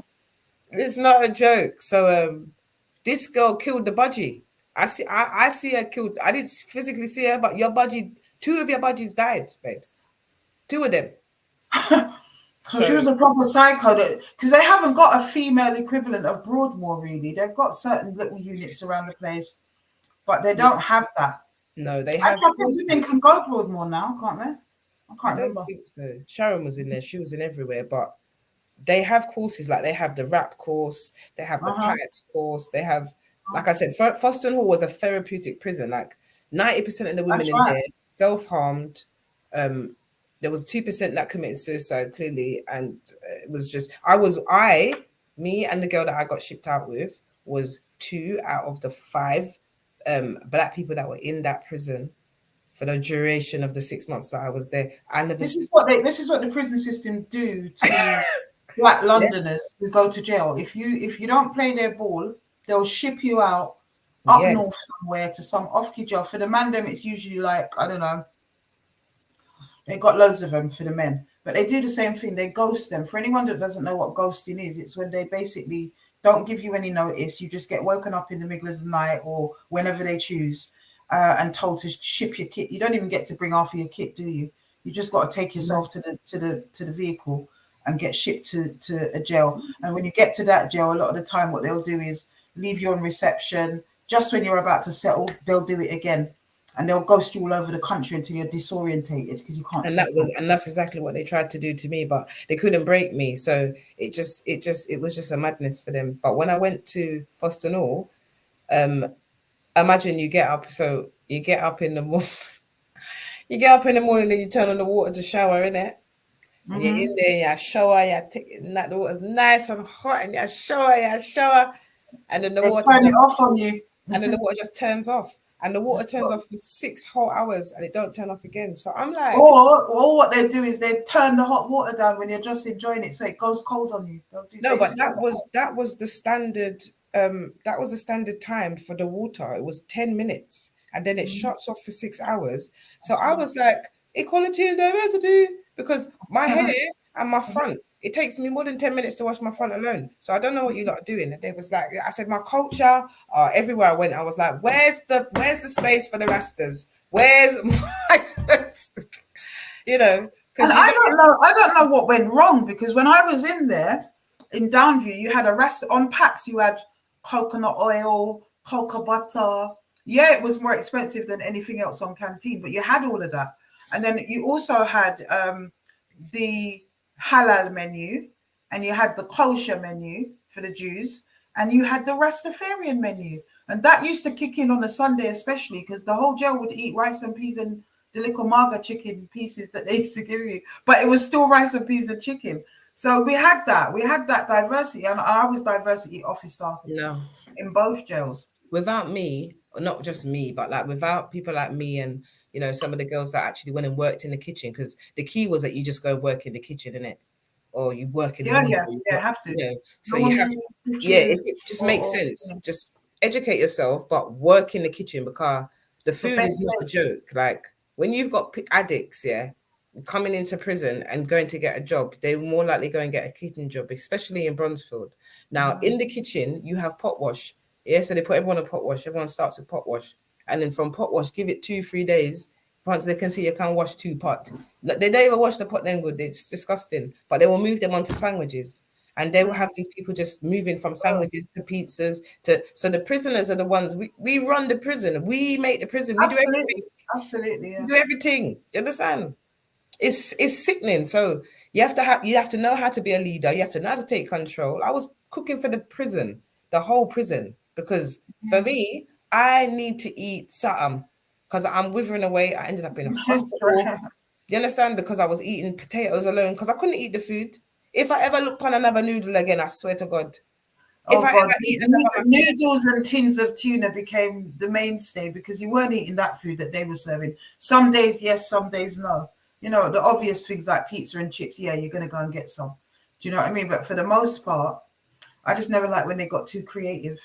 it's not a joke. So this girl killed the budgie. I see her killed. I didn't physically see her, but your budgie, 2 of your budgies died, babes. 2 of them. So she was a proper psycho, because they haven't got a female equivalent of Broadmoor, really. They've got certain little units around the place, but they don't have that. No, they have. I think women can go Broadmoor now, can't they? I don't think so. Sharon was in there. She was in everywhere, but they have courses, like they have the rap course, they have the pipes course, they have, like I said, Foston Hall was a therapeutic prison. Like 90% of the women in there self-harmed. There was 2% that committed suicide, clearly, and it was just me and the girl that I got shipped out with was 2 out of the 5 Black people that were in that prison for the duration of the 6 months that I was there. This is what the prison system do to Black Londoners who go to jail. If you don't play their ball, they'll ship you out up north somewhere to some off-key jail. For the mandem, it's usually like, I don't know, they got loads of them for the men, but they do the same thing. They ghost them. For anyone that doesn't know what ghosting is, it's when they basically don't give you any notice. You just get woken up in the middle of the night or whenever they choose, and told to ship your kit. You don't even get to bring half of your kit, do you? You just got to take yourself to the vehicle and get shipped to a jail. And when you get to that jail, a lot of the time what they'll do is leave you on reception. Just when you're about to settle, they'll do it again. And they'll ghost you all over the country until you're disorientated because you can't. And that's exactly what they tried to do to me, but they couldn't break me. So it was just a madness for them. But when I went to Foston Hall, imagine you get up in the morning. You get up in the morning and you turn on the water to shower, innit? And you're in there, you shower, the water's nice and hot, and you shower, and then the water turn it off on you. And then the water just turns off. and the water turns off for 6 whole hours and it don't turn off again. So I'm like, or what they do is they turn the hot water down when you're just enjoying it, so it goes cold on you. no, but that was the standard. That was the standard time for the water. It was 10 minutes, and then it shuts off for 6 hours. So I was like, equality and diversity, because my hair and my front, it takes me more than 10 minutes to wash my front alone. So I don't know what you lot are doing. And they was like, I said, my culture, everywhere I went, I was like, where's the space for the rastas? Where's my, you know? And I don't know what went wrong, because when I was in there in Downview, you had a rest on packs. You had coconut oil, cocoa butter. Yeah, it was more expensive than anything else on Canteen, but you had all of that. And then you also had the halal menu, and you had the kosher menu for the Jews, and you had the Rastafarian menu. And that used to kick in on a Sunday, especially because the whole jail would eat rice and peas and the little marga chicken pieces that they used to give you, but it was still rice and peas and chicken. So we had that diversity, and I was diversity officer in both jails. Without me, not just me, but like without people like me and, you know, some of the girls that actually went and worked in the kitchen, because the key was that you just go work in the kitchen, innit? Or you work in the Yeah, have to. You know, so you have, if it just makes sense, just educate yourself, but work in the kitchen, because the food is not a joke. Like when you've got addicts, coming into prison and going to get a job, they will more likely go and get a kitchen job, especially in Bronzefield. Now, in the kitchen, you have pot wash. Yeah, so they put everyone on pot wash. Everyone starts with pot wash. And then from pot wash, give it 2-3 days. Once they can see you can wash 2 pot. They don't even wash the pot then good. It's disgusting. But they will move them onto sandwiches. And they will have these people just moving from sandwiches to pizzas so the prisoners are the ones, we run the prison. We make the prison. We do everything. Absolutely, yeah. We do everything. Do you understand? It's sickening. So you have to know how to be a leader. You have to know how to take control. I was cooking for the prison, the whole prison, because for me, I need to eat something because I'm withering away. I ended up in a hospital. You understand? Because I was eating potatoes alone because I couldn't eat the food. If I ever look upon another noodle again, I swear to God. Oh God, noodles and tins of tuna became the mainstay because you weren't eating that food that they were serving. Some days yes, some days no. You know, the obvious things like pizza and chips, yeah, you're going to go and get some. Do you know what I mean? But for the most part, I just never liked when they got too creative.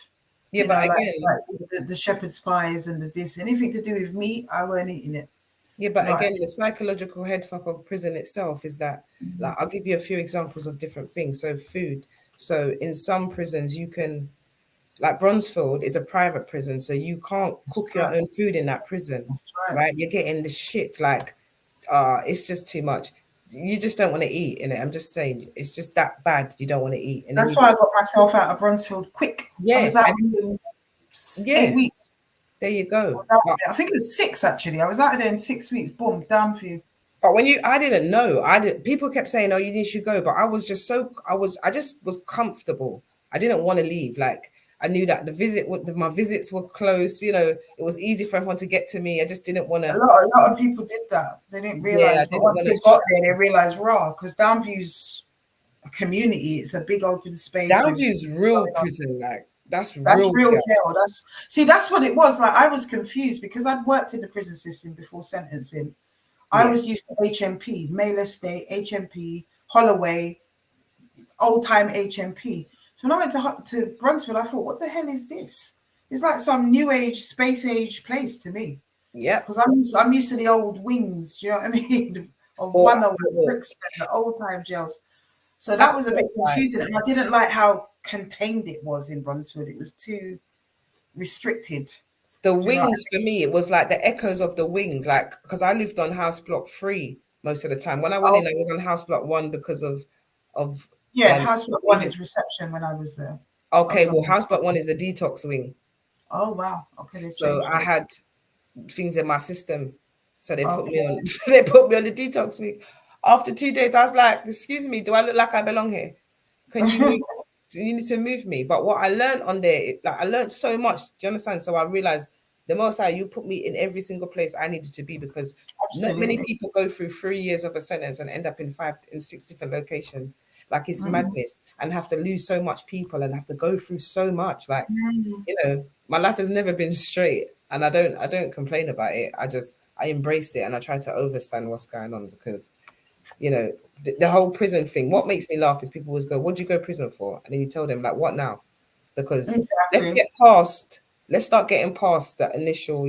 Yeah, but again, like the shepherd's pies and anything to do with meat, I weren't eating it. Yeah, but again, the psychological headfuck of prison itself is that, like, I'll give you a few examples of different things. So food. So in some prisons, you can, like Bronzefield is a private prison, so you can't cook your own food in that prison, right? You're getting the shit, like, it's just too much. You just don't want to eat in it. I'm just saying, it's just that bad. You don't want to eat. And that's why I got myself out of Bronzefield quick. Yeah, I was out in 8 weeks. There you go. I think it was 6 actually. I was out of there in 6 weeks. Boom, down for you. But I didn't know. People kept saying, "Oh, you should go," but I was just I just was comfortable. I didn't want to leave. Like I knew that my visits were close. You know, it was easy for everyone to get to me. I just didn't want to. A lot of people did that. They didn't realize. But once they got there, they realized, raw, because Downview's a community. It's a big open space. Downview's real prison, like. That's real jail. That's what it was. Like I was confused because I'd worked in the prison system before sentencing. I was used to HMP, Male Estate, HMP, Holloway, old time HMP. So when I went to Bronzefield, I thought, what the hell is this? It's like some new age, space age place to me. Yeah. Because I'm used to the old wings, do you know what I mean? Of Brixton, the old time jails. So that was a bit confusing. And I didn't like how contained it was in Bronzefield. It was too restricted. The wings for me, it was like the echoes of the wings, like because I lived on house block 3 most of the time. When I went in, I was on house block 1 because of house block 1 is reception when I was there. Okay, well, house block 1 is the detox wing. Oh wow. Okay. So I had things in my system. So they put me on they put me on the detox wing. After 2 days, I was like, excuse me, do I look like I belong here? Can you move? You need to move me. But what I learned on there, like I learned so much. Do you understand? So I realized the most you put me in every single place I needed to be, because not many people go through 3 years of a sentence and end up in 6 different locations. Like it's madness, and have to lose so much people and have to go through so much. Like, you know, my life has never been straight. and I don't complain about it. I embrace it and I try to understand what's going on, because the whole prison thing. What makes me laugh is people always go, "What do you go to prison for?" And then you tell them, like, "What now?" Because Exactly. let's start getting past that initial,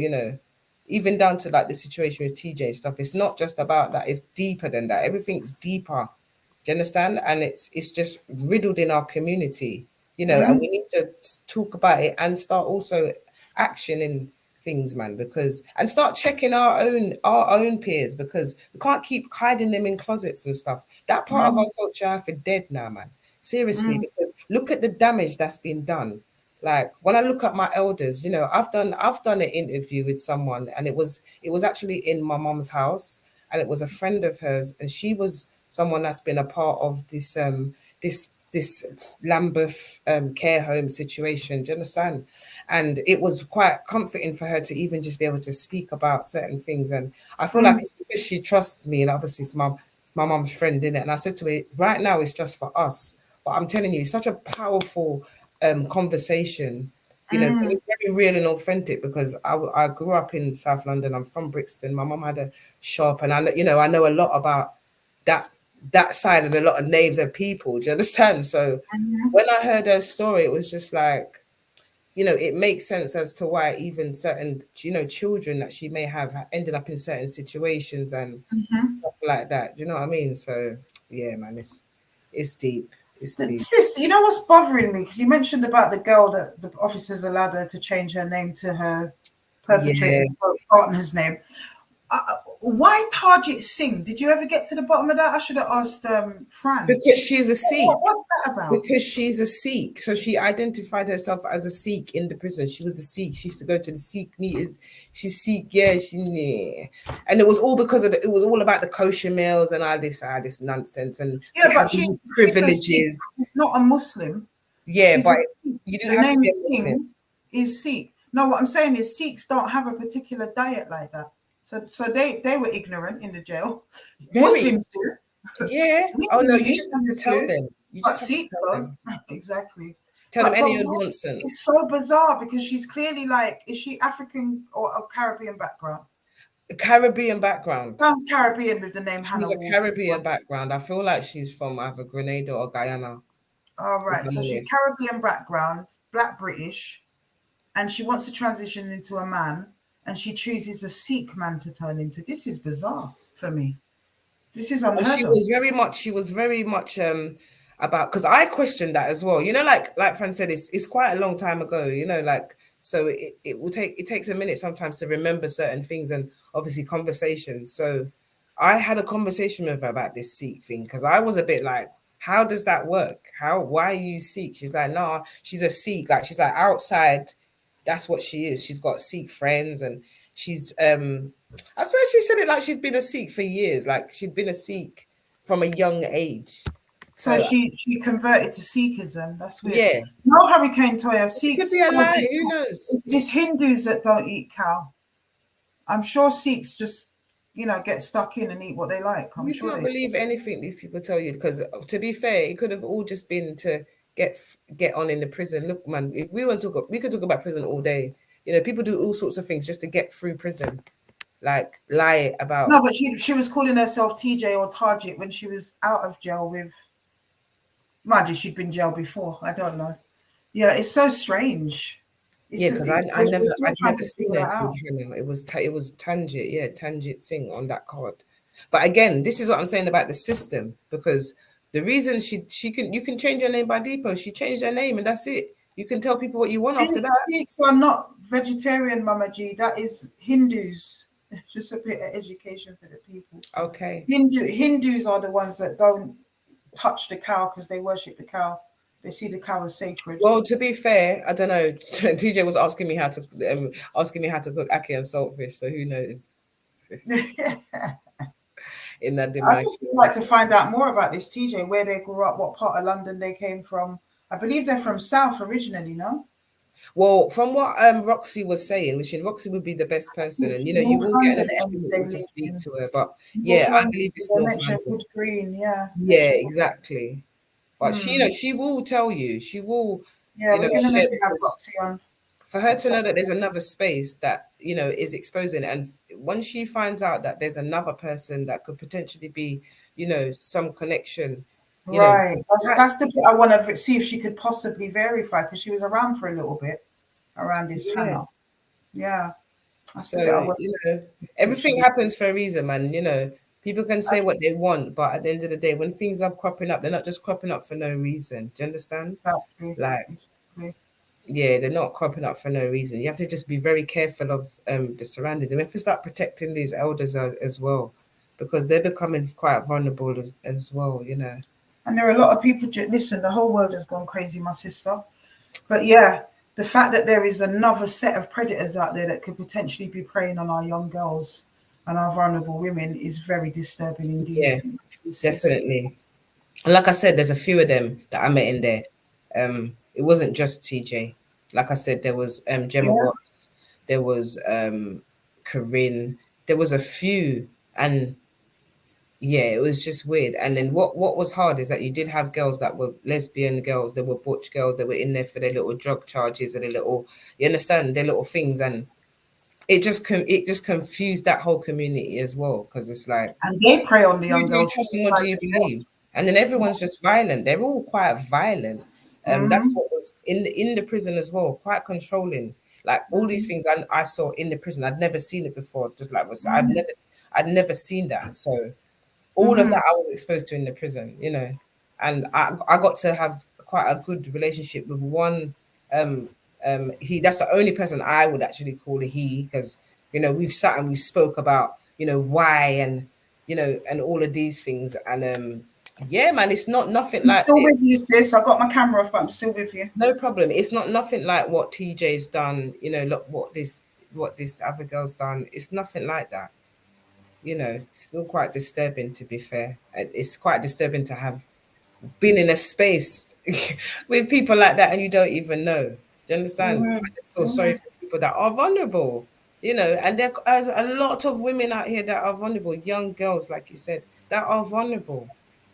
even down to like the situation with TJ and stuff. It's not just about that, it's deeper than that. Everything's deeper. Do you understand? And it's just riddled in our community, and we need to talk about it and start also actioning things, man, because and start checking our own peers, because we can't keep hiding them in closets and stuff. That part of our culture I feel dead now, man. Seriously, because look at the damage that's been done. Like when I look at my elders, I've done an interview with someone, and it was actually in my mom's house, and it was a friend of hers, and she was someone that's been a part of this Lambeth care home situation. Do you understand? And it was quite comforting for her to even just be able to speak about certain things. And I feel like it's because she trusts me, and obviously it's my mom's friend, in it. And I said to her, right now it's just for us. But I'm telling you, it's such a powerful conversation, because it's very real and authentic. Because I grew up in South London. I'm from Brixton. My mom had a shop, and I know a lot about that side and a lot of names and people. Do you understand? So when I heard her story, it was just like, it makes sense as to why even certain, children that she may have ended up in certain situations and stuff like that. Do you know what I mean? So yeah, man, it's deep. It's deep. Sis, you know what's bothering me? Because you mentioned about the girl that the officers allowed her to change her name to her Yeah, perpetrator's partner's name. Why Target Singh? Did you ever get to the bottom of that? I should have asked Fran. because she's a Sikh. What's that about? Because she's a Sikh, so she identified herself as a Sikh in the prison. She was a Sikh. She used to go to the Sikh meetings. She's Sikh, yeah. And it was all because of it was all about the kosher meals and all this nonsense. And Yeah, they had but these she's a Sikh. privileges. She's not a Muslim. Yeah, She's a but Sikh. you didn't The have to name be a Muslim. Singh is Sikh. No, what I'm saying is Sikhs don't have a particular diet like that. So they were ignorant in the jail. Very, Muslims do. yeah. Oh no, you just have to Hindus tell do, them. You but just have to Sikhs tell don't. them. Exactly. Tell them any But old what is nonsense. so bizarre because she's clearly like, is she African or a Caribbean background? Caribbean background. Sounds Caribbean with the name She's Hannah a Walter. Caribbean background. I feel like she's from either Grenada or Guyana, All if right, I'm so she's honest. Caribbean background, Black British, and she wants to transition into a man, and she chooses a Sikh man to turn into. This is bizarre for me. This is And unheard of. she was very much about, because I questioned that as well. Like Fran said, it's quite a long time ago, like, so it takes a minute sometimes to remember certain things, and obviously conversations. So I had a conversation with her about this Sikh thing, because I was a bit like, how does that work? Why are you Sikh? She's like, nah, she's a Sikh. Like, she's like, outside, that's what she is. She's got Sikh friends, and she's I swear she said it like she's been a Sikh for years. Like, she'd been a Sikh from a young age. So So she converted to Sikhism. That's weird. yeah, No, Hurricane Toya, it could Sikhs. be a lie. Who knows? It's Hindus that don't eat cow. I'm sure Sikhs just, get stuck in and eat what they like. I'm You sure can't they. believe anything these people tell you, because to be fair, it could have all just been to get on in the prison. Look, man, if we want to talk, we could talk about prison all day. People do all sorts of things just to get through prison, like lie about. No, but she was calling herself TJ or Target when she was out of jail with. Mind you, she'd been jailed before. I don't know. Yeah, it's so strange. Yeah, because We're still I'd trying never to seen figure her that called out. Hannah. It was Tanjit, yeah, Tanjit Singh on that card. But again, this is what I'm saying about the system, because the reason you can change your name by depot. She changed her name and that's it. You can tell people what you want after that. Sikhs are not vegetarian, Mama G. That is Hindus. Just a bit of education for the people. Okay. Hindus are the ones that don't touch the cow because they worship the cow. They see the cow as sacred. Well, to be fair, I don't know. TJ was asking me how to cook ackee and saltfish, so who knows? In that I demand. just would like to find out more about this TJ, where they grew up, what part of London they came from. I believe they're from South originally, no? Well, from what Roxy was saying, which Roxy would be the best person, It's and you North will get an London ends they opportunity to lived speak in. to her. But North yeah, I London, believe it's they North mentioned London. Wood Green, yeah. Yeah, exactly. But Hmm. she will tell you. She will, Yeah, we're gonna share maybe have because Roxy on. for her to know that there's another space that, you know, is exposing, and once she finds out that there's another person that could potentially be, you know, some connection, you know, Right. That's the bit I want to see if she could possibly verify, because she was around for a little bit around this yeah. Hannah. Yeah. That's So, the bit I want you know, to see if everything she happens for a reason, man. You know, people can say what they want, but at the end of the day, when things are cropping up, they're not just cropping up for no reason. Do you understand? exactly. Like, Exactly. yeah, they're not cropping up for no reason. You have to just be very careful of the surroundings, and we have to start protecting these elders as well, because they're becoming quite vulnerable as well. You know. And there are a lot of people, listen, the whole world has gone crazy, my sister. But yeah, the fact that there is another set of predators out there that could potentially be preying on our young girls and our vulnerable women is very disturbing indeed. Yeah, definitely. And like I said, there's a few of them that I met in there. It wasn't just TJ. Like I said, there was Gemma Yeah. Watts, there was Corinne, there was a few, and yeah, it was just weird. And then what was hard is that you did have girls that were lesbian girls, there were butch girls that were in there for their little drug charges and their little, you understand, their little things, and it just confused that whole community as well, because it's like, And they prey on the who young do you girls. trust and what do you believe? And then everyone's just violent. They're all quite violent. That's Mm-hmm. what was in the prison as well, quite controlling. Like all these things I saw in the prison, I'd never seen it before. Just like was I'd never seen that. So all of Mm-hmm. that I was exposed to in the prison, you know, and I got to have quite a good relationship with one. Um, he that's the only person I would actually call a he, because you know we've sat and we spoke about, you know, why, and you know, and all of these things, and yeah, man, it's not nothing I'm like still it. with you, sis. I got my camera off, but I'm still with you. No problem. It's not nothing like what TJ's done. You know, look what this other girl's done. It's nothing like that. You know, it's still quite disturbing, to be fair. It's quite disturbing to have been in a space with people like that and you don't even know. Do you understand? I just feel sorry for people that are vulnerable, you know, and there's a lot of women out here that are vulnerable, young girls, like you said, that are vulnerable,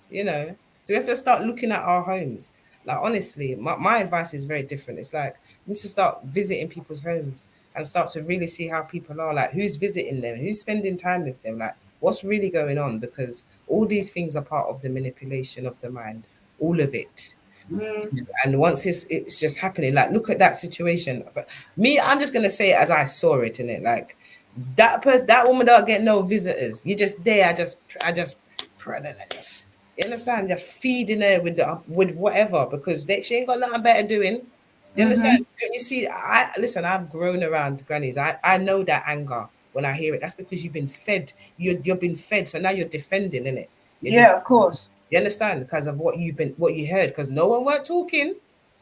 you know. So we have to start looking at our homes. Like, honestly, my advice is very different. It's like, we need to start visiting people's homes and start to really see how people are, like who's visiting them, who's spending time with them, like what's really going on, because all these things are part of the manipulation of the mind, all of it. And once it's just happening, like look at that situation. But me, I'm just gonna say it as I saw it in it. Like that person, that woman don't get no visitors. You just there. I just you understand? Just feeding her with whatever, because she ain't got nothing better doing. You understand? You see, I listen. I've grown around grannies. I know that anger when I hear it. That's because you've been fed. You've been fed, so now you're defending, innit? You're Yeah, of course. You understand? Because of what you heard, because no one weren't talking.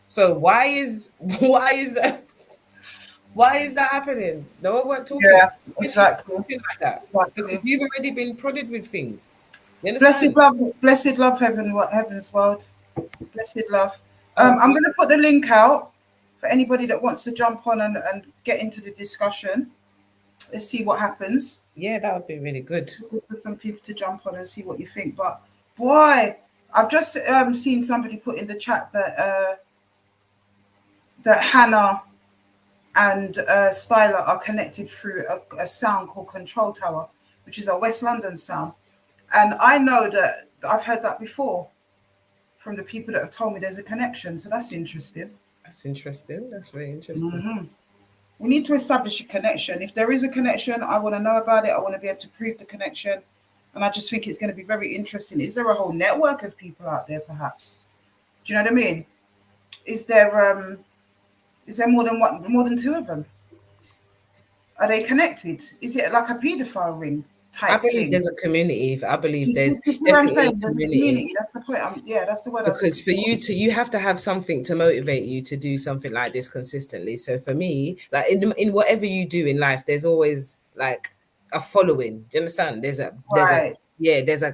So why is that happening? No one weren't talking. Yeah, You should be exactly. talking like that, because Exactly. you've already been prodded with things. You understand? Blessed love, heaven's world. Blessed love. Oh, I'm going to put the link out for anybody that wants to jump on and get into the discussion. Let's see what happens. yeah, that would be really good. Good for some people to jump on and see what you think. But boy, I've just seen somebody put in the chat that Hannah and Styler are connected through a sound called Control Tower, which is a West London sound. And I know that I've heard that before from the people that have told me there's a connection. So that's interesting. That's interesting. That's very interesting. We need to establish a connection. If there is a connection, I want to know about it. I want to be able to prove the connection. And I just think it's going to be very interesting. Is there a whole network of people out there, perhaps? Do you know what I mean? Is there more than two of them? Are they connected? Is it like a paedophile ring I type believe thing? there's a community. I believe You there's see what I'm definitely saying? a There's a community. community. That's the point. Yeah, that's the word I was Because for looking for. you have to have something to motivate you to do something like this consistently. So for me, like in whatever you do in life, there's always like a following. Do you understand? Right,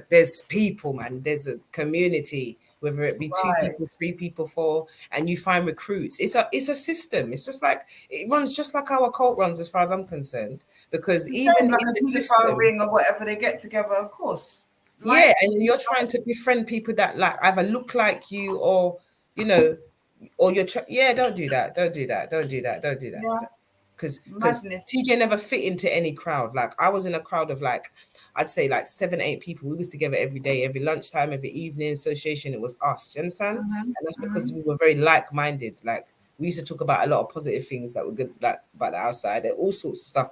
There's people, man. There's a community, whether it be two right. people, three people, four, and you find recruits. It's a system. It's just like it runs just like our cult runs, as far as I'm concerned. It's Because the even same, like in a the paedophile system, ring or whatever. They get together, of course. yeah, Like, and you're trying to befriend people that like either look like you or, you know, or yeah, don't do that, don't do that, don't do that, don't do that. Yeah, Because madness. TJ never fit into any crowd. Like I was in a crowd of like, I'd say like 7, 8 people. We was together every day, every lunchtime, every evening, association. It was us. You understand? Mm-hmm. And that's Mm-hmm. because we were very like-minded. Like we used to talk about a lot of positive things that were good, like about the outside, and all sorts of stuff,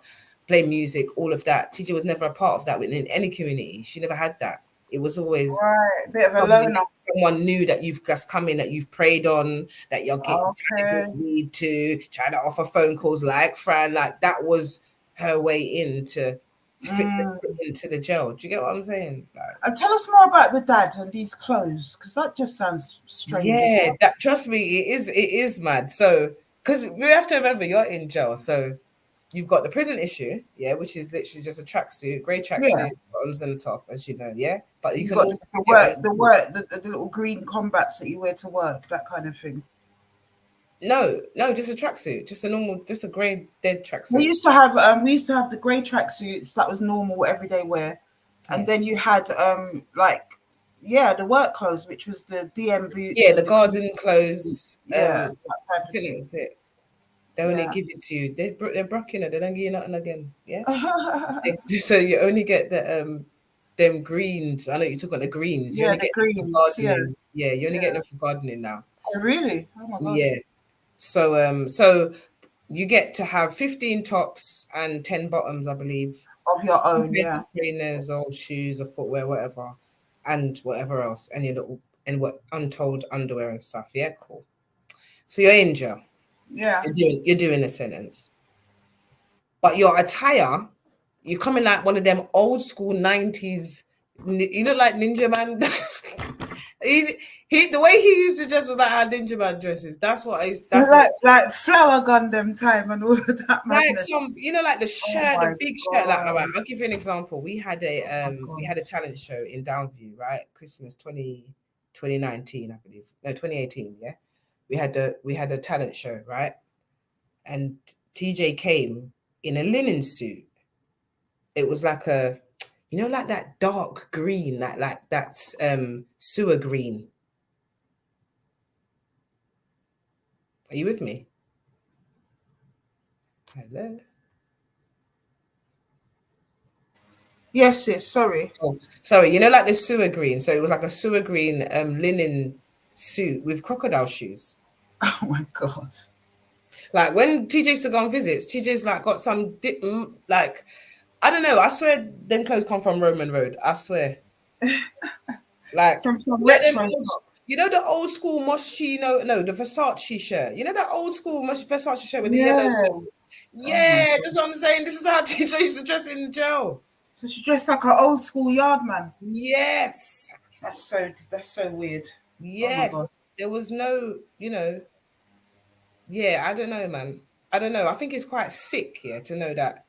play music, all of that. TJ was never a part of that within any community. She never had that. It was always Right, bit of a someone, loner. someone new that you've just come in, that you've prayed on, that you're getting trying to Okay. give weed to, trying to offer phone calls like Fran. Like that was her way in to fit into the jail. Do you get what I'm saying? Like, And tell us more about the dad and these clothes, because that just sounds strange as yeah, well. that, trust me, it is mad. So because we have to remember you're in jail, so you've got the prison issue, yeah, which is literally just a tracksuit, grey Yeah, tracksuit, bottoms and the top, as you know, yeah. But you you can got also the put it work, on. the little green combats that you wear to work, that kind of thing. No, no, just a tracksuit, just a normal, just a grey dead We tracksuit. used to have the grey tracksuits that was normal everyday wear, and Yeah, then you had like yeah the work clothes, which was the DM boots yeah, the and the garden clothes. yeah that I type of think that thing. was it. They only Yeah. give it to you. They're broken it. They don't give you nothing again. Yeah. So you only get the them greens. I know you talk about the greens. You Yeah, only the get them for greens. Yeah, gardening. Yeah, you only yeah. get them for gardening now. Oh, really? Oh my god. Yeah. So you get to have 15 tops and 10 bottoms, I believe. Of your Two own, pairs yeah. of trainers or shoes or footwear, whatever, and whatever else, and your little and what untold underwear and stuff. Yeah, cool. So you're in jail. Yeah. You're doing a sentence. But your attire, you're coming like one of them old school 90s, you know, like Ninja Man. The way he used to dress was like how Ninja Man dresses. That's what Like flower Gundam time and all of that like madness. some, like the Oh shirt, my the big shirt. Like, all right, god. I'll give you an example. We had Oh a god. talent show in Downview, right? Christmas 2019, I believe. No, 2018, yeah. We had a talent show, right? And TJ came in a linen suit. It was like like that dark green, like that's sewer green. Are you with me? Hello. Yes, sis, sorry. Oh, sorry. Like the sewer green. So it was like a sewer green linen suit with crocodile shoes. Oh my god. Like when TJ used to go on visits, TJ's like got some like I don't know. I swear them clothes come from Roman Road. I swear. Like From some them retro old, shop. the old school Moschino, no, the Versace shirt. You know that old school Versace shirt with the yellow Yeah. suit. Oh my Yeah, god. that's what I'm saying. This is how TJ used to dress in jail. So she dressed like an old school yard man. Yes. That's so weird. Oh my god. Yes. There was no, yeah, I don't know, man. I don't know. I think it's quite sick, yeah, to know that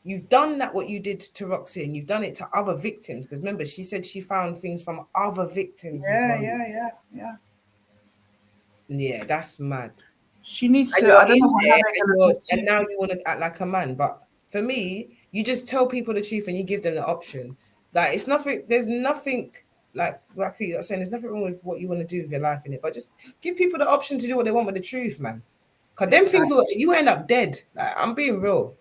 you've done that, what you did to Roxy, and you've done it to other victims. Because remember, she said she found things from other victims as Yeah, well. yeah. Yeah, that's mad. She needs And to. you're I don't know in how there, they're and, gonna pursue. now you want to act like a man. But for me, you just tell people the truth and you give them the option. Like it's nothing. There's nothing like you're saying. There's nothing wrong with what you want to do with your life in it. But just give people the option to do what they want with the truth, man. Cause them things Exactly. you end up dead. Like I'm being real.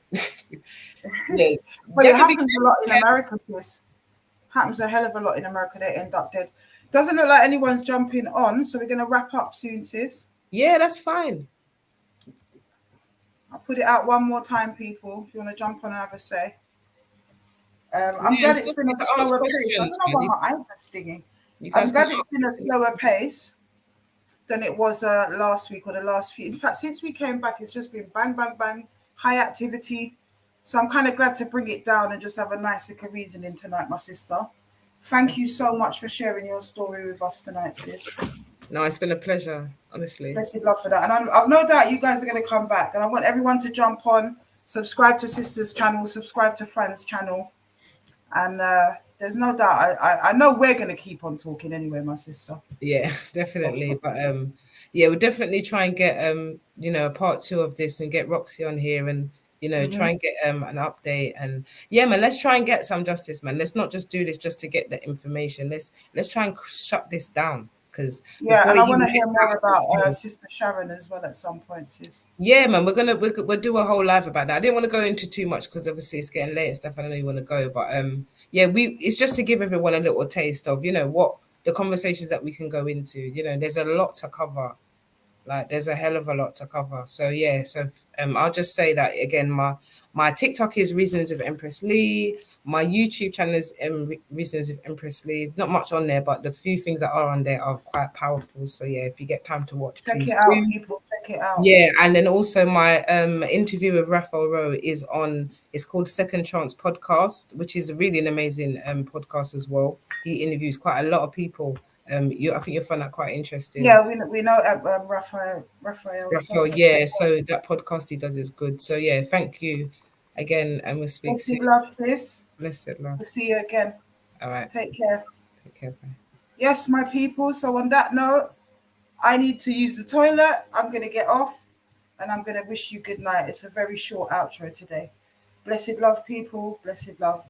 Yeah, Well, there it can be. happens a lot in America. This happens a hell of a lot in America. They end up dead. Doesn't look like anyone's jumping on, so we're gonna wrap up soon, sis. Yeah, that's fine. I'll put it out one more time, people. If you want to jump on and have a say. I'm Yeah, glad feel it's been free a to ask slower pace. I don't questions, know man. why my eyes are stinging. You I'm guys can glad it's ask been a questions. slower pace than it was last week or the last few. In fact, since we came back, it's just been bang, bang, bang, high activity. So I'm kind of glad to bring it down and just have a nice little reasoning tonight, my sister. Thank you so much for sharing your story with us tonight, sis. No, it's been a pleasure, honestly. Blessed love for that. And I've no doubt you guys are going to come back. And I want everyone to jump on, subscribe to Sister's channel, subscribe to Fran's channel. And there's no doubt. I know we're going to keep on talking anyway, my sister. Yeah, definitely. But yeah, we'll definitely try and get a part 2 of this and get Roxy on here and try and get an update. And yeah, man, let's try and get some justice, man. Let's not just do this just to get the information. Let's try and shut this down. because yeah, and I want to hear more about Sister Sharon as well at some point, sis. Yeah, man, we'll do a whole live about that. I didn't want to go into too much because obviously it's getting late and stuff. I know you want to go, but yeah, it's just to give everyone a little taste of, you know, what the conversations that we can go into. You know, there's a lot to cover. Like there's a hell of a lot to cover. So yeah, I'll just say that again, my TikTok is Reasons with Empress Lee. My YouTube channel is Reasons with Empress Lee. Not much on there, but the few things that are on there are quite powerful. So yeah, if you get time to watch, check please it out, do. people. Check it out. Yeah, and then also my interview with Raphael Rowe is on. It's called Second Chance Podcast, which is really an amazing podcast as well. He interviews quite a lot of people. I think you'll find that quite interesting. Yeah, we know Raphael. Yeah, so that podcast he does is good. So yeah, thank you again, and we'll speak soon. Love, sis. Blessed love. We'll see you again. All right. Take care. Take care. Bye. Yes, my people. So on that note, I need to use the toilet. I'm going to get off, and I'm going to wish you good night. It's a very short outro today. Blessed love, people. Blessed love.